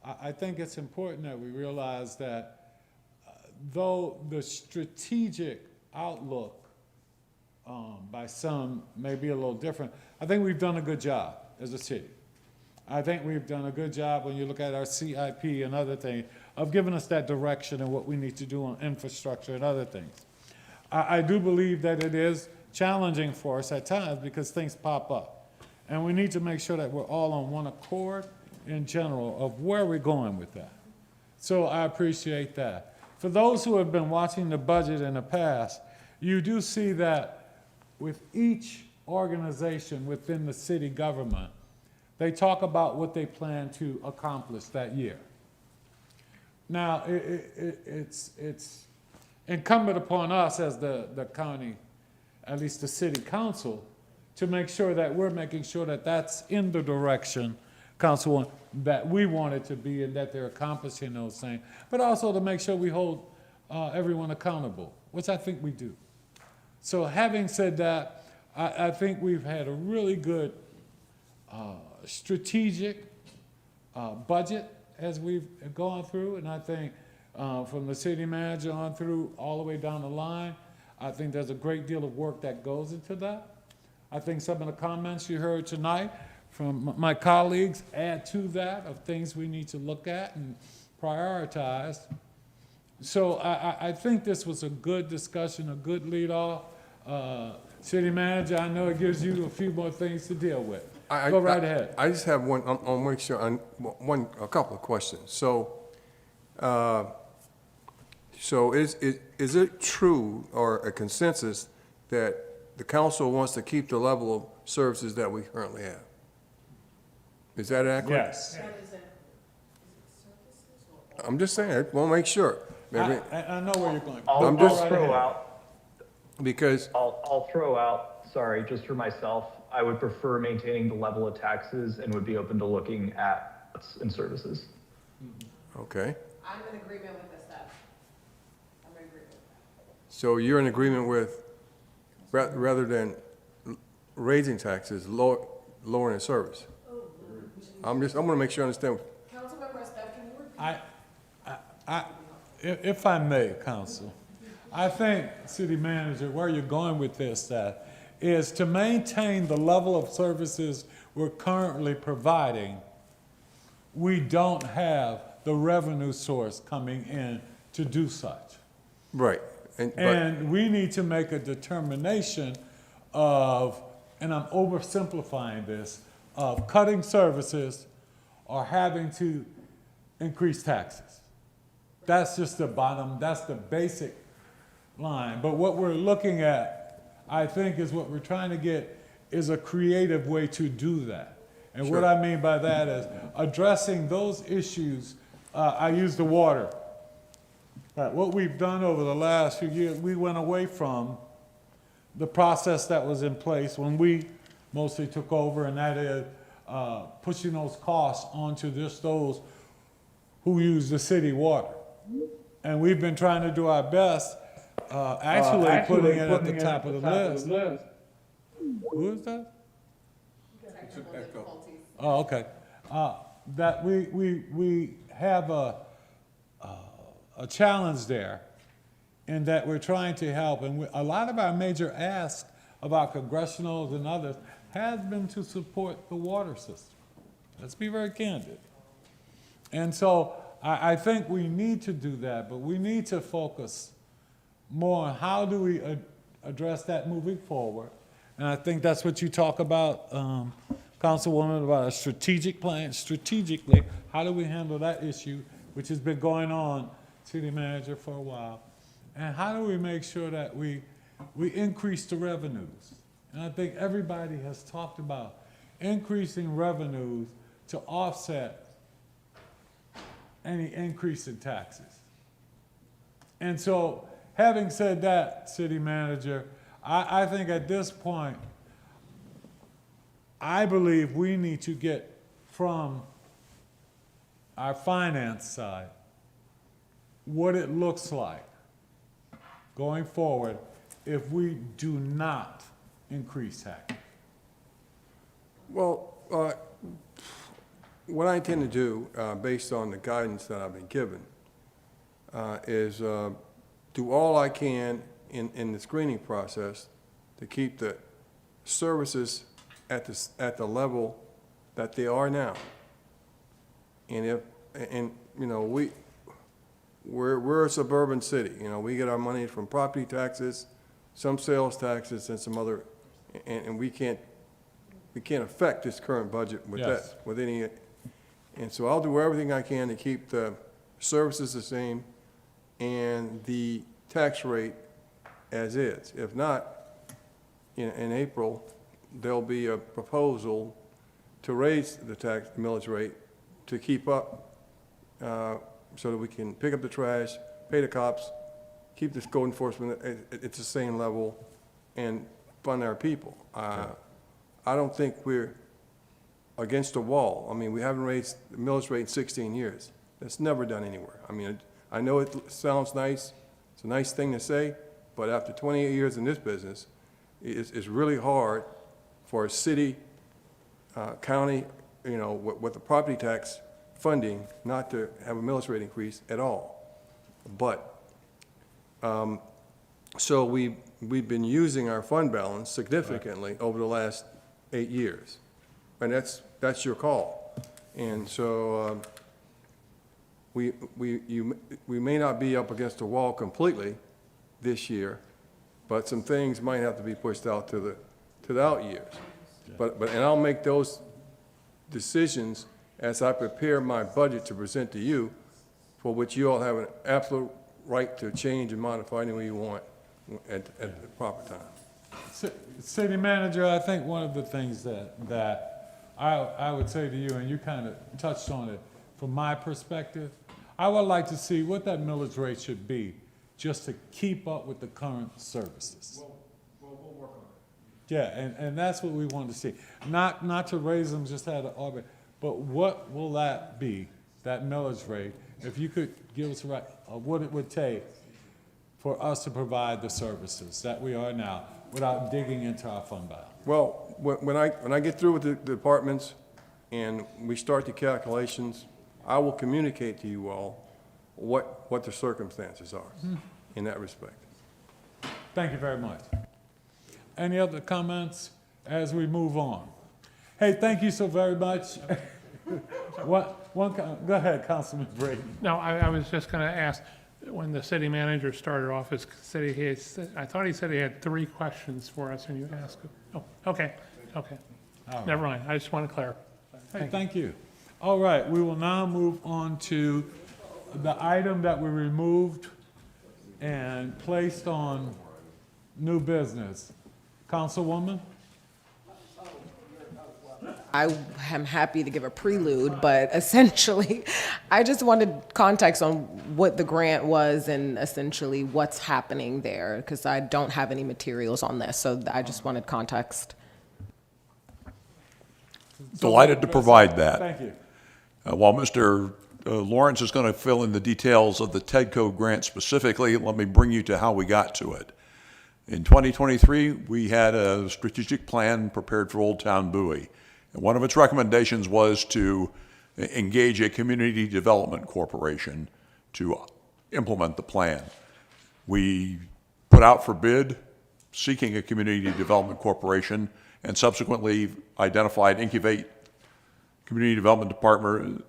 I think it's important that we realize that though the strategic outlook by some may be a little different, I think we've done a good job as a city. I think we've done a good job when you look at our CIP and other things of giving us that direction and what we need to do on infrastructure and other things. I do believe that it is challenging for us at times because things pop up. And we need to make sure that we're all on one accord in general of where we're going with that. So I appreciate that. For those who have been watching the budget in the past, you do see that with each organization within the city government, they talk about what they plan to accomplish that year. Now, it's incumbent upon us as the county, at least the city council, to make sure that we're making sure that that's in the direction, Councilwoman, that we want it to be and that they're accomplishing those things, but also to make sure we hold everyone accountable, which I think we do. So having said that, I think we've had a really good strategic budget as we've gone through, and I think from the city manager on through all the way down the line, I think there's a great deal of work that goes into that. I think some of the comments you heard tonight from my colleagues add to that of things we need to look at and prioritize. So I think this was a good discussion, a good lead-off. City manager, I know it gives you a few more things to deal with. Go right ahead. I just have one, I'll make sure, a couple of questions. So, is it true or a consensus that the council wants to keep the level of services that we currently have? Is that accurate? Yes. I'm just saying, I want to make sure. I know where you're going. I'll throw out, because I'll throw out, sorry, just for myself, I would prefer maintaining the level of taxes and would be open to looking at and services. okay. I'm in agreement with the staff. I'm in agreement with that. So you're in agreement with, rather than raising taxes, lowering the service? I want to make sure I understand. Councilmember Steph, can you repeat? If I may, Council, I think, City Manager, where you're going with this, that is to maintain the level of services we're currently providing, we don't have the revenue source coming in to do such. Right. And we need to make a determination of, and I'm oversimplifying this, of cutting services or having to increase taxes. That's just the bottom, that's the basic line. But what we're looking at, I think, is what we're trying to get is a creative way to do that. And what I mean by that is addressing those issues. I use the water. What we've done over the last few years, we went away from the process that was in place when we mostly took over, and that is pushing those costs onto just those who use the city water. And we've been trying to do our best, actually putting it at the top of the list. Who is that? Oh, okay. That we have a challenge there in that we're trying to help. And a lot of our major asks of our congressionals and others has been to support the water system. Let's be very candid. And so I think we need to do that, but we need to focus more on how do we address that moving forward. And I think that's what you talk about, Councilwoman, about a strategic plan. Strategically, how do we handle that issue, which has been going on, City Manager, for a while? And how do we make sure that we increase the revenues? And I think everybody has talked about increasing revenues to offset any increase in taxes. And so, having said that, City Manager, I think at this point, I believe we need to get from our finance side what it looks like going forward if we do not increase taxes. Well, what I intend to do, based on the guidance that I've been given, is do all I can in the screening process to keep the services at the level that they are now. And you know, we're a suburban city. You know, we get our money from property taxes, some sales taxes, and some other, and we can't affect this current budget with that, with any. And so I'll do everything I can to keep the services the same and the tax rate as is. If not, in April, there'll be a proposal to raise the millage rate to keep up, so that we can pick up the trash, pay the cops, keep this code enforcement at the same level, and fund our people. I don't think we're against the wall. I mean, we haven't raised the millage rate in 16 years. That's never done anywhere. I mean, I know it sounds nice. It's a nice thing to say, but after 28 years in this business, it's really hard for a city, county, with the property tax funding, not to have a millage rate increase at all. But, so we've been using our fund balance significantly over the last 8 years. And that's your call. And so, we may not be up against the wall completely this year, but some things might have to be pushed out to the out years. And I'll make those decisions as I prepare my budget to present to you, for which you all have an absolute right to change and modify any way you want at the proper time. City Manager, I think one of the things that I would say to you, and you kind of touched on it, from my perspective, I would like to see what that millage rate should be, just to keep up with the current services. We'll work on it. Yeah, and that's what we want to see. Not to raise them just out of orbit, but what will that be, that millage rate, if you could give us what it would take for us to provide the services that we are now, without digging into our fund balance? Well, when I get through with the departments and we start the calculations, I will communicate to you all what the circumstances are in that respect. Thank you very much. Any other comments as we move on? Hey, thank you so very much. Go ahead, Councilman Brady. No, I was just going to ask, when the city manager started off his city, I thought he said he had 3 questions for us, and you asked him. Oh, okay. Never mind. I just want to clarify. Hey, thank you. All right, we will now move on to the item that we removed and placed on new business. Councilwoman? I am happy to give a prelude, but essentially, I just wanted context on what the grant was and essentially what's happening there, because I don't have any materials on this, so I just wanted context. Delighted to provide that. Thank you. While Mr. Lawrence is going to fill in the details of the TEDCO grant specifically, let me bring you to how we got to it. In 2023, we had a strategic plan prepared for Old Town Bowie. And one of its recommendations was to engage a community development corporation to implement the plan. We put out for bid seeking a community development corporation and subsequently identified Inncuvate Community Development Department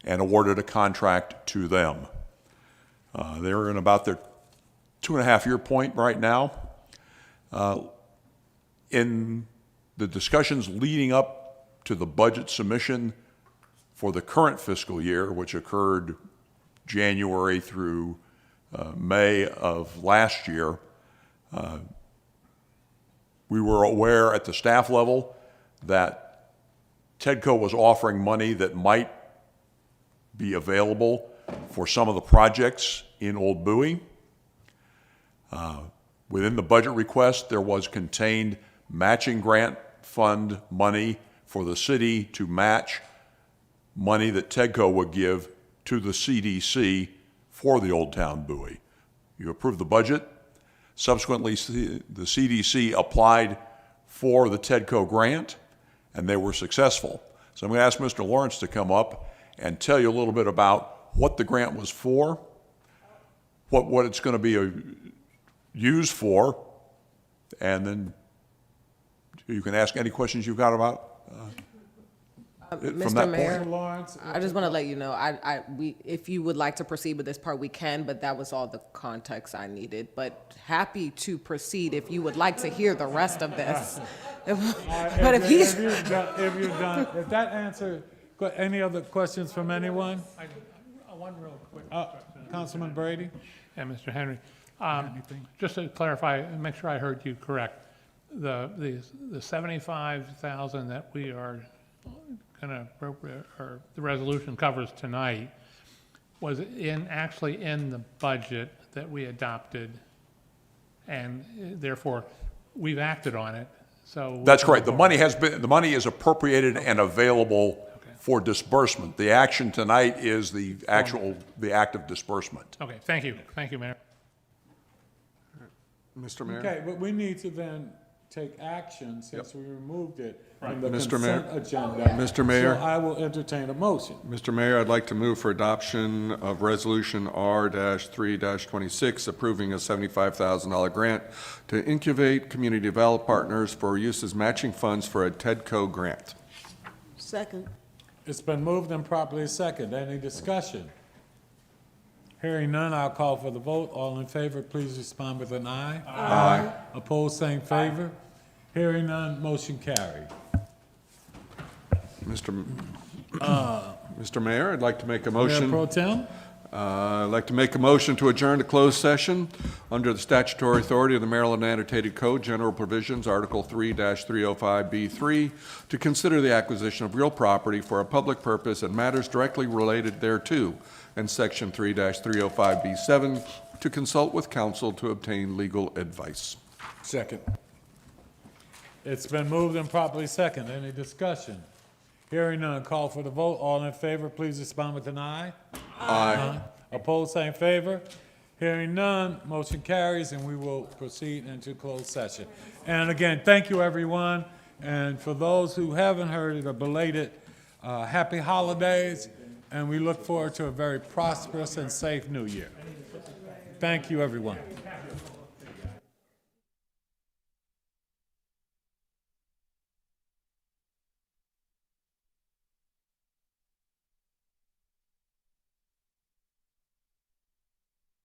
and awarded a contract to them. They're in about their 2.5-year point right now. In the discussions leading up to the budget submission for the current fiscal year, which occurred January through May of last year, we were aware at the staff level that TEDCO was offering money that might be available for some of the projects in Old Bowie. Within the budget request, there was contained matching grant fund money for the city to match money that TEDCO would give to the CDC for the Old Town Bowie. You approved the budget. Subsequently, the CDC applied for the TEDCO grant, and they were successful. So I'm going to ask Mr. Lawrence to come up and tell you a little bit about what the grant was for, what it's going to be used for, and then you can ask any questions you've got about from Mr. that Mayor, point. I just want to let you know, if you would like to proceed with this part, we can, but that was all the context I needed. But happy to proceed if you would like to hear the rest of this. But if you're done, if that answer, any other questions from anyone? One real quick Councilman Brady? and Mr. Henry. Just to clarify, and make sure I heard you correct, the 75,000 that we are going to appropriate, or the resolution covers tonight, was actually in the budget that we adopted, and therefore, we've acted on it, so. That's correct. The money is appropriated and available for disbursement. The action tonight is the act of disbursement. Okay, thank you. Thank you, Mayor. Mr. Mayor? Okay, but we need to then take action since we removed it from the Mr. consent Mayor? agenda. Mr. Mayor? So I will entertain a motion. Mr. Mayor, I'd like to move for adoption of Resolution R-3-26, approving a $75,000 grant to Inncuvate Community Development Partners for use as matching funds for a TEDCO grant. Second. It's been moved and properly second. Any discussion? Hearing none, I'll call for the vote. All in favor, please respond with an aye. Aye. Opposed, same favor. Hearing none, motion carried. Mr. Mayor, I'd like to make a Mayor motion. Pro Tem? I'd like to make a motion to adjourn to closed session under the statutory authority of the Maryland Annotated Code, General Provisions, Article 3-305B3, to consider the acquisition of real property for a public purpose and matters directly related thereto, and Section 3-305B7, to consult with counsel to obtain legal advice. Second. It's been moved and properly second. Any discussion? Hearing none, call for the vote. All in favor, please respond with an aye. Aye. Opposed, same favor. Hearing none, motion carries, and we will proceed into closed session. And again, thank you, everyone. And for those who haven't heard it, a belated happy holidays, and we look forward to a very prosperous and safe new year. Thank you, everyone.